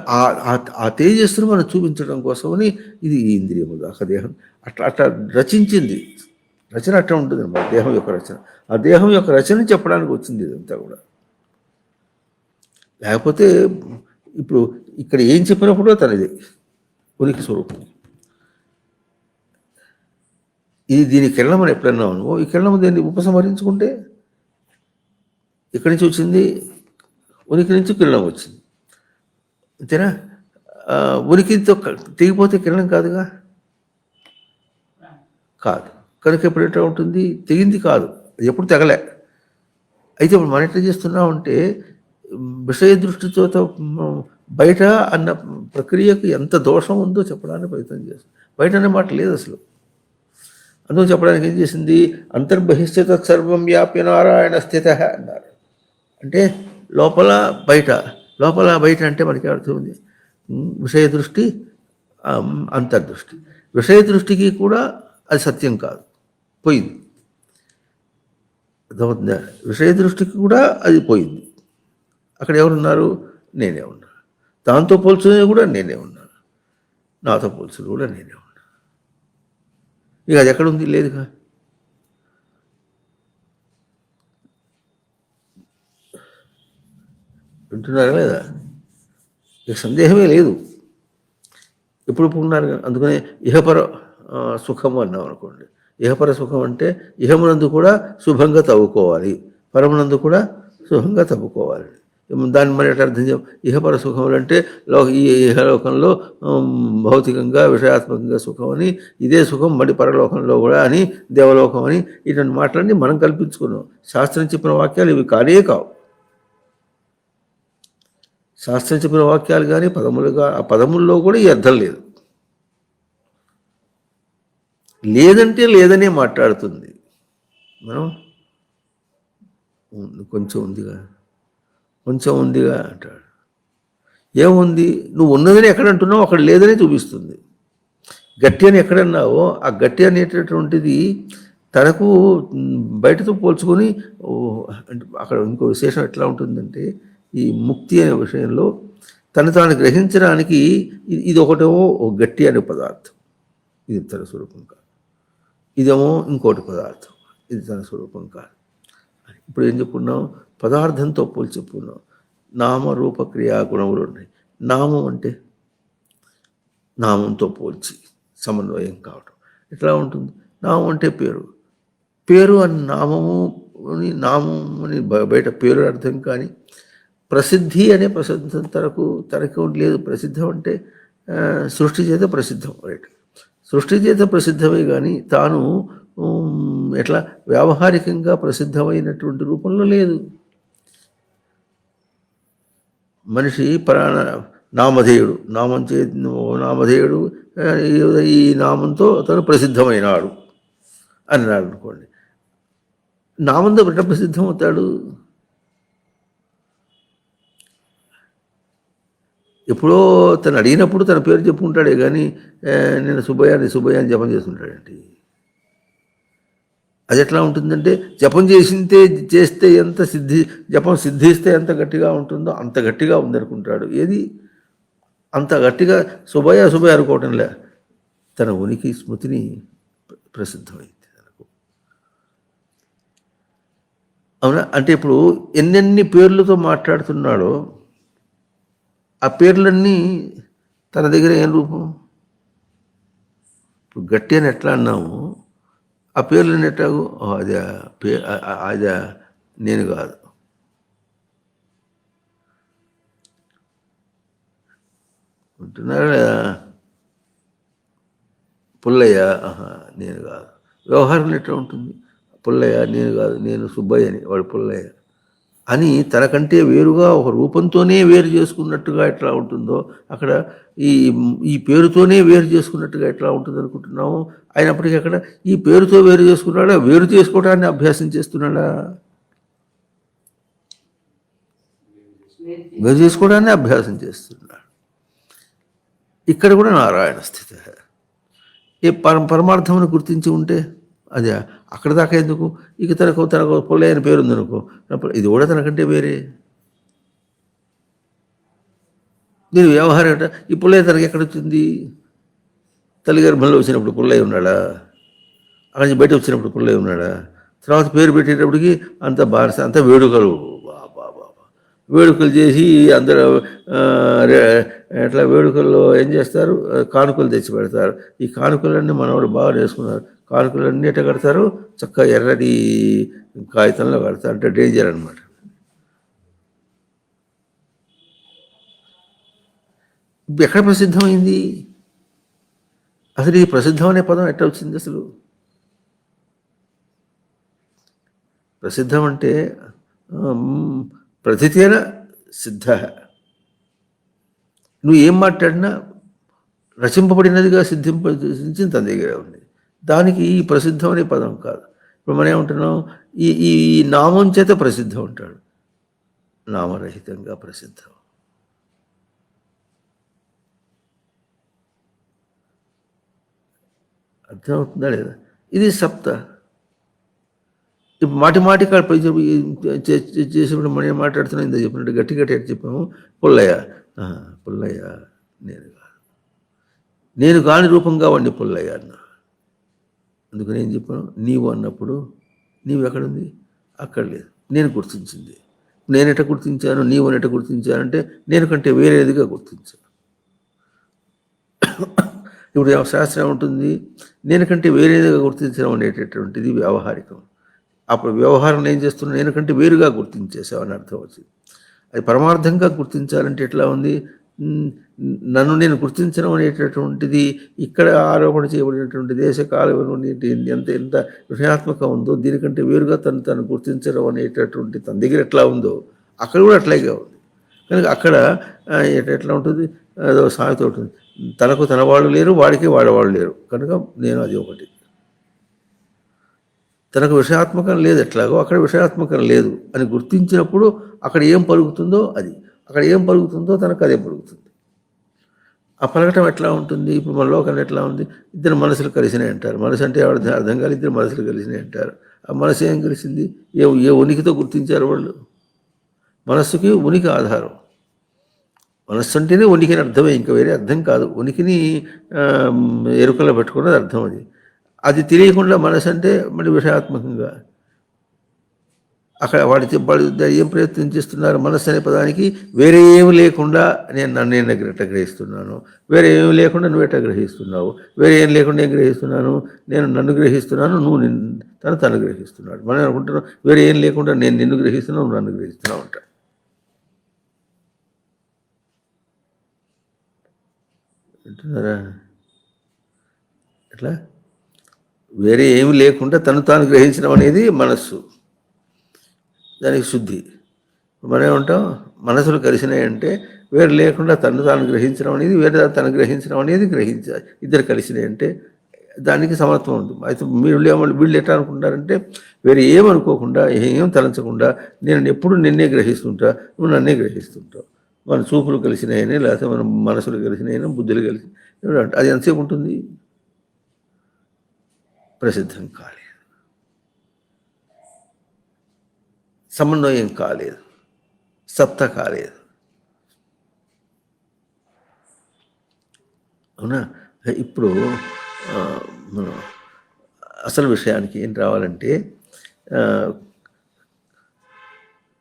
ఆ తేజస్సును మనం చూపించడం కోసమని ఇది ఈ ఇంద్రియము దాకా దేహం అట్లా రచించింది. రచన అట్లా ఉంటుంది అన్నమాట, దేహం యొక్క రచన. ఆ దేహం యొక్క రచన చెప్పడానికి వచ్చింది ఇదంతా కూడా. లేకపోతే ఇప్పుడు ఇక్కడ ఏం చెప్పినప్పుడు తనది ఉనికి స్వరూపం. దీని కిరణం అని ఎప్పుడన్నా ఉన్నావు, ఈ కిరణం దీన్ని ఉపసంహరించుకుంటే ఇక్కడి నుంచి వచ్చింది, ఉనికి నుంచి కిరణం వచ్చింది, అంతేనా? ఉనికితో తెగిపోతే కిరణం కాదుగా, కాదు. కనుక ఎప్పుడు ఎట్లా ఉంటుంది? తెగింది కాదు, అది ఎప్పుడు తెగలే. అయితే ఇప్పుడు మనం ఎట్లా చేస్తున్నామంటే విషయ దృష్టితో బయట అన్న ప్రక్రియకు ఎంత దోషం ఉందో చెప్పడానికి ప్రయత్నం చేస్తాం. బయట అనే మాట లేదు అసలు. అందుకు చెప్పడానికి ఏం చేసింది? అంతర్బహిష్ట తత్సర్వం వ్యాప్య నారాయణ స్థిత అన్నారు. అంటే లోపల బయట, లోపల బయట అంటే మనకి అర్థం ఉంది. విషయ దృష్టి, అంతర్దృష్టి. విషయ దృష్టికి కూడా అది సత్యం కాదు, పోయింది. అర్థమవుతుందా? విషయ దృష్టికి కూడా అది పోయింది. అక్కడ ఎవరున్నారు? నేనే ఉన్నా. దాంతో పోల్చునే కూడా నేనే ఉన్నాను, నాతో పోల్చుడు కూడా నేనే ఉన్నా. ఇక అది ఎక్కడుంది? లేదుగా. వింటున్నారా లేదా? ఇక సందేహమే లేదు. ఎప్పుడు పొందినారు కదా. అందుకనే ఇహపర సుఖము అన్నాం అనుకోండి. ఇహపర సుఖం అంటే ఇహమునందు కూడా శుభంగా తవ్వుకోవాలి, పరమునందు కూడా శుభంగా తవ్వుకోవాలి. దాన్ని మరి ఎట్లా అర్థం చేయం? ఇహపర సుఖములు అంటే ఈ ఇహలోకంలో భౌతికంగా విషయాత్మకంగా సుఖం అని, ఇదే సుఖం మళ్ళీ పరలోకంలో కూడా అని, దేవలోకం అని, ఇటువంటి మాటలన్నీ మనం కల్పించుకున్నాం. శాస్త్రం చెప్పిన వాక్యాలు ఇవి కానే కావు. శాస్త్రం చెప్పిన వాక్యాలు కానీ పదములుగా, ఆ పదముల్లో కూడా ఈ అర్థం లేదు. లేదంటే లేదనే మాట్లాడుతుంది. మనం కొంచెం ఉందిగా అంటాడు. ఏముంది? నువ్వు ఉన్నదని ఎక్కడ అంటున్నావు అక్కడ లేదని చూపిస్తుంది. గట్టి అని ఎక్కడన్నావో ఆ గట్టి అనేటటువంటిది తనకు బయటతో పోల్చుకొని అంటే అక్కడ ఇంకో విశేషం ఎట్లా ఉంటుందంటే, ఈ ముక్తి అనే విషయంలో తాను గ్రహించడానికి ఇది ఒకటేమో గట్టి అనే పదార్థం, ఇది తన స్వరూపం కాదు. ఇదేమో ఇంకోటి పదార్థం, ఇది తన స్వరూపం కాదు. ఇప్పుడు ఏం చెప్పుకున్నాం? పదార్థంతో పోల్చి చెప్పుకున్నాం. నామరూప క్రియా గుణములు ఉన్నాయి. నామం అంటే నామంతో పోల్చి సమన్వయం కావటం ఎట్లా ఉంటుంది? నామం అంటే పేరు అని నామము అని బయట పేరు అర్థం. కానీ ప్రసిద్ధి అనే ప్రసిద్ధం తనకు లేదు. ప్రసిద్ధం అంటే సృష్టి చేత ప్రసిద్ధం, రైట్? సృష్టి చేత ప్రసిద్ధమే కానీ తాను ఎట్లా వ్యావహారికంగా ప్రసిద్ధమైనటువంటి రూపంలో లేదు. మనిషి నామధేయుడు, నామధేయుడు ఈ నామంతో తను ప్రసిద్ధమైనాడు అన్నాడు అనుకోండి. నామంతో ఎట్లా ప్రసిద్ధం అవుతాడు? ఎప్పుడో తను అడిగినప్పుడు తన పేరు చెప్పుకుంటాడే కానీ నేను సుబ్బయ్య అని జపం చేస్తుంటాడండి. అది ఎట్లా ఉంటుందంటే, జపం చేస్తే ఎంత జపం సిద్ధిస్తే ఎంత గట్టిగా ఉంటుందో అంత గట్టిగా ఉందనుకుంటాడు. ఏది అంత గట్టిగా సుబ్బయ్య అనుకోవటంలే, తన ఉనికి స్మృతిని ప్రసిద్ధమైంది తనకు. అవునా? అంటే ఇప్పుడు ఎన్నెన్ని పేర్లతో మాట్లాడుతున్నాడో ఆ పేర్లన్నీ తన దగ్గర ఏం రూపం? ఇప్పుడు గట్టి అని ఎట్లా అన్నాము, ఆ పేర్లన్నీ ఎట్లాగు అదే నేను కాదు. ఉంటున్నారా లేదా? పుల్లయ్య నేను కాదు. వ్యవహారంలో ఎట్లా ఉంటుంది? పుల్లయ్య నేను కాదు, నేను సుబ్బయ్యని, వాడు పుల్లయ్య అని తనకంటే వేరుగా ఒక రూపంతోనే వేరు చేసుకున్నట్టుగా ఎట్లా ఉంటుందో అక్కడ ఈ పేరుతోనే వేరు చేసుకున్నట్టుగా ఎట్లా ఉంటుంది అనుకుంటున్నాము. అయినప్పటికీ అక్కడ ఈ పేరుతో వేరు చేసుకున్నాడా? వేరు చేసుకోవడాన్ని అభ్యాసం చేస్తున్నాడా? వేరు చేసుకోవడాన్ని అభ్యాసం చేస్తున్నాడు. ఇక్కడ కూడా నారాయణ స్థితి. ఏ పరమార్థమును గుర్తించి ఉంటే అదే అక్కడ దాకా ఎందుకు? ఇక తనకు పుల్లయ్య అని పేరు ఉందనుకో, ఇది కూడా తనకంటే వేరే. నేను వ్యవహారం ఈ పుల్లయ్య తనకి ఎక్కడ వచ్చింది? తల్లి గర్భంలో వచ్చినప్పుడు పుల్లయ్య ఉన్నాడా? అక్కడి నుంచి బయట వచ్చినప్పుడు పుల్లయ్య ఉన్నాడా? తర్వాత పేరు పెట్టేటప్పటికి అంత బారస, అంత వేడుకలు, వేడుకలు చేసి అందరూ ఎట్లా వేడుకల్లో ఏం చేస్తారు? కానుకలు తెచ్చి పెడతారు. ఈ కానుకలన్నీ మనవాడు బాగా నేర్చుకున్నారు. కానుకలన్నీ ఎట్లా కడతారు? చక్కగా ఎర్రటి కాగితంలో కడతారు. అంటే డేంజర్ అనమాట. ఎక్కడ ప్రసిద్ధమైంది అసలు? ఈ ప్రసిద్ధం అనే పదం ఎట్లా వచ్చింది అసలు? ప్రసిద్ధం అంటే ప్రతితేన సిద్ధ. నువ్వు ఏం మాట్లాడినా రచింపబడినదిగా సిద్ధించి తన దగ్గర ఉంది. దానికి ఈ ప్రసిద్ధం అనే పదం కాదు. ఇప్పుడు మనం ఏమంటున్నాం? ఈ నామం చేత ప్రసిద్ధం ఉంటాడు, నామరహితంగా ప్రసిద్ధం. అర్థమవుతుందా లేదా? ఇది సప్త. ఇప్పుడు మాటి చేసినప్పుడు మనం ఏం మాట్లాడుతున్నాం? ఇంత చెప్పినట్టు గట్టి ఎట్లా చెప్పాము? పుల్లయ్య నేను కాదు, నేను కాని రూపంగా వాడిని పుల్లయ్య అన్నా. అందుకని ఏం చెప్పాను? నీవు అన్నప్పుడు నీవు ఎక్కడుంది? అక్కడ లేదు. నేను గుర్తించింది. నేను ఎట్లా గుర్తించాను? నీవు ఎట్లా గుర్తించానంటే నేను కంటే వేరేదిగా గుర్తించాను. ఇప్పుడు శాస్త్రం ఉంటుంది, నేను కంటే వేరేదిగా గుర్తించడం అనేటటువంటిది వ్యవహారికం. అప్పుడు వ్యవహారం ఏం చేస్తున్నావు, నేను కంటే వేరుగా గుర్తించేసావని అర్థం వచ్చింది. అది పరమార్థంగా గుర్తించాలంటే ఎట్లా ఉంది, నన్ను నేను గుర్తించడం అనేటటువంటిది ఇక్కడ ఆరోపణ చేయబడినటువంటి దేశకాలం ఎంత ఎంత విషయాత్మకం ఉందో, దీనికంటే వేరుగా తను గుర్తించడం అనేటటువంటి తన దగ్గర ఎట్లా ఉందో అక్కడ కూడా అట్లాగే ఉంది. కనుక అక్కడ ఎట్లా ఉంటుంది, అదో సామెత ఉంటుంది, తనకు తన వాళ్ళు లేరు, వాడికి వాడవాళ్ళు లేరు, కనుక నేను అది ఒకటి. తనకు విషయాత్మకం లేదు ఎట్లాగో అక్కడ విషయాత్మకం లేదు అని గుర్తించినప్పుడు అక్కడ ఏం పలుకుతుందో అది, అక్కడ ఏం పలుకుతుందో తనకు అదే పలుకుతుంది. ఆ పలకటం ఎట్లా ఉంటుంది, ఇప్పుడు మన లోకంలో ఎట్లా ఉంది, ఇద్దరు మనసులు కలిసినాయి అంటారు. మనసు అంటే అర్థం కాదు, ఇద్దరు మనసులు కలిసినాయి అంటారు. ఆ మనసు ఏం కలిసింది, ఏ ఉనికితో గుర్తించారు వాళ్ళు. మనస్సుకి ఉనికి ఆధారం, మనస్సు అంటేనే ఉనికిని అర్థమే, ఇంకా వేరే అర్థం కాదు. ఉనికిని ఎరుకలో పెట్టుకున్నది అర్థం. అది తెలియకుండా మనసు అంటే మళ్ళీ విషయాత్మకంగా అక్కడ వాడి ఏం ప్రయత్నం చేస్తున్నారు, మనస్సు అనే పదానికి వేరే ఏమి లేకుండా నేను ఎట్లా గ్రహిస్తున్నాను, వేరే ఏమి లేకుండా నువ్వు ఎట్లా గ్రహిస్తున్నావు, వేరే ఏం లేకుండా ఏం గ్రహిస్తున్నాను, నేను నన్ను గ్రహిస్తున్నాను, నువ్వు తను గ్రహిస్తున్నాడు. మనం అనుకుంటున్నాం వేరే ఏం లేకుండా నేను నిన్ను గ్రహిస్తున్నావు, నువ్వు నన్ను గ్రహిస్తున్నావు అంట. అంటున్నారా ఎట్లా, వేరే ఏమి లేకుండా తాను గ్రహించడం అనేది మనస్సు, దానికి శుద్ధి. మనం ఏమంటాం, మనసులు కలిసినాయంటే వేరు లేకుండా తాను గ్రహించడం అనేది, వేరే తను గ్రహించడం అనేది గ్రహించాలి. ఇద్దరు కలిసినాయంటే దానికి సమత్వం ఉంది. అయితే వీళ్ళు ఎట్లా అనుకుంటారంటే వేరే ఏమనుకోకుండా ఏం తలంచకుండా నేను ఎప్పుడు నిన్నే గ్రహిస్తుంటా, నువ్వు నన్నే గ్రహిస్తుంటావు. మన చూపులు కలిసినాయని, లేకపోతే మన మనసులు కలిసినాయని, బుద్ధులు కలిసి, అది ఎంతసేపు ఉంటుంది, ప్రసిద్ధం కాలేదు, సమన్వయం కాలేదు, సప్త కాలేదు. అవునా? ఇప్పుడు మనం అసలు విషయానికి ఏం రావాలంటే,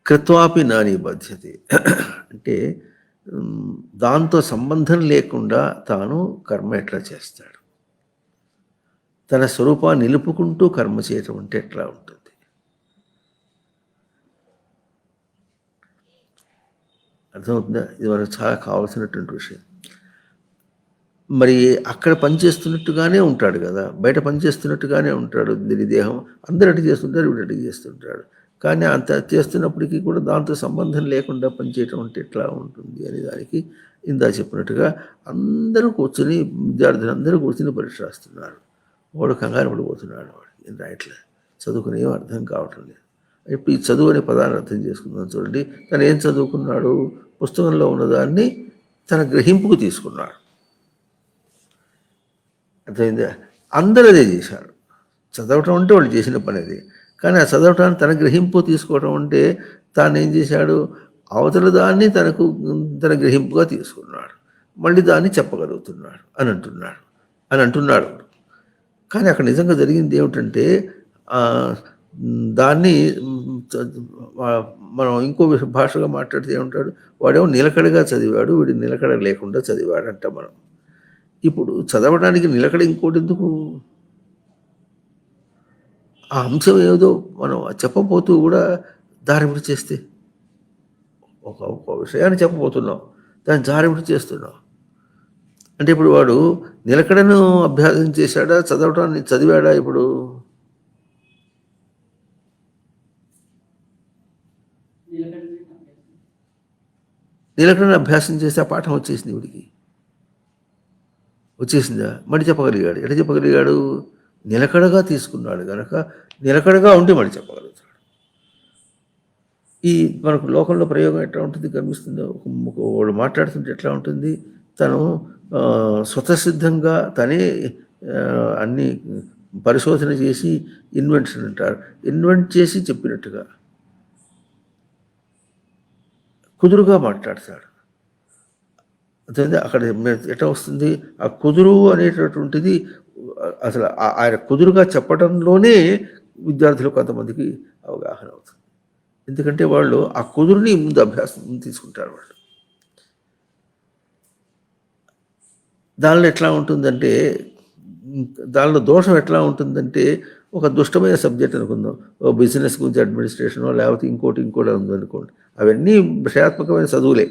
కృత్వాపి నాని బాధ్యతే అంటే దాంతో సంబంధం లేకుండా తాను కర్మ ఎట్లా చేస్తాడు, తన స్వరూపాన్ని నిలుపుకుంటూ కర్మ చేయటం అంటే ఎట్లా ఉంటుంది. అర్థమవుతుందా? ఇది మనకు చాలా కావాల్సినటువంటి విషయం. మరి అక్కడ పనిచేస్తున్నట్టుగానే ఉంటాడు కదా, బయట పనిచేస్తున్నట్టుగానే ఉంటాడు. దీని దేహం అందరు అటు చేస్తుంటారు, వీడు అటు చేస్తుంటాడు. కానీ అంత చేస్తున్నప్పటికీ కూడా దాంతో సంబంధం లేకుండా పనిచేయటం అంటే ఎట్లా ఉంటుంది అనే దానికి ఇందా చెప్పినట్టుగా అందరూ కూర్చొని, విద్యార్థులు అందరూ కూర్చొని పరీక్ష రాస్తున్నారు. వాడు కంగారు పడిపోతున్నాడు, వాడు ఏం రాయట్లేదు, చదువుకుని ఏం అర్థం కావటం లేదు. ఇప్పుడు ఈ చదువు అనే పదాన్ని అర్థం చేసుకుందాం. చూడండి, తను ఏం చదువుకున్నాడు, పుస్తకంలో ఉన్నదాన్ని తన గ్రహింపుకు తీసుకున్నాడు. అర్థమైందా? అందరూ అదే చేశారు. చదవటం అంటే వాళ్ళు చేసిన పని అది. కానీ ఆ చదవటాన్ని తన గ్రహింపు తీసుకోవటం అంటే తాను ఏం చేశాడు, అవతల దాన్ని తన గ్రహింపుగా తీసుకున్నాడు, మళ్ళీ దాన్ని చెప్పగలుగుతున్నాడు అని అంటున్నాడు. కానీ అక్కడ నిజంగా జరిగింది ఏమిటంటే, దాన్ని మనం ఇంకో భాషగా మాట్లాడితే ఏమంటాడు, వాడేమో నిలకడగా చదివాడు, వీడు నిలకడ లేకుండా చదివాడంట. మనం ఇప్పుడు చదవడానికి నిలకడ ఇంకోటి ఎందుకు, ఆ అంశం ఏదో మనం చెప్పబోతూ కూడా దారిమిడి చేస్తే, ఒక విషయాన్ని చెప్పబోతున్నాం, దాన్ని జారిమిడి చేస్తున్నాం అంటే ఇప్పుడు వాడు నిలకడను అభ్యాసం చేశాడా, చదవటాన్ని చదివాడా? ఇప్పుడు నిలకడను అభ్యాసం చేస్తే ఆ పాఠం వచ్చేసింది, వీడికి వచ్చేసిందా? మళ్ళీ చెప్పగలిగాడు. ఎట్లా చెప్పగలిగాడు? నిలకడగా తీసుకున్నాడు కనుక నిలకడగా ఉంటే మళ్ళీ చెప్పగలుగుతాడు. ఈ మనకు లోకంలో ప్రయోగం ఎట్లా ఉంటుంది కనిపిస్తుందో, వాడు మాట్లాడుతుంటే ఎట్లా ఉంటుంది, తను స్వతసిద్ధంగా తనే అన్ని పరిశోధన చేసి ఇన్వెన్షన్ అంటారు, ఇన్వెంట్ చేసి చెప్పినట్టుగా కుదురుగా మాట్లాడతాడు. అదే అక్కడ ఎట్లా వస్తుంది ఆ కుదురు అనేటటువంటిది, అసలు ఆయన కుదురుగా చెప్పడంలోనే విద్యార్థులు కొంతమందికి అవగాహన అవుతుంది. ఎందుకంటే వాళ్ళు ఆ కుదురుని ముందు అభ్యాసం తీసుకుంటారు. వాళ్ళు దానిలో ఎట్లా ఉంటుందంటే, దానిలో దోషం ఎట్లా ఉంటుందంటే, ఒక దుష్టమైన సబ్జెక్ట్ అనుకుందాం, ఓ బిజినెస్ గురించి అడ్మినిస్ట్రేషనో లేకపోతే ఇంకోటి ఉందనుకోండి, అవన్నీ విషయాత్మకమైన చదువులే.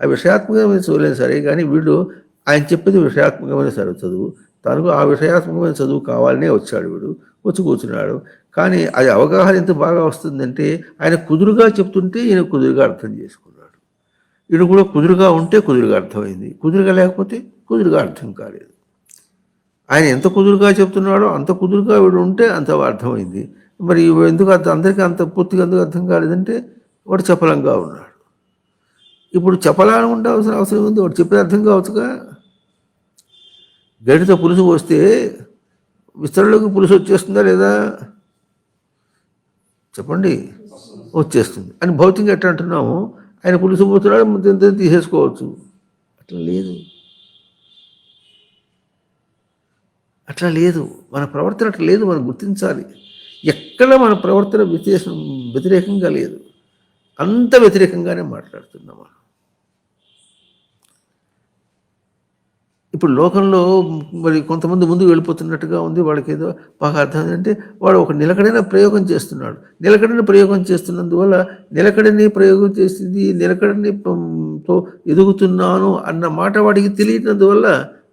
ఆ విషయాత్మకమైన చదువులే సరే, కానీ వీళ్ళు ఆయన చెప్పేది విషయాత్మకమైన చదువు, తనకు ఆ విషయాత్మకమైన చదువు కావాలనే వచ్చాడు, వీడు వచ్చి కూర్చున్నాడు. కానీ అది అవగాహన ఎంత బాగా వస్తుందంటే, ఆయన కుదురుగా చెప్తుంటే ఈయన కుదురుగా అర్థం చేసుకున్నాడు. వీడు కూడా కుదురుగా ఉంటే కుదురుగా అర్థమైంది, కుదురుగా లేకపోతే కుదురుగా అర్థం కాలేదు. ఆయన ఎంత కుదురుగా చెప్తున్నాడో అంత కుదురుగా వీడు ఉంటే అంత అర్థమైంది. మరి ఎందుకు అందరికీ అంత పూర్తిగా ఎందుకు అర్థం కాలేదంటే, వాడు చపలంగా ఉన్నాడు. ఇప్పుడు చపలాగా ఉండాల్సిన అవసరం ఉంది, వాడు చెప్పేది అర్థం కావచ్చుగా. గడితో పులుసు పోస్తే విస్తరణలోకి పులుసు వచ్చేస్తుందా లేదా చెప్పండి? వచ్చేస్తుంది అని భౌతికంగా ఎట్లా అంటున్నాము. ఆయన పులుసు పోతున్నాడు, తీసేసుకోవచ్చు. అట్లా లేదు, అట్లా లేదు. మన ప్రవర్తన అట్లా లేదు, మనం గుర్తించాలి. ఎక్కడ మన ప్రవర్తన వ్యతిరేకంగా లేదు, అంత వ్యతిరేకంగానే మాట్లాడుతున్నాం మనం. ఇప్పుడు లోకంలో మరి కొంతమంది ముందుకు వెళ్ళిపోతున్నట్టుగా ఉంది, వాళ్ళకి ఏదో బాగా అర్థం అంటే, వాడు ఒక నిలకడైన ప్రయోగం చేస్తున్నాడు. నిలకడని ప్రయోగం చేస్తున్నందువల్ల, నిలకడని ప్రయోగం చేసింది నిలకడనితో ఎదుగుతున్నాను అన్న మాట వాడికి తెలియనందువల్ల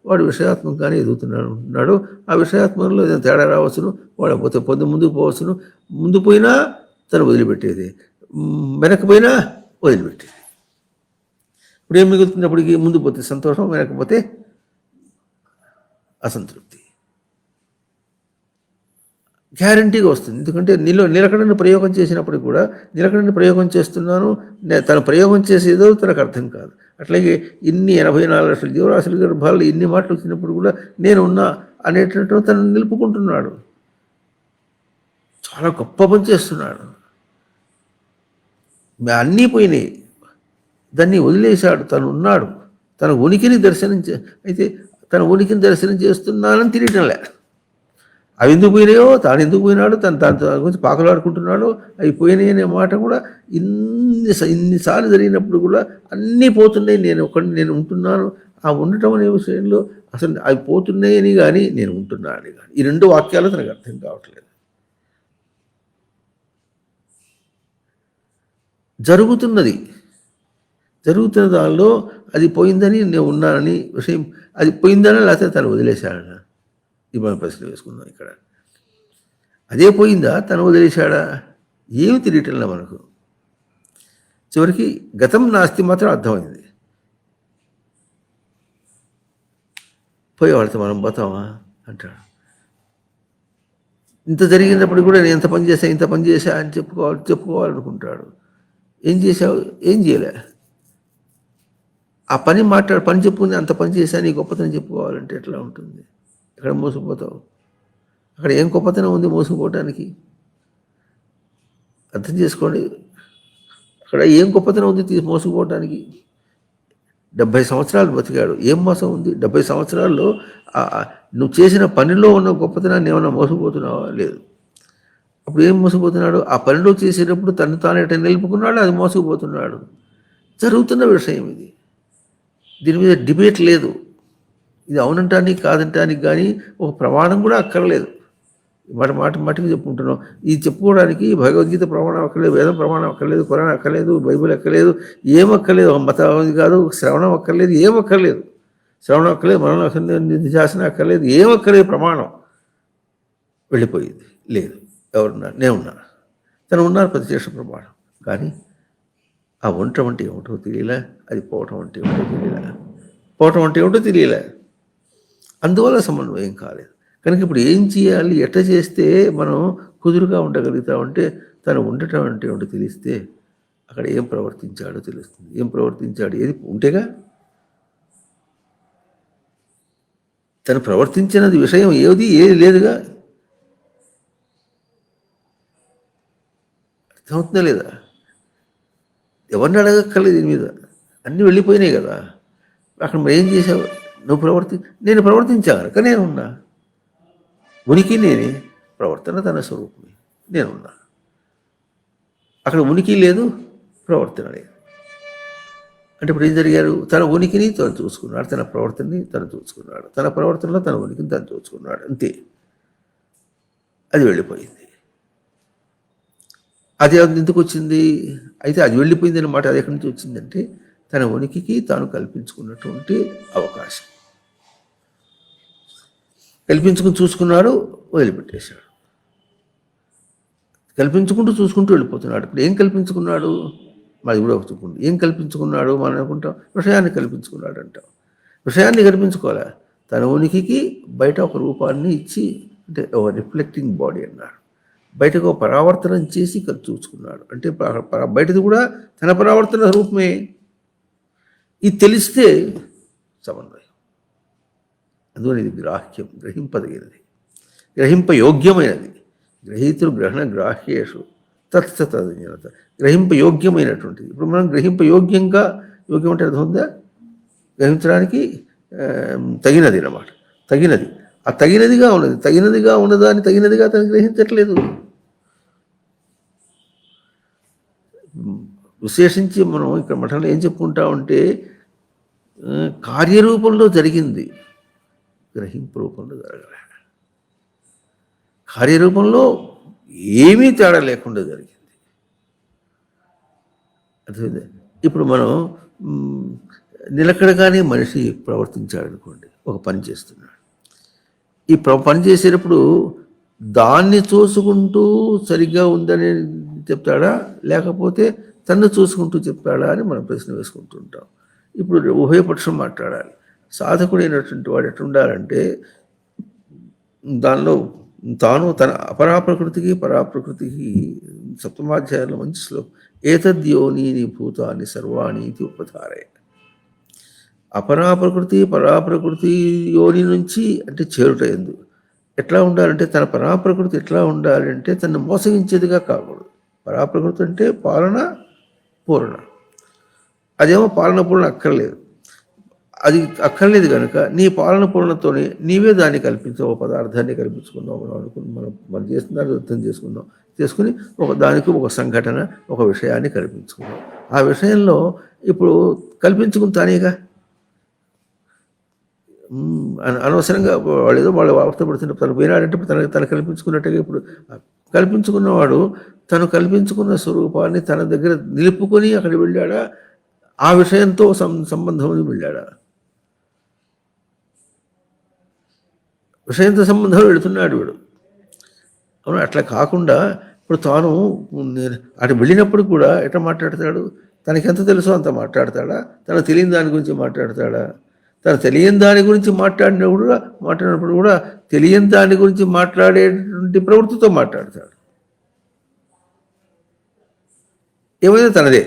వాడు విషయాత్మకంగానే ఎదుగుతున్నాడు. ఆ విషయాత్మకంలో ఏదైనా తేడా రావచ్చును, వాడు పోతే ముందుకు పోవచ్చును. ముందు పోయినా తను వదిలిపెట్టేది, వెనకపోయినా వదిలిపెట్టేది. ఇప్పుడు ఏం మిగులుతున్నప్పటికీ ముందు పోతే సంతోషం, వెనకపోతే అసంతృప్తి గ్యారంటీగా వస్తుంది. ఎందుకంటే నిలకడని ప్రయోగం చేసినప్పుడు కూడా, నిలకడని ప్రయోగం చేస్తున్నాను, తన ప్రయోగం చేసేదో తనకు అర్థం కాదు. అట్లాగే ఇన్ని 84 లక్షల జీవరాశుల గర్భాల్లో ఇన్ని మాటలు వచ్చినప్పుడు కూడా నేను ఉన్నా అనేటట్టు తను నిలుపుకుంటున్నాడు. చాలా గొప్ప పని చేస్తున్నాడు. అన్నీ పోయినాయి, దాన్ని వదిలేశాడు, తను ఉన్నాడు. తన ఉనికిని అయితే తన ఉనికిని దర్శనం చేస్తున్నానని తెలియటంలే. అవి ఎందుకు పోయినాయో, తాను ఎందుకు పోయినాడు, దాని గురించి పాకలాడుకుంటున్నాడు. అవి పోయినాయి అనే మాట కూడా ఇన్నిసార్లు జరిగినప్పుడు కూడా అన్నీ పోతున్నాయి, నేను ఉంటున్నాను. ఆ ఉండటం అనే విషయంలో అసలు అవి పోతున్నాయని కానీ నేను ఉంటున్నానని కానీ, ఈ రెండు వాక్యాలు తనకు అర్థం కావట్లేదు. జరుగుతున్న దానిలో అది పోయిందని నేను ఉన్నానని విషయం, అది పోయిందనా లేకపోతే తను వదిలేశాడనా, ఇది మనం ప్రశ్న వేసుకుందాం. ఇక్కడ అదే పోయిందా, తను వదిలేశాడా, ఏమి తెలియటంలా మనకు. చివరికి గతం నాస్తి మాత్రం అర్థమైంది. పోయేవాళ్ళతో మనం పోతామా అంటాడు. ఇంత జరిగినప్పుడు కూడా నేను ఇంత పని చేశా అని చెప్పుకోవాలనుకుంటాడు. ఏం చేశావు, ఏం చేయలే. ఆ పని చెప్పుకుని అంత పని చేశా, నీ గొప్పతనం చెప్పుకోవాలంటే ఎట్లా ఉంటుంది? అక్కడ మోసపోతావు. అక్కడ ఏం గొప్పతనం ఉంది మోసపోవటానికి? అర్థం చేసుకోండి, అక్కడ ఏం గొప్పతనం ఉంది మోసపోవటానికి? 70 సంవత్సరాలు బతికాడు, ఏం మోసం ఉంది? 70 సంవత్సరాల్లో నువ్వు చేసిన పనిలో ఉన్న గొప్పతనాన్ని ఏమైనా మోసపోతున్నావా? లేదు. అప్పుడు ఏం మోసపోతున్నాడు? ఆ పనిలో చేసేటప్పుడు తను తాను నిలుపుకున్నాడు, అది మోసపోతున్నాడు. జరుగుతున్న విషయం ఇది, దీని మీద డిబేట్ లేదు. ఇది అవునంటానికి కాదంటానికి కానీ ఒక ప్రమాణం కూడా అక్కర్లేదు. మాటకి చెప్పుకుంటున్నాం. ఇది చెప్పుకోవడానికి భగవద్గీత ప్రమాణం అక్కర్లేదు, వేదం ప్రమాణం అక్కర్లేదు, ఖురాన్ అక్కర్లేదు, బైబిల్ అక్కర్లేదు, ఏమక్కర్లేదు. మతం కాదు, శ్రవణం అక్కర్లేదు, ఏమక్కర్లేదు. శ్రవణం అక్కర్లేదు, మరణం అక్కర్లేదు, నిధిశాసన అక్కర్లేదు, ఏమక్కర్లేదు. ప్రమాణం వెళ్ళిపోయింది. లేదు, ఎవరున్నారు? నేనున్నా. తను ఉన్నారు, ప్రత్యక్ష ప్రమాణం. కానీ ఆ ఉండటం అంటే ఏమిటో తెలియలే, అది పోవటం అంటే ఏమిటో తెలియలే. అందువల్ల సమన్వయం కాలేదు. కనుక ఇప్పుడు ఏం చేయాలి, ఎట్లా చేస్తే మనం కుదురుగా ఉండగలుగుతామంటే, తను ఉండటం అంటే ఏమిటో తెలిస్తే అక్కడ ఏం ప్రవర్తించాడో తెలుస్తుంది. ఏం ప్రవర్తించాడు, ఏది ఉంటేగా. తను ప్రవర్తించినది విషయం ఏది లేదుగా. అర్థమవుతుందా లేదా? ఎవరిని అడగక్కర్లేదు దీని మీద, అన్నీ వెళ్ళిపోయినాయి కదా. అక్కడ ఏం చేసావు? నేను ప్రవర్తించాను కనుక నేనున్నా. ఉనికి నేనే, ప్రవర్తన తన స్వరూపమే, నేనున్నా. అక్కడ ఉనికి లేదు, ప్రవర్తన లేదు అంటే ఇప్పుడు ఏం జరిగారు? తన ఉనికిని తను చూసుకున్నాడు, తన ప్రవర్తనని తను చూసుకున్నాడు, తన ప్రవర్తనలో తన ఉనికిని తను చూసుకున్నాడు, అంతే. అది వెళ్ళిపోయింది. అది ఎందుకు వచ్చింది? అయితే అది వెళ్ళిపోయింది అన్నమాట. అది ఎక్కడి నుంచి వచ్చిందంటే తన ఉనికికి తాను కల్పించుకున్నటువంటి అవకాశం. కల్పించుకుని చూసుకున్నాడు, వదిలిపెట్టేశాడు. కల్పించుకుంటూ చూసుకుంటూ వెళ్ళిపోతున్నాడు. ఇప్పుడు ఏం కల్పించుకున్నాడు? మాది కూడా చెప్పుకుంది. ఏం కల్పించుకున్నాడు? మనం అనుకుంటాం విషయాన్ని కల్పించుకున్నాడు అంటాం. విషయాన్ని కల్పించుకోలే, తన ఉనికికి బయట ఒక రూపాన్ని ఇచ్చి, అంటే ఒక రిఫ్లెక్టింగ్ బాడీ అన్నాడు, బయటకు ఒక పరావర్తనం చేసి చూసుకున్నాడు. అంటే బయటది కూడా తన పరావర్తన రూపమే. ఇది తెలిస్తే సమన్వయం. అందువల్ల ఇది గ్రాహ్యం, గ్రహింపదగినది, గ్రహింపయోగ్యమైనది. గ్రహీతులు గ్రహణ గ్రాహ్యేషు తత్సతజ్ఞత, గ్రహింపయోగ్యమైనటువంటిది. ఇప్పుడు మనం గ్రహింపయోగ్యంగా, యోగ్యం అంటే అర్థం ఉందా? గ్రహించడానికి తగినది అన్నమాట. తగినది, ఆ తగినదిగా ఉన్నది. తగినదిగా ఉన్నదాన్ని తగినదిగా తను గ్రహించట్లేదు. విశేషించి మనం ఇక్కడ మఠంలో ఏం చెప్పుకుంటామంటే కార్యరూపంలో జరిగింది, గ్రహింపు రూపంలో జరగలే. కార్యరూపంలో ఏమీ తేడా లేకుండా జరిగింది. అర్థమైంది? ఇప్పుడు మనం నిలకడగానే మనిషి ప్రవర్తించాడు అనుకోండి, ఒక పని చేస్తున్నాడు. ఈ పని చేసేటప్పుడు దాన్ని చూసుకుంటూ సరిగ్గా ఉందని చెప్తాడా, లేకపోతే తన్ను చూసుకుంటూ చెప్తాడా అని మనం ప్రశ్న వేసుకుంటూ ఉంటాం. ఇప్పుడు ఉభయపక్షం మాట్లాడాలి. సాధకుడైనటువంటి వాడు ఎట్లుండాలంటే దానిలో తాను తన అపరాప్రకృతికి పరాప్రకృతికి, సప్తమాధ్యాయంలో మంచి శ్లోకం, ఏతద్యోనీని భూతాన్ని సర్వాణి ఇది ఉపధారే. అపరాప్రకృతి పరాప్రకృతి యోని నుంచి అంటే చేరుట ఎందు ఎట్లా ఉండాలంటే, తన పరాప్రకృతి ఎట్లా ఉండాలంటే తను మోసగించేదిగా కాకూడదు. పరాప్రకృతి అంటే పాలన పూర్ణ, అదేమో పాలన పూర్ణ అక్కర్లేదు. అది అక్కర్లేదు కనుక నీ పాలన పూర్ణతోనే నీవే దాన్ని కల్పించావు, ఒక పదార్థాన్ని కల్పించుకున్నావు. మనం చేస్తున్నారు అర్థం చేసుకుని దానికి ఒక సంఘటన, ఒక విషయాన్ని కల్పించుకున్నాం. ఆ విషయంలో ఇప్పుడు కల్పించుకుని తానేగా, అనవసరంగా వాళ్ళు ఏదో వాళ్ళు వార్తపడుతుంటే తను పోయినాడంటే తను కల్పించుకున్నట్టుగా. ఇప్పుడు కల్పించుకున్నవాడు తను కల్పించుకున్న స్వరూపాన్ని తన దగ్గర నిలుపుకొని అక్కడ వెళ్ళాడా, ఆ విషయంతో సంబంధం వెళ్ళాడా? విషయంతో సంబంధం వెళుతున్నాడు వీడు. అవును, అట్లా కాకుండా ఇప్పుడు తాను అటు వెళ్ళినప్పుడు కూడా ఎట్లా మాట్లాడతాడు? తనకెంత తెలుసో అంత మాట్లాడతాడా? తనకు తెలియని దాని గురించి మాట్లాడతాడా? తను తెలియని దాని గురించి మాట్లాడినప్పుడు కూడా తెలియని దాని గురించి మాట్లాడేటువంటి ప్రవృత్తితో మాట్లాడతాడు. ఏమైనా తనదే,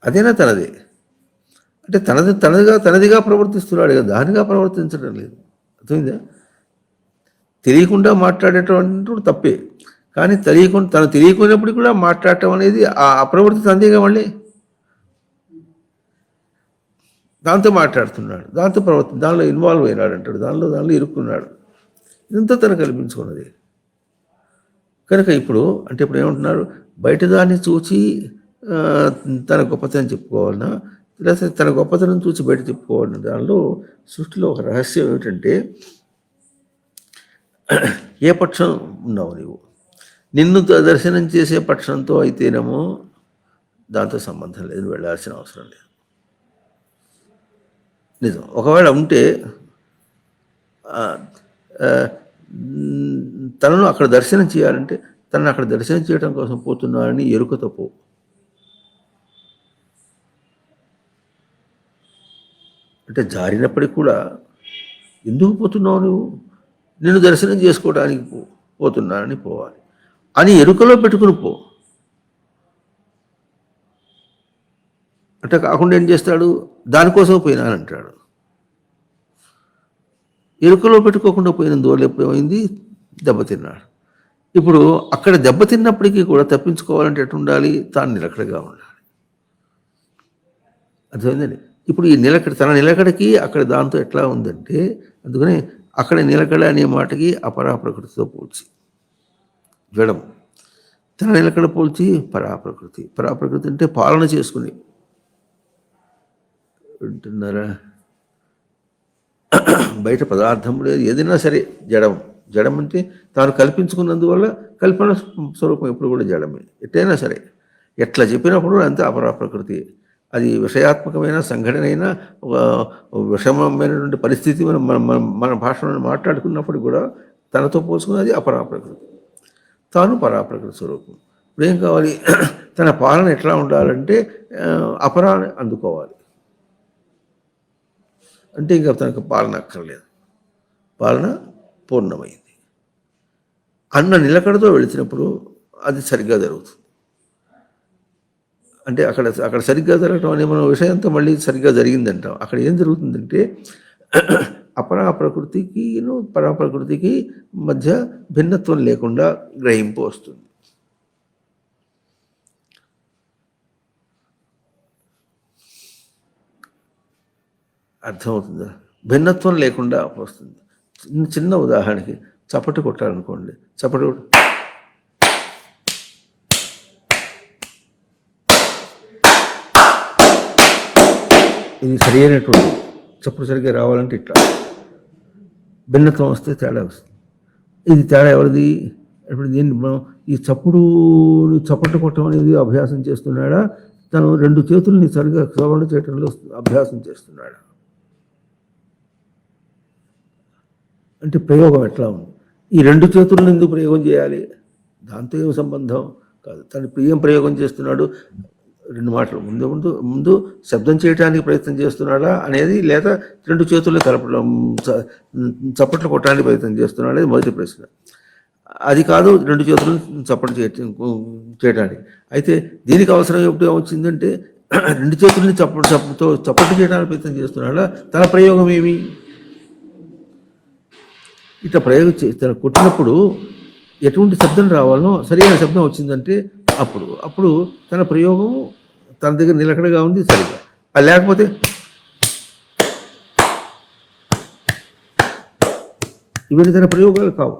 అదేనా తనదే అంటే తనదిగా ప్రవర్తిస్తున్నాడు కదా, దానిగా ప్రవర్తించడం లేదు. అర్థమైందా? తెలియకుండా మాట్లాడేటటువంటి తప్పే, కానీ తను తెలియకున్నప్పుడు కూడా మాట్లాడటం అనేది ఆ అప్రవృత్తి తనదేగా. మళ్ళీ దాంతో మాట్లాడుతున్నాడు, దానిలో ఇన్వాల్వ్ అయినాడు అంటాడు, దానిలో ఇరుక్కున్నాడు. ఇదంతా తను కల్పించుకున్నది కనుక ఇప్పుడు ఏమంటున్నారు? బయట దాన్ని చూసి తన గొప్పతనం చెప్పుకోవాలన్నా, లేకపోతే తన గొప్పతనం చూసి బయట చెప్పుకోవాలన్నా, దానిలో సృష్టిలో ఒక రహస్యం ఏమిటంటే, ఏ పక్షం ఉన్నావు నీవు? నిన్ను దర్శనం చేసే పక్షంతో అయితేనేమో దాంతో సంబంధం లేదు, వెళ్ళాల్సిన అవసరం లేదు. నిజం. ఒకవేళ ఉంటే తనను అక్కడ దర్శనం చేయాలంటే, తనను అక్కడ దర్శనం చేయడం కోసం పోతున్నానని ఎరుకతో పో. అంటే జారినప్పటికి కూడా ఎందుకు పోతున్నావు నువ్వు? నిన్ను దర్శనం చేసుకోవడానికి పోతున్నానని పోవాలి అని ఎరుకలో పెట్టుకుని పో. అంటే కాకుండా ఏం చేస్తాడు? దానికోసం పోయినానంటాడు. ఎరుకలో పెట్టుకోకుండా పోయినందువల్ల ఎప్పుడైంది? దెబ్బతిన్నాడు. ఇప్పుడు అక్కడ దెబ్బతిన్నప్పటికీ కూడా తప్పించుకోవాలంటే ఎట్టు ఉండాలి? తాను నిలకడగా ఉండాలి. అర్థమైందండి? ఇప్పుడు ఈ తన నిలకడకి అక్కడ దాంతో ఎట్లా ఉందంటే, అందుకని అక్కడ నిలకడ అనే మాటకి అపరాప్రకృతితో పోల్చి జడం, తన నిలకడ పోల్చి పరాప్రకృతి అంటే పాలన చేసుకుని, వింటున్నారా? బయట పదార్థం లేదు, ఏదైనా సరే జడం. జడం అంటే తాను కల్పించుకున్నందువల్ల కల్పన స్వరూపం ఎప్పుడు కూడా జడమే. ఎట్టయినా సరే ఎట్లా చెప్పినప్పుడు అంతే అపరా ప్రకృతి. అది విషయాత్మకమైన సంఘటన అయినా ఒక విషమమైనటువంటి పరిస్థితి మన భాషలో మాట్లాడుకున్నప్పుడు కూడా తనతో పోల్చుకున్నది అపరా ప్రకృతి, తాను పరాప్రకృతి స్వరూపం. ఇప్పుడు ఏం కావాలి? తన పాలన ఎట్లా ఉండాలంటే అపరాన్ని అందుకోవాలి. అంటే ఇంకా తనకు పాలన అక్కర్లేదు, పాలన పూర్ణమైంది అన్న నిలకడతో వెళిచినప్పుడు అది సరిగ్గా జరుగుతుంది. అంటే అక్కడ సరిగ్గా జరగటం అనే మన విషయంతో మళ్ళీ సరిగ్గా జరిగిందంటాం. అక్కడ ఏం జరుగుతుందంటే అపరాప్రకృతికి పరాప్రకృతికి మధ్య భిన్నత్వం లేకుండా గ్రహింపు వస్తుంది. అర్థమవుతుందా? భిన్నత్వం లేకుండా వస్తుంది. చిన్న ఉదాహరణకి చప్పటి కొట్టాలనుకోండి, చప్పటి ఇది సరి అయినటువంటి చప్పుడు సరిగ్గా రావాలంటే ఇట్లా భిన్నత్వం వస్తే తేడా వస్తుంది. ఇది తేడా ఎవరిది? ఇప్పుడు దీన్ని ఈ చప్పట్లు కొట్టడం అనేది అభ్యాసం చేస్తున్నాడా, తను రెండు చేతుల్ని సరిగ్గా సవరణ చేయడంలో అభ్యాసం చేస్తున్నాడా? అంటే ప్రయోగం ఎట్లా ఉంది? ఈ రెండు చేతులను ఎందుకు ప్రయోగం చేయాలి? దాంతో ఏం సంబంధం కాదు. తను ఏం ప్రయోగం చేస్తున్నాడు? రెండు మాటలు ముందు శబ్దం చేయడానికి ప్రయత్నం చేస్తున్నాడా అనేది, లేదా రెండు చేతుల్లో కలపడం చప్పట్లు కొట్టడానికి ప్రయత్నం చేస్తున్నాడా అనేది మొదటి ప్రశ్న. అది కాదు రెండు చేతులను చప్పట్లు చేయడానికి. అయితే దీనికి అవసరం ఎప్పుడు వచ్చిందంటే రెండు చేతుల్ని చప్పట్లు చేయడానికి ప్రయత్నం చేస్తున్నాడా? తన ప్రయోగం ఏమి? ఇట్లా ప్రయోగం తన కొట్టినప్పుడు ఎటువంటి శబ్దం రావాలనో సరైన శబ్దం వచ్చిందంటే అప్పుడు తన ప్రయోగం తన దగ్గర నిలకడగా ఉంది సరిగ్గా. అది లేకపోతే ఇవన్నీ తన ప్రయోగాలు కావు.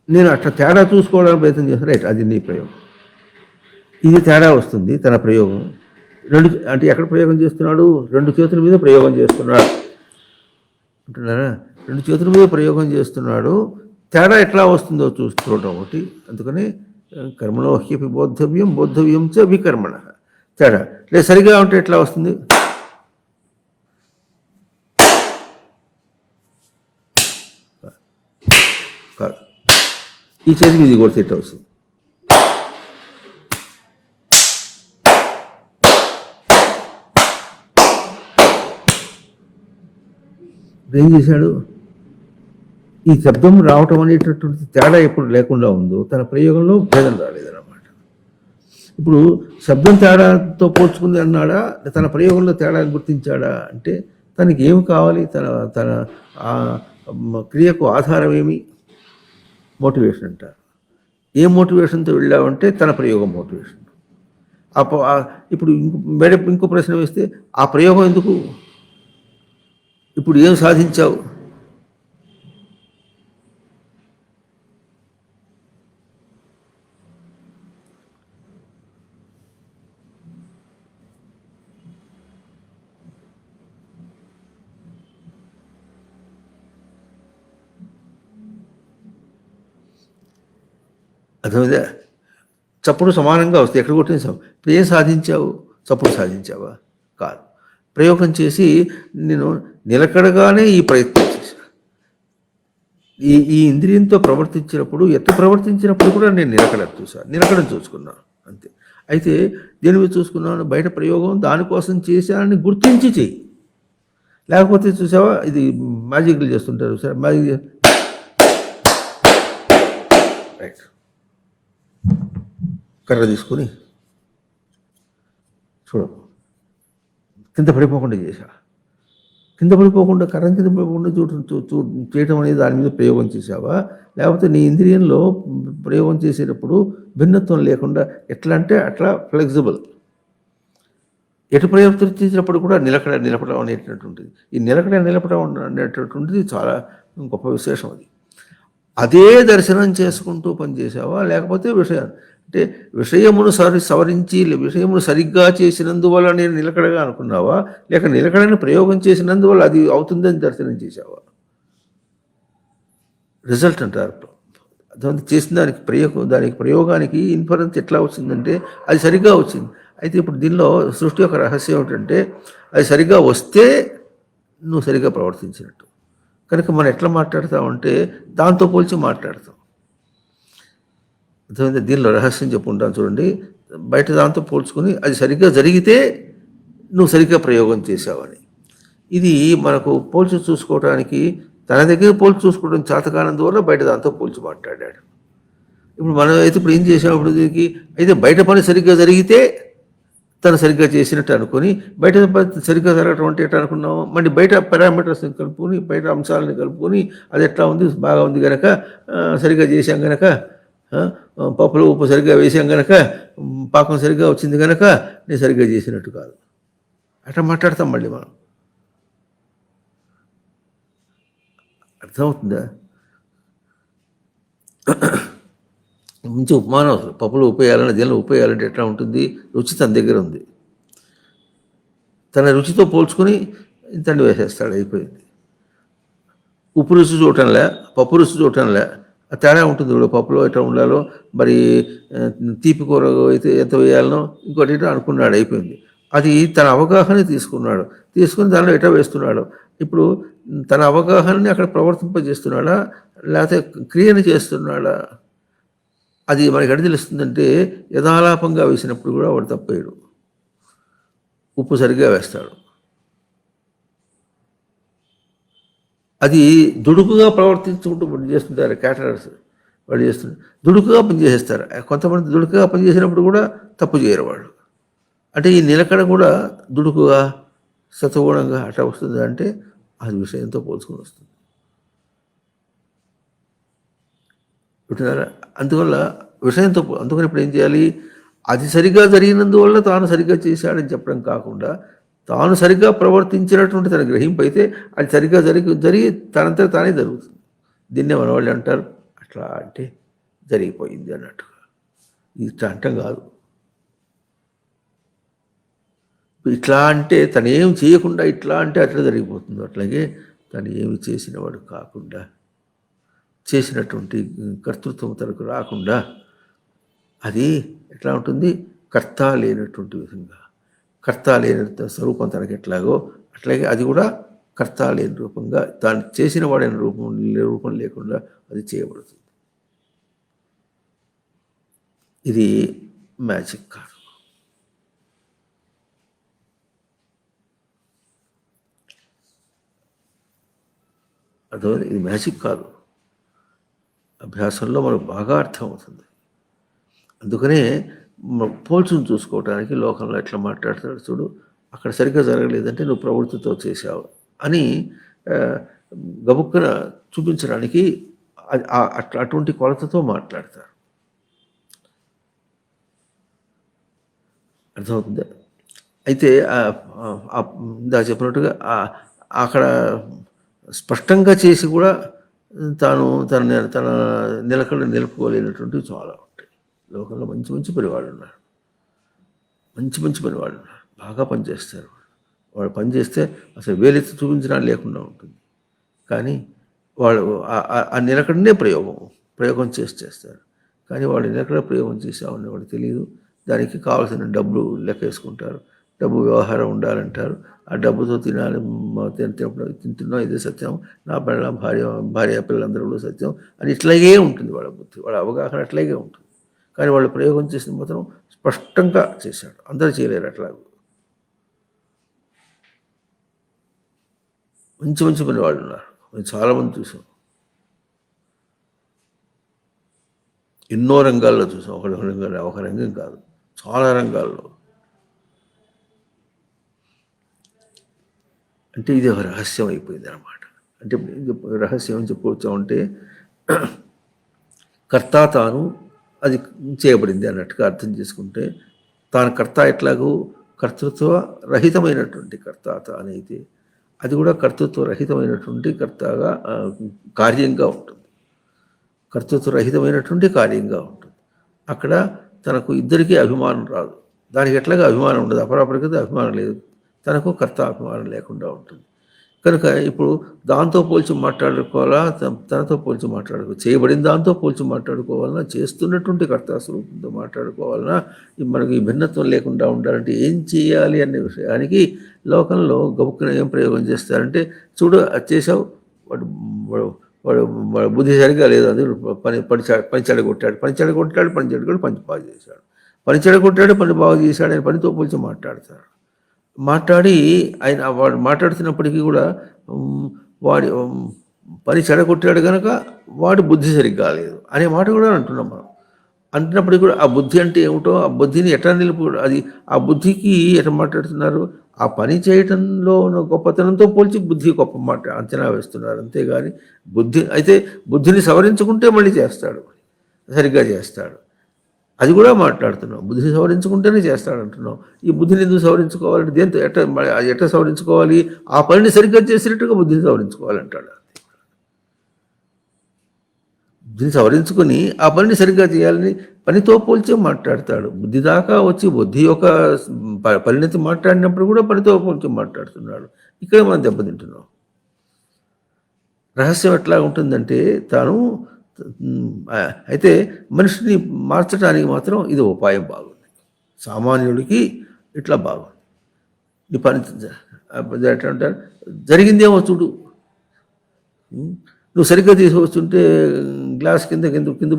నేను అట్లా తేడా చూసుకోవడానికి ప్రయత్నం చేస్తాను, రైట్, అది నీ ప్రయోగం. ఇది తేడా వస్తుంది తన ప్రయోగం. అంటే ఎక్కడ ప్రయోగం చేస్తున్నాడు? రెండు చేతుల మీద ప్రయోగం చేస్తున్నాడు అంటున్నారా? రెండు చేతుల మీద ప్రయోగం చేస్తున్నాడు. తేడా ఎట్లా వస్తుందో చూసుకోవడం ఒకటి. అందుకని కర్మణో హ్యపి బోద్ధవ్యం చ వికర్మణ. తేడా లేదు, సరిగా ఉంటే ఎట్లా వస్తుంది? కాదు, ఈ చేతికి ఇది కొడితే ఎట్లా వస్తుంది? ఏం చేశాడు? ఈ శబ్దం రావటం అనేటటువంటి తేడా ఎప్పుడు లేకుండా ఉందో తన ప్రయోగంలో భేదం రాలేదన్నమాట. ఇప్పుడు శబ్దం తేడాతో పోల్చుకుంది అన్నాడా, తన ప్రయోగంలో తేడాను గుర్తించాడా? అంటే తనకి ఏమి కావాలి? తన క్రియకు ఆధారం ఏమి? మోటివేషన్ అంటారు. ఏ మోటివేషన్తో వెళ్ళావంటే తన ప్రయోగం మోటివేషన్. ఇప్పుడు ఇంకో ప్రశ్న వేస్తే ఆ ప్రయోగం ఎందుకు? ఇప్పుడు ఏం సాధించావు? అర్థమైందా? చప్పుడు సమానంగా వస్తాయి, ఎక్కడ కొట్టేసావు. ఇప్పుడు ఏం సాధించావు? చప్పుడు సాధించావా? కాదు. ప్రయోగం చేసి నేను నిలకడగానే ఈ ప్రయత్నం చేశాను. ఈ ఇంద్రియంతో ప్రవర్తించినప్పుడు ప్రవర్తించినప్పుడు కూడా నేను నిలకడను చూసుకున్నాను అంతే. అయితే దేని మీద చూసుకున్నాను? బయట ప్రయోగం దానికోసం చేశానని గుర్తించి చెయ్యి. లేకపోతే చూసావా, ఇది మ్యాజిక్లు చేస్తుంటారు సార్, మ్యాజిక్ రైట్, కర్ర తీసుకొని చూడ కింద పడిపోకుండా చేశా. కింద పడిపోకుండా కర్ర కింద పడిపోకుండా చేయటం అనేది దాని మీద ప్రయోగం చేసావా? లేకపోతే నీ ఇంద్రియంలో ప్రయోగం చేసేటప్పుడు భిన్నత్వం లేకుండా ఎట్లా అంటే అట్లా ఫ్లెక్సిబుల్, ఎటు ప్రవర్తించినప్పుడు కూడా నిలకడడం అనేటటువంటిది. ఈ నిలపడం అనేటటువంటిది చాలా గొప్ప విశేషం. అదే దర్శనం చేసుకుంటూ పనిచేసావా? లేకపోతే విషయాన్ని అంటే విషయమును సవరించి విషయమును సరిగ్గా చేసినందువల్ల నేను నిలకడగా అనుకున్నావా, లేక నిలకడని ప్రయోగం చేసినందువల్ల అది అవుతుందని దర్శనం చేశావా? రిజల్ట్ అంటారు. దాన్ని చేసిన దానికి ప్రయోగానికి ఇన్ఫరెన్స్ ఎట్లా వచ్చిందంటే అది సరిగ్గా వచ్చింది. అయితే ఇప్పుడు దీనిలో సృష్టి యొక్క రహస్యం ఏమిటంటే అది సరిగ్గా వస్తే నువ్వు సరిగ్గా ప్రవర్తించినట్టు. కనుక మనం ఎట్లా మాట్లాడతామంటే దాంతో పోల్చి మాట్లాడతాం. అర్థమైంది? దీనిలో రహస్యం చెప్పుకుంటాను చూడండి. బయట దాంతో పోల్చుకొని అది సరిగ్గా జరిగితే నువ్వు సరిగ్గా ప్రయోగం చేసావని. ఇది మనకు పోల్చి చూసుకోవడానికి తన దగ్గర పోల్చి చూసుకోవడం చేతకానందువల్ల బయట దాంతో పోల్చి మాట్లాడాడు. ఇప్పుడు మనం అయితే ఇప్పుడు ఏం చేసాం, ఇప్పుడు దీనికి అయితే బయట పని సరిగ్గా జరిగితే తను సరిగ్గా చేసినట్టు అనుకొని బయట పని సరిగ్గా జరగటం అంటే ఎట్లా అనుకున్నాము, మళ్ళీ బయట పారామీటర్స్ని కలుపుకొని బయట అంశాలని కలుపుకొని అది ఎట్లా ఉంది, బాగా ఉంది కనుక సరిగ్గా చేసాం కనుక, పప్పులో ఉప్పు సరిగ్గా వేసాం కనుక, పాకం సరిగ్గా వచ్చింది కనుక నేను సరిగ్గా చేసినట్టు కాదు. అట్లా మాట్లాడతాం మళ్ళీ మనం. అర్థమవుతుందా? మంచి ఉపమానం అసలు. పప్పులో ఉప్పు వేయాలన్నా దీనిలో ఉప్పు వేయాలంటే ఎట్లా ఉంటుంది, రుచి తన దగ్గర ఉంది, తన రుచితో పోల్చుకొని ఇంతండి వేసేస్తాడు, అయిపోయింది. ఉప్పు రుచి చూడటంలే, పప్పు రుచి చూడటంలే, తేడా ఉంటుంది. ఇప్పుడు పప్పులో ఎట్లా ఉండాలో, మరి తీపి కూర అయితే ఎంత వేయాలనో ఇంకోటి ఎట్లా అనుకున్నాడు, అయిపోయింది. అది తన అవగాహన తీసుకుని దానిలో ఎట్లా వేస్తున్నాడు. ఇప్పుడు తన అవగాహనని అక్కడ ప్రవర్తింపజేస్తున్నాడా లేకపోతే క్రియను చేస్తున్నాడా, అది మనకి ఎక్కడ తెలుస్తుందంటే యథాలాపంగా వేసినప్పుడు కూడా వాడు తప్పేయడు, ఉప్పు సరిగ్గా వేస్తాడు. అది దుడుకుగా ప్రవర్తించుకుంటూ చేస్తుంటారు క్యాటరర్స్, వాళ్ళు చేస్తున్నారు దుడుకుగా పనిచేసేస్తారు. కొంతమంది దుడుకుగా పనిచేసినప్పుడు కూడా తప్పు చేయరు వాళ్ళు. అంటే ఈ నిలకడ కూడా దుడుకుగా సత్వగుణంగా అట్లా వస్తుంది అంటే అది విషయంతో పోల్చుకొని వస్తుంది. అందువల్ల విషయంతో అందుకని ఇప్పుడు ఏం చేయాలి, అది సరిగ్గా జరిగినందువల్ల తాను సరిగ్గా చేశాడని చెప్పడం కాకుండా తాను సరిగ్గా ప్రవర్తించినటువంటి తన గ్రహింపు అయితే అది సరిగ్గా జరిగి తనంతా తానే జరుగుతుంది. దీన్నే మన వాళ్ళు అంటారు అట్లా అంటే జరిగిపోయింది అన్నట్టుగా. ఇట్లా అంటాం కాదు. ఇట్లా అంటే తను ఏం చేయకుండా ఇట్లా అంటే అట్లా జరిగిపోతుంది. అట్లాగే తను ఏమి చేసినవాడు కాకుండా, చేసినటువంటి కర్తృత్వం తనకు రాకుండా అది ఎట్లా ఉంటుంది, కర్త లేనటువంటి విధంగా. కర్త లేని స్వరూపం తనకి ఎట్లాగో అట్లాగే అది కూడా కర్త లేని రూపంగా తాను చేసిన వాడైన రూపం లేకుండా అది చేయబడుతుంది. ఇది మ్యాజిక్ కాదు. అర్థమైంది? ఇది మ్యాజిక్ కాదు. అభ్యాసంలో మనకు బాగా అర్థమవుతుంది. అందుకనే పోల్చుని చూసుకోవడానికి లోకంలో ఎట్లా మాట్లాడతాడు చూడు, అక్కడ సరిగ్గా జరగలేదంటే నువ్వు ప్రవృత్తితో చేసావు అని గబుక్కున చూపించడానికి అటువంటి కొలతతో మాట్లాడతారు. అర్థమవుతుందా? అయితే చెప్పినట్టుగా అక్కడ స్పష్టంగా చేసి కూడా తన నిలకడ నిలుపుకోలేనటువంటివి చాలా ఉంటాయి. లోకంలో మంచి మంచి పనివాళ్ళు ఉన్నారు, బాగా పనిచేస్తారు. వాళ్ళు పనిచేస్తే అసలు వేలెత్తి చూపించడానికి లేకుండా ఉంటుంది. కానీ వాళ్ళు ఆ నిలకడనే ప్రయోగం చేస్తారు. కానీ వాళ్ళు నిలకడ ప్రయోగం చేసామని వాళ్ళు తెలియదు. దానికి కావాల్సిన డబ్బులు లెక్కేసుకుంటారు, డబ్బు వ్యవహారం ఉండాలంటారు. ఆ డబ్బుతో తింటున్నాం ఇదే సత్యం, నా భార్య పిల్లలందరూ సత్యం అని ఇట్లాగే ఉంటుంది వాళ్ళ బుద్ధి, వాళ్ళ అవగాహన అట్లాగే ఉంటుంది. కానీ వాళ్ళు ప్రయోగం చేసిన మాత్రం స్పష్టంగా చేశాడు, అందరూ చేయలేరు. అట్లా మంచి పని వాళ్ళు ఉన్నారు, మేము చాలామంది చూసాం, ఎన్నో రంగాల్లో చూసాం. ఒక రంగం కాదు, చాలా రంగాల్లో. అంటే ఇది ఒక రహస్యం అయిపోయింది అన్నమాట. అంటే రహస్యం అని చెప్పుకోవచ్చామంటే కర్త తాను అది చేయబడింది అన్నట్టుగా అర్థం చేసుకుంటే, తాను కర్త ఎట్లాగూ కర్తృత్వ రహితమైనటువంటి కర్త తానైతే అది కూడా కర్తృత్వ రహితమైనటువంటి కర్తగా కార్యంగా ఉంటుంది. కర్తృత్వ రహితమైనటువంటి కార్యంగా ఉంటుంది. అక్కడ తనకు ఇద్దరికీ అభిమానం రాదు. దానికి ఎట్లాగా అభిమానం ఉండదు, అపరాపరికత అభిమానం లేదు, తనకు కర్త అభిమానం లేకుండా ఉంటుంది. కనుక ఇప్పుడు దాంతో పోల్చి మాట్లాడుకోవాలా, తనతో పోల్చి చేయబడిన దాంతో పోల్చి మాట్లాడుకోవాలన్నా, చేస్తున్నటువంటి కర్తాస్వరూపంతో మాట్లాడుకోవాలన్నా, మనకి ఈ భిన్నత్వం లేకుండా ఉండాలంటే ఏం చేయాలి అనే విషయానికి లోకంలో గబుక్కున ఏం ప్రయోగం చేస్తారంటే, చూడు అది చేసావు, వాడు వాడు వాడు బుద్ధి సరిగా లేదు, అది పని చెడగొట్టాడు, పని బాగా చేశాడు, పని చెడగొట్టాడు, పని బాగా చేశాడు అని పనితో పోల్చి మాట్లాడతారు. మాట్లాడి ఆయన వాడు మాట్లాడుతున్నప్పటికీ కూడా వాడి పని చెడగొట్టాడు కనుక వాడి బుద్ధి సరిగ్గా లేదు అనే మాట కూడా అంటున్నాం మనం. అంటున్నప్పటికీ కూడా ఆ బుద్ధి అంటే ఏమిటో, ఆ బుద్ధిని ఎట్లా అది ఆ బుద్ధికి ఎట్లా మాట్లాడుతున్నారు, ఆ పని చేయటంలో ఉన్న గొప్పతనంతో పోల్చి బుద్ధి గొప్ప మాట అంచనా వేస్తున్నారు. అంతేగాని బుద్ధిని సవరించుకుంటే మళ్ళీ చేస్తాడు, సరిగ్గా చేస్తాడు, అది కూడా మాట్లాడుతున్నాం. బుద్ధిని సవరించుకుంటేనే చేస్తాడంటున్నాం. ఈ బుద్ధిని ఎందుకు సవరించుకోవాలంటే దేంతో ఎట్లా సవరించుకోవాలి, ఆ పనిని సరిగ్గా చేసినట్టుగా బుద్ధిని సవరించుకోవాలంటాడు. బుద్ధిని సవరించుకొని ఆ పనిని సరిగ్గా చేయాలని పనితో పోల్చే మాట్లాడతాడు. బుద్ధి దాకా వచ్చి బుద్ధి యొక్క పరిణతి మాట్లాడినప్పుడు కూడా పనితో పోల్చి మాట్లాడుతున్నాడు. ఇక్కడ మనం దెబ్బతింటున్నాం. రహస్యం ఎట్లా ఉంటుందంటే, తాను అయితే మనిషిని మార్చడానికి మాత్రం ఇది ఉపాయం బాగుంది. సామాన్యుడికి ఇట్లా బాగుంది. నీ పని ఎట్లా అంటారు, జరిగిందేమో చూడు, నువ్వు సరిగ్గా తీసుకొస్తుంటే గ్లాస్ కింద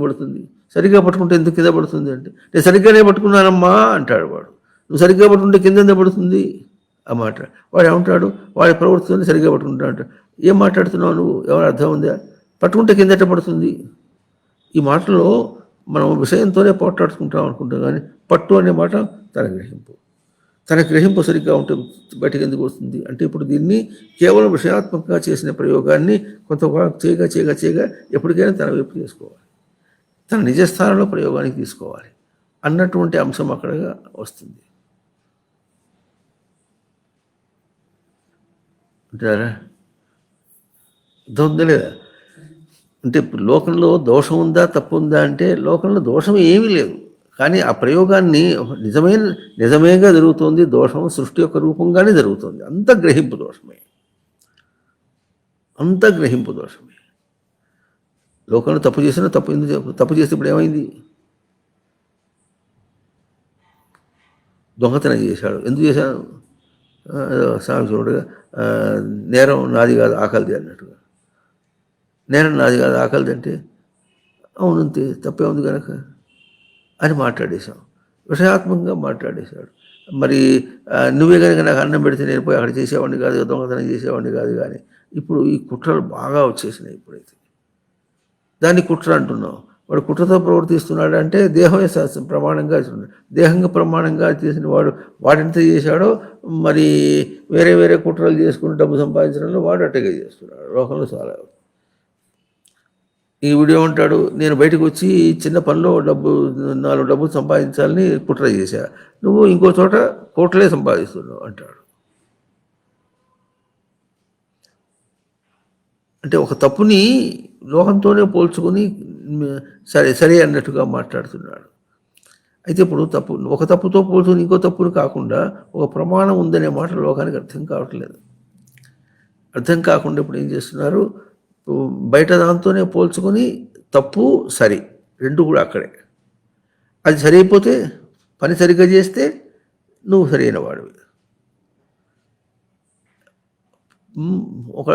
పడుతుంది, సరిగ్గా పట్టుకుంటే ఎందుకు కింద పడుతుంది అంటే, నేను సరిగ్గానే పట్టుకున్నానమ్మా అంటాడు వాడు. నువ్వు సరిగ్గా పట్టుకుంటే కింద పడుతుంది ఆ మాట. వాడు ఏమంటాడు, వాడి ప్రవర్తన సరిగ్గా పట్టుకుంటా అంటాడు. ఏం మాట్లాడుతున్నావు నువ్వు, ఎవరు అర్థం ఉందా, పట్టుకుంటే కిందట పడుతుంది. ఈ మాటలో మనం విషయంతోనే పోట్లాడుకుంటాం అనుకుంటాం, కానీ పట్టు అనే మాట తన గ్రహింపు సరిగ్గా ఉంటే బయటకు ఎందుకు వస్తుంది అంటే, ఇప్పుడు దీన్ని కేవలం విషయాత్మకంగా చేసిన ప్రయోగాన్ని కొంత చేయగా ఎప్పటికైనా తన వైపు చేసుకోవాలి, తన నిజస్థానంలో ప్రయోగానికి తీసుకోవాలి అన్నటువంటి అంశం అక్కడ వస్తుంది. అంటారా, అర్థం లేదా? అంటే లోకంలో దోషం ఉందా తప్పు ఉందా అంటే, లోకంలో దోషం ఏమీ లేదు, కానీ ఆ ప్రయోగాన్ని నిజమేగా జరుగుతుంది. దోషం సృష్టి యొక్క రూపంగానే జరుగుతుంది. అంత గ్రహింపు దోషమే. లోకంలో తప్పు చేసినా తప్పు చేస్తే ఇప్పుడు ఏమైంది, దొంగతనం చేశాడు, ఎందుకు చేశాడు, స్వామి చూడగా నేరం నాది కాదు ఆకలిది అన్నట్టుగా. నేరం నాది కాదు ఆకలిది అంటే అవునంతే, తప్పే ఉంది కనుక అని మాట్లాడేశాం, విషయాత్మకంగా మాట్లాడేశాడు. మరి నువ్వే కనుక నాకు అన్నం పెడితే నేను పోయి అక్కడ చేసేవాడిని కాదు, దొంగతనం చేసేవాడిని కాదు. కానీ ఇప్పుడు ఈ కుట్రలు బాగా వచ్చేసినాయి. ఇప్పుడైతే దాన్ని కుట్ర అంటున్నావు. వాడు కుట్రతో ప్రవర్తిస్తున్నాడు అంటే దేహమే ప్రమాణంగా దేహంగా ప్రమాణంగా చేసిన వాడెంత చేశాడో, మరి వేరే కుట్రలు చేసుకుని డబ్బు సంపాదించడంలో వాడు అట్టగా చేస్తున్నాడు. లోకంలో చాలా. ఈ వీడియో అంటాడు, నేను బయటకు వచ్చి చిన్న పనిలో 4 డబ్బులు సంపాదించాలని కుట్ర చేశా, నువ్వు ఇంకో చోట కోట్లే సంపాదిస్తున్నావు అంటాడు. అంటే ఒక తప్పుని లోకంతోనే పోల్చుకొని సరే అన్నట్టుగా మాట్లాడుతున్నాడు. అయితే ఇప్పుడు ఒక తప్పుతో పోల్చుకుని ఇంకో తప్పుని కాకుండా ఒక ప్రమాణం ఉందనే మాట లోకానికి అర్థం కావట్లేదు. అర్థం కాకుండా ఇప్పుడు ఏం చేస్తున్నారు, బయట దాంతోనే పోల్చుకొని తప్పు సరి రెండు కూడా అక్కడే. అది సరైపోతే పని సరిగ్గా చేస్తే నువ్వు సరైన వాడివి. ఒక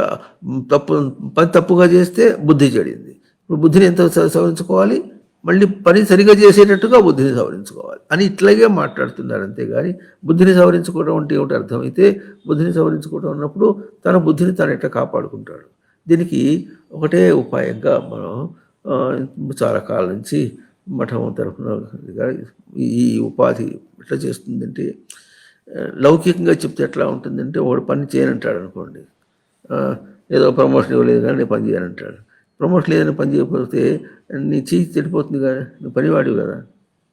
పని తప్పుగా చేస్తే బుద్ధి చెడింది. ఇప్పుడు బుద్ధిని ఎంత సవరించుకోవాలి, మళ్ళీ పని సరిగా చేసేటట్టుగా బుద్ధిని సవరించుకోవాలి అని ఇట్లాగే మాట్లాడుతున్నారు. అంతేగాని బుద్ధిని సవరించుకోవడం అంటే ఏమిటి అర్థమైతే, బుద్ధిని సవరించుకోవడం అన్నప్పుడు తన బుద్ధిని తాను ఎట్లా కాపాడుకుంటాడు. దీనికి ఒకటే ఉపాయంగా మనం చాలా కాలం నుంచి మఠం తరఫున ఈ ఉపాధి ఎట్లా చేస్తుందంటే, లౌకికంగా చెప్తే ఎట్లా ఉంటుందంటే, ఒకడు పని చేయనంటాడు అనుకోండి, ఏదో ప్రమోషన్ ఇవ్వలేదు కానీ నేను పని చేయనంటాడు. ప్రమోషన్ లేదని పని చేయకపోతే నీ చేయి చెడిపోతుంది కదా, నువ్వు పనివాడివి కదా,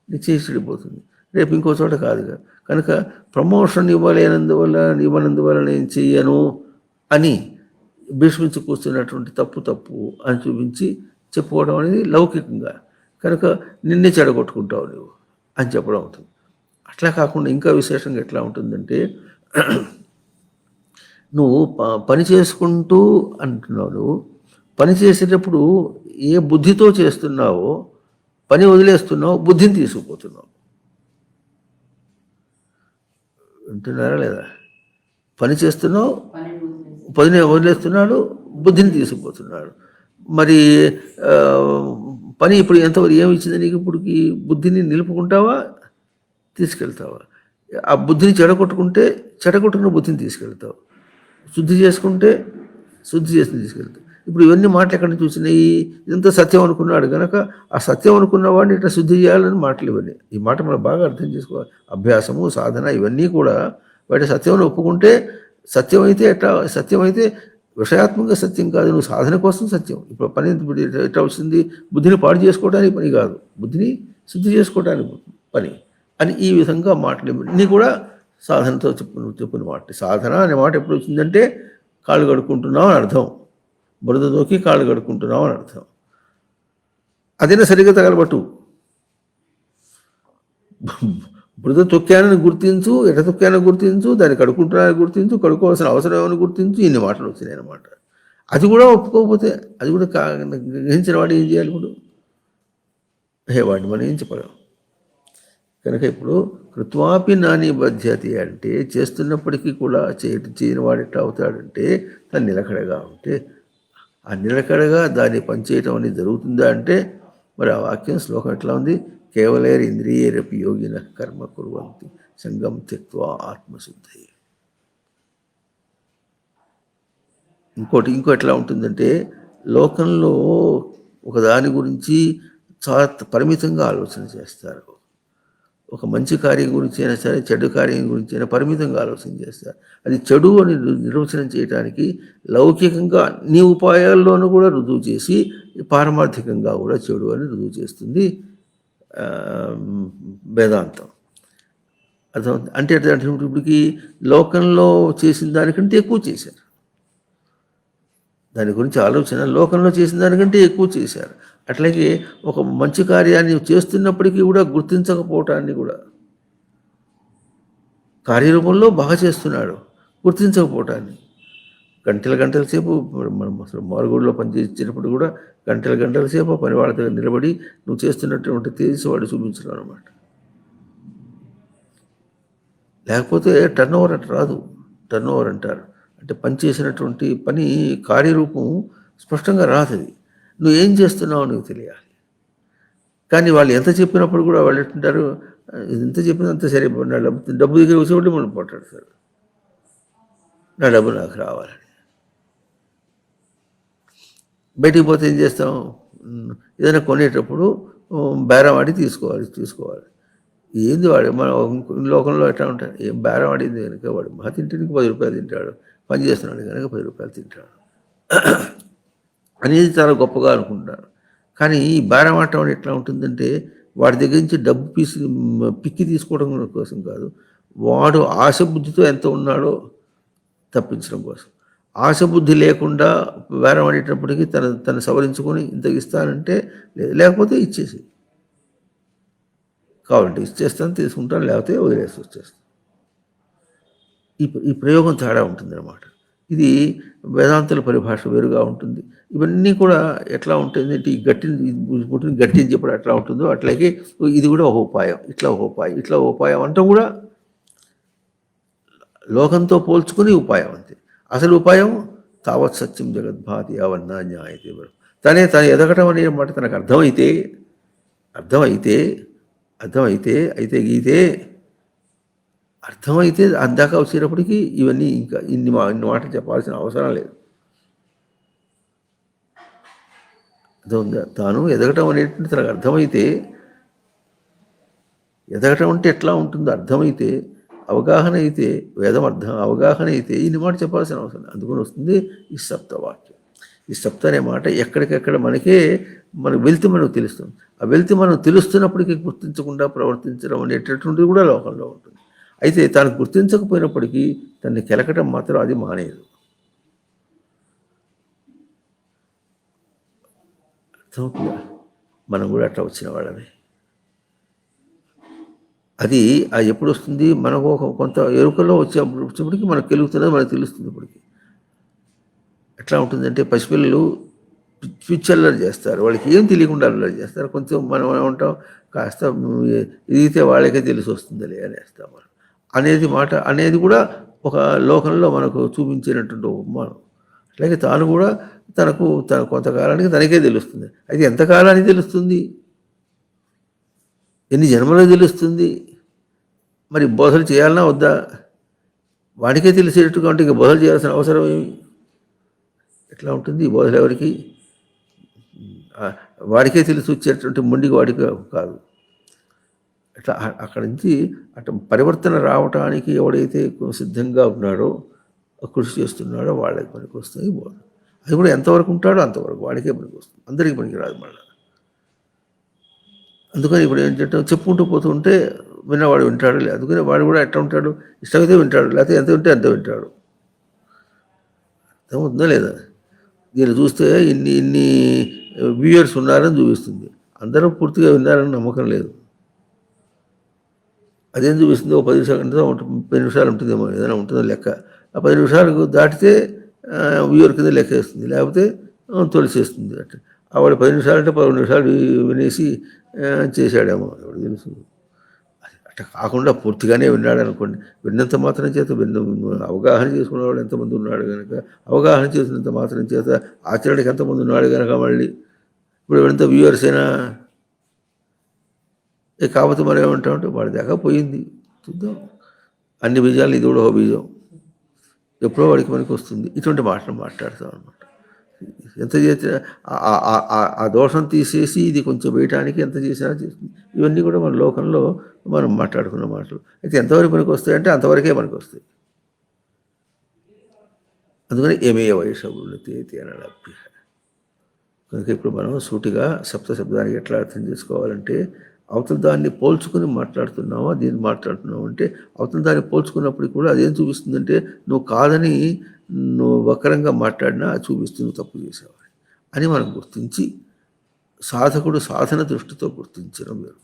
నీ చేయి చెడిపోతుంది, రేపు ఇంకో చోట కాదుగా. కనుక ప్రమోషన్ ఇవ్వనందువల్ల నేను చెయ్యను అని భీష్మించి కూర్చున్నటువంటి తప్పు అని చూపించి చెప్పుకోవడం అనేది లౌకికంగా. కనుక నిన్నే చెడగొట్టుకుంటావు నువ్వు. అని చెప్పడం అవుతుంది. అట్లా కాకుండా ఇంకా విశేషంగా ఎట్లా ఉంటుందంటే నువ్వు పని చేసుకుంటూ అంటున్నావు, నువ్వు పని చేసేటప్పుడు ఏ బుద్ధితో చేస్తున్నావో పని వదిలేస్తున్నావు, బుద్ధిని తీసుకుపోతున్నావు. వింటున్నారా లేదా? పని చేస్తున్నావు, పనిని వదిలేస్తున్నాడు, బుద్ధిని తీసుకుపోతున్నాడు. మరి పని ఇప్పుడు ఎంతవరకు ఏమి ఇచ్చింది నీకు? ఇప్పుడుకి బుద్ధిని నిలుపుకుంటావా, తీసుకెళ్తావా? ఆ బుద్ధిని చెడగొట్టుకున్న బుద్ధిని తీసుకెళ్తావు, శుద్ధి చేసుకుంటే శుద్ధి చేసి తీసుకెళ్తావు. ఇప్పుడు ఇవన్నీ మాటలు ఎక్కడ నుంచి వచ్చినాయి? ఇదంతా సత్యం అనుకున్నాడు కనుక ఆ సత్యం అనుకున్న వాడిని ఇట్లా శుద్ధి చేయాలని మాటలు ఇవన్నీ. ఈ మాట మనం బాగా అర్థం చేసుకోవాలి. అభ్యాసము, సాధన ఇవన్నీ కూడా వాటి సత్యం ఒప్పుకుంటే సత్యం అయితే విషయాత్మక సత్యం కాదు, నువ్వు సాధన కోసం సత్యం. ఇప్పుడు పని ఎట్లా వచ్చింది? బుద్ధిని పాడు చేసుకోవడానికి పని కాదు, బుద్ధిని శుద్ధి చేసుకోవడానికి పని అని ఈ విధంగా మాటలు ఇవన్నీ కూడా సాధనతో చెప్పిన మాట. సాధన అనే మాట ఎప్పుడు వచ్చిందంటే కాళ్ళు కడుక్కుంటున్నావు అని అర్థం, బురద దోకి కాళ్ళు కడుక్కుంటున్నావు అని అర్థం. అదైనా సరిగ్గా తగలబట్టు. బురద తొక్కానని గుర్తించు, ఎట తొక్కానని గుర్తించు, దాన్ని కడుక్కుంటున్నానని గుర్తించు, కడుక్కోవాల్సిన అవసరం ఏమని గుర్తించు, ఇన్ని మాటలు వచ్చినాయి అన్నమాట. అది కూడా ఒప్పుకోకపోతే, అది కూడా గ్రహించిన వాడు ఏం చేయాలి? ఇప్పుడు వాడిని మనం ఏం చెప్పలేం. కనుక ఇప్పుడు కృత్వాపి నాని బధ్యతి అంటే చేస్తున్నప్పటికీ కూడా చేయని వాడు ఎట్లా అవుతాడంటే తను నిలకడగా ఉంటే, ఆ నిలకడగా దాన్ని పనిచేయటం అనేది జరుగుతుందా అంటే మరి ఆ వాక్యం శ్లోకం ఎట్లా ఉంది? కేవలేర్ ఇంద్రియరపి యోగిన కర్మ కుర్వంతి సంగం త్యక్త్వా ఆత్మశుద్ధి. ఇంకో ఎట్లా ఉంటుందంటే లోకంలో ఒక దాని గురించి చాలా పరిమితంగా ఆలోచన చేస్తారు. ఒక మంచి కార్యం గురించి అయినా సరే, చెడు కార్యం గురించి అయినా పరిమితంగా ఆలోచన చేస్తారు. అది చెడు అని నిర్వచనం చేయడానికి లౌకికంగా అన్ని ఉపాయాల్లోనూ కూడా రుజువు చేసి పారమార్థికంగా కూడా చెడు అని రుజువు చేస్తుంది వేదాంతం. అర్థం అంటే ఇప్పటికి లోకంలో చేసిన దానికంటే ఎక్కువ చేశారు. దాని గురించి ఆలోచన లోకంలో చేసిన దానికంటే ఎక్కువ చేశారు. అట్లాగే ఒక మంచి కార్యాన్ని చేస్తున్నప్పటికీ కూడా గుర్తించకపోవటాన్ని కూడా, కార్యరూపంలో బాగా చేస్తున్నాడు, గుర్తించకపోవటాన్ని గంటల సేపు మనం అసలు మారుగుడిలో పనిచేసేటప్పుడు కూడా గంటల సేపు పని వాళ్ళ దగ్గర నిలబడి నువ్వు చేస్తున్నటువంటి తేజస్సు వాడు చూపించడం అనమాట. లేకపోతే టర్న్ ఓవర్ అంటే రాదు. టర్న్ ఓవర్ అంటారు అంటే పని చేసినటువంటి పని కార్యరూపం స్పష్టంగా రాదు. అది నువ్వు ఏం చేస్తున్నావు నీకు తెలియాలి. కానీ వాళ్ళు ఎంత చెప్పినప్పుడు కూడా వాళ్ళు ఎట్టుంటారు, ఎంత చెప్పినంత సరే నా డబ్బు దగ్గర వచ్చేవాళ్ళు మనం పోట్లాడతారు, నా డబ్బు నాకు రావాలని. బయటికి పోతే ఏం చేస్తాం? ఏదైనా కొనేటప్పుడు బేరం ఆడి తీసుకోవాలి. ఏంది వాడు మన లోకంలో ఎట్లా ఉంటాడు? ఏం బేరం ఆడింది కనుక వాడు మా తింటానికి 10 రూపాయలు తింటాడు, పని చేస్తున్నాడు కనుక 10 రూపాయలు తింటాడు అనేది చాలా గొప్పగా అనుకుంటారు. కానీ ఈ బేరం ఆడటం ఎట్లా ఉంటుందంటే వాడి దగ్గర నుంచి డబ్బు పిక్కి తీసుకోవడం కోసం కాదు, వాడు ఆశ బుద్ధితో ఎంత ఉన్నాడో తప్పించడం కోసం. ఆశ బుద్ధి లేకుండా బేరం ఆడేటప్పటికీ తను సవరించుకొని ఇంతకు ఇస్తానంటే లేకపోతే ఇచ్చేసి, కావాలంటే ఇచ్చేస్తాను, తీసుకుంటాను, లేకపోతే వదిలేసి వచ్చేస్తాను. ఈ ప్రయోగం తేడా ఉంటుందన్నమాట. ఇది వేదాంతుల పరిభాష వేరుగా ఉంటుంది. ఇవన్నీ కూడా ఎట్లా ఉంటుంది అంటే ఈ గట్టిని చెప్పడం ఎట్లా ఉంటుందో అట్లాగే ఇది కూడా ఒక ఉపాయం, ఇట్లా ఒక ఉపాయం అంటాం కూడా లోకంతో పోల్చుకుని ఉపాయం అంతే. అసలు ఉపాయం తావత్ సత్యం జగద్భాతి అవన్నా న్యాయతే. తను ఎదగటం అనే మాట తనకు అర్థమైతే అందాక వచ్చేటప్పటికి ఇవన్నీ ఇంకా ఇన్ని మాటలు చెప్పాల్సిన అవసరం లేదు. అర్థమైందా? తాను ఎదగటం అనేటువంటి తనకు అర్థమైతే, ఎదగటం అంటే ఎట్లా ఉంటుందో అర్థమైతే, అవగాహన అయితే, అవగాహన అయితే ఇన్ని మాట చెప్పాల్సిన అవసరం. అందుకని వస్తుంది ఈ సప్తవాక్యం. ఈ సప్త అనే మాట ఎక్కడికెక్కడ మనకు వెళ్తే మనకు తెలుస్తుంది. ఆ వెళ్తే మనం తెలుస్తున్నప్పటికీ గుర్తించకుండా ప్రవర్తించడం అనేటటువంటిది కూడా లోకంలో ఉంటుంది. అయితే తాను గుర్తించకపోయినప్పటికీ తనని కెలకటం మాత్రం అది మానేది. అర్థమవుతుందా? మనం కూడా అట్లా వచ్చిన వాళ్ళని. అది ఎప్పుడు వస్తుంది, మనకు కొంత ఎరుకలో వచ్చేప్పటికి మనకు తెలుగుతున్నది, మనకు తెలుస్తుంది. ఇప్పటికి ఎట్లా ఉంటుందంటే పసిపిల్లలు పిచ్చి అల్లరి చేస్తారు, వాళ్ళకి ఏం తెలియకుండా అల్లరి చేస్తారు. కొంచెం మనం ఏమంటాం, కాస్త ఇదిగితే వాళ్ళకే తెలిసి వస్తుందిలే అనేస్తాం మనం అనేది మాట అనేది కూడా ఒక లోకంలో మనకు చూపించినటువంటి ఉపమానం. అట్లాగే తాను కూడా తన కొంతకాలానికి తనకే తెలుస్తుంది. అయితే ఎంతకాలానికి తెలుస్తుంది, ఎన్ని జన్మలో తెలుస్తుంది? మరి బోధలు చేయాలన్నా వద్దా? వాడికే తెలిసేటట్టుగా ఉంటే ఇక బోధలు చేయాల్సిన అవసరం ఏమి? ఎట్లా ఉంటుంది ఈ బోధలు ఎవరికి? వాడికే తెలిసి వచ్చేటువంటి మొండికి వాడికి కాదు. అట్లా అక్కడి నుంచి అట్లా పరివర్తన రావటానికి ఎవడైతే సిద్ధంగా ఉన్నాడో, కృషి చేస్తున్నాడో వాళ్ళకి పనికి వస్తాయి బోధ. అది కూడా ఎంతవరకు ఉంటాడో అంతవరకు వాడికే పనికి వస్తుంది, అందరికీ పనికి రాదు మళ్ళీ. అందుకని ఇప్పుడు ఏంటంటే చెప్పుకుంటూ పోతూ ఉంటే విన్నవాడు వింటాడు. అందుకని వాడు కూడా ఎట్లా ఉంటాడు, ఇష్టమైతే వింటాడు, లేకపోతే ఎంత వింటే అంత వింటాడు. అర్థమవుతుందా లేదా? దీన్ని చూస్తే ఇన్ని వ్యూయర్స్ ఉన్నారని చూపిస్తుంది, అందరూ పూర్తిగా విన్నారని నమ్మకం లేదు. అదేం చూపిస్తుంది, 10 నిమిషాలు 30 నిమిషాలు ఉంటుందేమో, ఏదైనా ఉంటుందో లెక్క. ఆ 10 నిమిషాలకు దాటితే వ్యూయర్ కింద లెక్క వేస్తుంది, లేకపోతే తొలిసేస్తుంది. అట్లా వాడు 10 నిమిషాలు అంటే 11 నిమిషాలు వినేసి చేశాడేమో, ఎవరు తెలుసు. అట్లా కాకుండా పూర్తిగానే విన్నాడు అనుకోండి, విన్నంత మాత్రం చేత అవగాహన చేసుకునేవాడు ఎంతమంది ఉన్నాడు కనుక, అవగాహన చేసినంత మాత్రం చేత ఆచరణకి ఎంతమంది ఉన్నాడు కనుక, మళ్ళీ ఇప్పుడు ఎంత వ్యూయర్స్ అయినా కాకపోతే మనం ఏమంటామంటే వాడి దాకా పోయింది, చూద్దాం, అన్ని బీజాలు ఇది కూడా ఒక బీజం, ఎప్పుడో వాడికి మనకి వస్తుంది. ఇటువంటి మాటలు మాట్లాడతాం అనమాట. ఎంత చేసినా ఆ దోషం తీసేసి ఇది కొంచెం వేయటానికి ఎంత చేసినా చేస్తుంది. ఇవన్నీ కూడా మన లోకంలో మనం మాట్లాడుకున్న మాటలు. అయితే ఎంతవరకు మనకు వస్తాయంటే అంతవరకే మనకు వస్తాయి. అందుకని ఏమే వైషవులతి అన్నాడు అభ్య. కనుక ఇప్పుడు మనం సూటిగా శబ్దానికి ఎట్లా అర్థం చేసుకోవాలంటే, అవతల దాన్ని పోల్చుకుని మాట్లాడుతున్నావా, దీన్ని మాట్లాడుతున్నావు అంటే, అవతల దాన్ని పోల్చుకున్నప్పుడు కూడా అదేం చూపిస్తుందంటే, నువ్వు కాదని నువ్వు వక్రంగా మాట్లాడినా అది చూపిస్తుంది తప్పు చేసేవాడు అని మనం గుర్తించి, సాధకుడు సాధన దృష్టితో గుర్తించడం వేరు.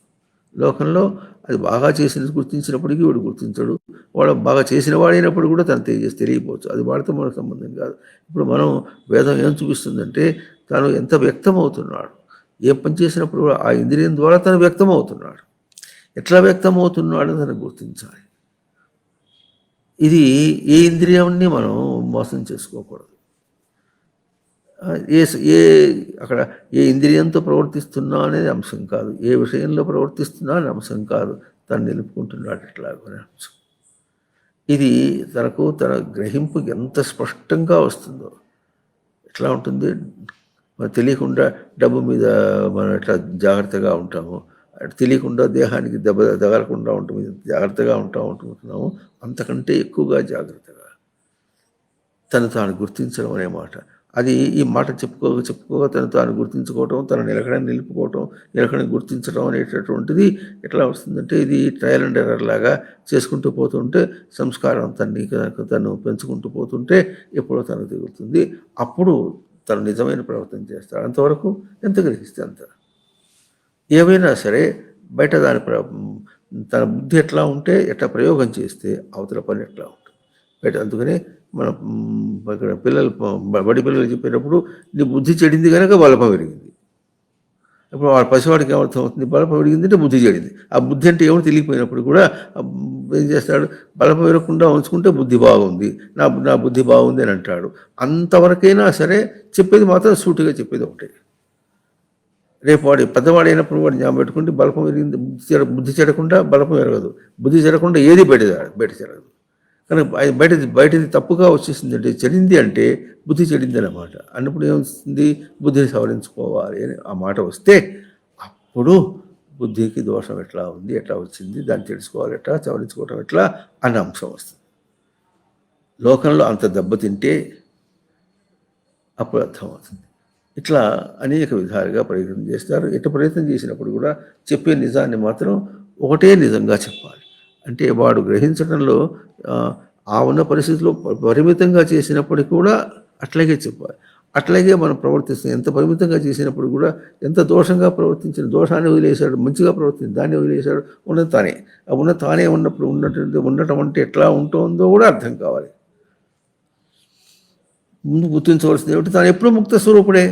లోకంలో అది బాగా చేసిన గుర్తించినప్పటికీ వాడు గుర్తించడు, వాడు బాగా చేసిన వాడైనప్పుడు కూడా తను తెలియపోవచ్చు, అది వాడితో మనకు సంబంధం కాదు. ఇప్పుడు మనం వేదం ఏం చూపిస్తుందంటే, తాను ఎంత వ్యక్తమవుతున్నాడు, ఏ పని చేసినప్పుడు ఆ ఇంద్రియం ద్వారా తను వ్యక్తమవుతున్నాడు, ఎట్లా వ్యక్తమవుతున్నాడో తను గుర్తించాలి. ఇది ఏ ఇంద్రియాన్ని మనం మోసం చేసుకోకూడదు. అక్కడ ఏ ఇంద్రియంతో ప్రవర్తిస్తున్నా అనేది అంశం కాదు, ఏ విషయంలో ప్రవర్తిస్తున్నా అనే అంశం కాదు, తను నిలుపుకుంటున్నాడు ఎట్లాగనే అంశం. ఇది తన గ్రహింపు ఎంత స్పష్టంగా వస్తుందో. ఎట్లా ఉంటుంది, మనకు తెలియకుండా డబ్బు మీద మనం ఎట్లా జాగ్రత్తగా ఉంటాము, తెలియకుండా దేహానికి దెబ్బ తగలకుండా ఉంటుంది జాగ్రత్తగా ఉంటున్నాము, అంతకంటే ఎక్కువగా జాగ్రత్తగా తాను గుర్తించడం అనే మాట. అది ఈ మాట చెప్పుకోగా తాను గుర్తించుకోవటం, తన నిలకడని గుర్తించడం అనేటటువంటిది ఎట్లా వస్తుందంటే, ఇది ట్రయల్ అండ్ ఎర్రర్ లాగా చేసుకుంటూ పోతుంటే, సంస్కారం తను పెంచుకుంటూ పోతుంటే ఎప్పుడో తనకు తిరుగుతుంది. అప్పుడు తను నిజమైన ప్రవర్తన చేస్తాడు. అంతవరకు ఎంత గ్రహిస్తే అంత. ఏమైనా సరే బయట తన బుద్ధి ఎట్లా ఉంటే, ఎట్లా ప్రయోగం చేస్తే అవతల పని ఎట్లా ఉంటుంది బయట. అందుకనే మన ఇక్కడ బడి పిల్లలు చెప్పేటప్పుడు, నీ బుద్ధి చెడింది కనుక బలపం పెరిగింది. ఇప్పుడు వాళ్ళ పసివాడికి ఏమర్థం అవుతుంది, బలపం పెరిగింది అంటే బుద్ధి చెడింది. ఆ బుద్ధి అంటే ఏమో తెలియకపోయినప్పుడు కూడా ఏం చేస్తాడు, బలపం పెరగకుండా ఉంచుకుంటే బుద్ధి బాగుంది, నా బుద్ధి బాగుంది అని అంటాడు. అంతవరకైనా సరే చెప్పేది మాత్రం సూటిగా చెప్పేది ఒకటే. రేపు వాడు పెద్దవాడైనప్పుడు వాడు జ్ఞాపకం పెట్టుకుంటే బలపం పెరిగింది, బుద్ధి చెడకుండా బలపం పెరగదు, బుద్ధి చెడకుండా ఏది బయట చెరగదు. కానీ బయటది తప్పుగా వచ్చేసింది అంటే, చెడింది అంటే బుద్ధి చెడింది అన్నమాట. అన్నప్పుడు ఏమొస్తుంది, బుద్ధిని సవరించుకోవాలి అని ఆ మాట వస్తే, అప్పుడు బుద్ధికి దోషం ఎట్లా ఉంది, ఎట్లా వచ్చింది, దాన్ని తెలుసుకోవాలి ఎట్లా, సవరించుకోవటం ఎట్లా అన్న అంశం వస్తుంది. లోకంలో అంత దెబ్బతింటే అప్పుడు అర్థమవుతుంది. ఇట్లా అనేక విధాలుగా ప్రయత్నం చేస్తారు. ఎట్లా ప్రయత్నం చేసినప్పుడు కూడా చెప్పే నిజాన్ని మాత్రం ఒకటే నిజంగా చెప్పాలి. అంటే వాడు గ్రహించడంలో ఆ ఉన్న పరిస్థితిలో పరిమితంగా చేసినప్పటికీ కూడా అట్లాగే చెప్పాలి. అట్లాగే మనం ప్రవర్తిస్తాం. ఎంత పరిమితంగా చేసినప్పుడు కూడా ఎంత దోషంగా ప్రవర్తించిన దోషాన్ని వదిలేశాడు, మంచిగా ప్రవర్తించి దాన్ని వదిలేశాడు. ఉన్నది తానే. ఆ ఉన్న తానే ఉన్నప్పుడు ఉండటం అంటే ఎట్లా ఉంటుందో కూడా అర్థం కావాలి. ముందు గుర్తించవలసింది ఏమిటి? తాను ఎప్పుడూ ముక్త స్వరూపుడే.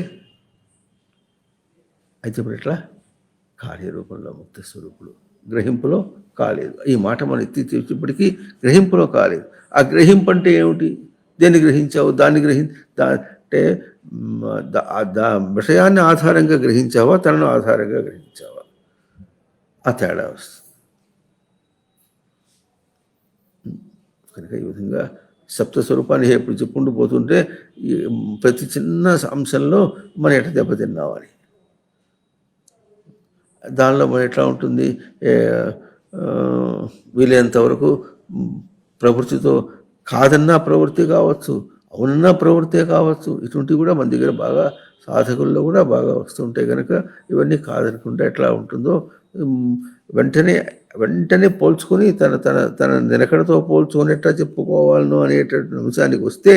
అయితే ఇప్పుడు ఎట్లా? కార్యరూపంలో ముక్త స్వరూపుడు, గ్రహింపులో కాలేదు. ఈ మాట మనం ఎత్తి తెచ్చినప్పటికీ గ్రహింపులో కాలేదు. ఆ గ్రహింపు అంటే ఏమిటి? దేన్ని గ్రహించావు? దాన్ని అంటే విషయాన్ని ఆధారంగా గ్రహించావా, తనను ఆధారంగా గ్రహించావా? ఆ తేడా వస్తుంది. కనుక ఈ విధంగా సప్తస్వరూపాన్ని ఎప్పుడు చెప్పుకుంటూ పోతుంటే ప్రతి చిన్న అంశంలో మనం ఎట్లా దెబ్బతిన్నామని, దానిలో మనం ఎట్లా ఉంటుంది, వీలైనంత వరకు ప్రవృత్తితో కాదన్నా ప్రవృత్తి కావచ్చు, అవునన్నా ప్రవృత్తే కావచ్చు, ఇటువంటివి కూడా మన దగ్గర బాగా సాధకుల్లో కూడా బాగా వస్తుంటాయి. కనుక ఇవన్నీ కాదనకుండా ఎట్లా ఉంటుందో వెంటనే పోల్చుకొని తన నిలకడతో పోల్చుకొని ఎట్లా చెప్పుకోవాలను అనేటటువంటి అంశానికి వస్తే,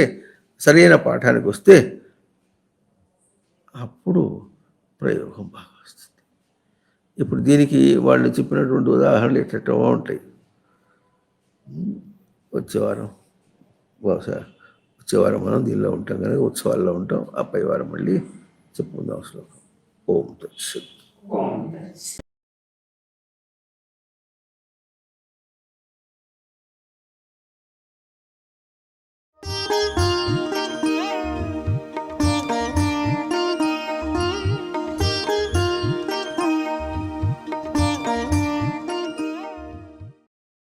సరైన పాఠానికి వస్తే అప్పుడు ప్రయోగం బాగా వస్తుంది. ఇప్పుడు దీనికి వాళ్ళు చెప్పినటువంటి ఉదాహరణలు ఎట్లా ఉంటాయి. వచ్చేవారం బహుశా మనం దీనిలో ఉంటాం కనుక ఉత్సవాల్లో ఉంటాం. ఆ పై వారం మళ్ళీ చెప్పుకుందాం శ్లోకం. ఓం తత్సత్.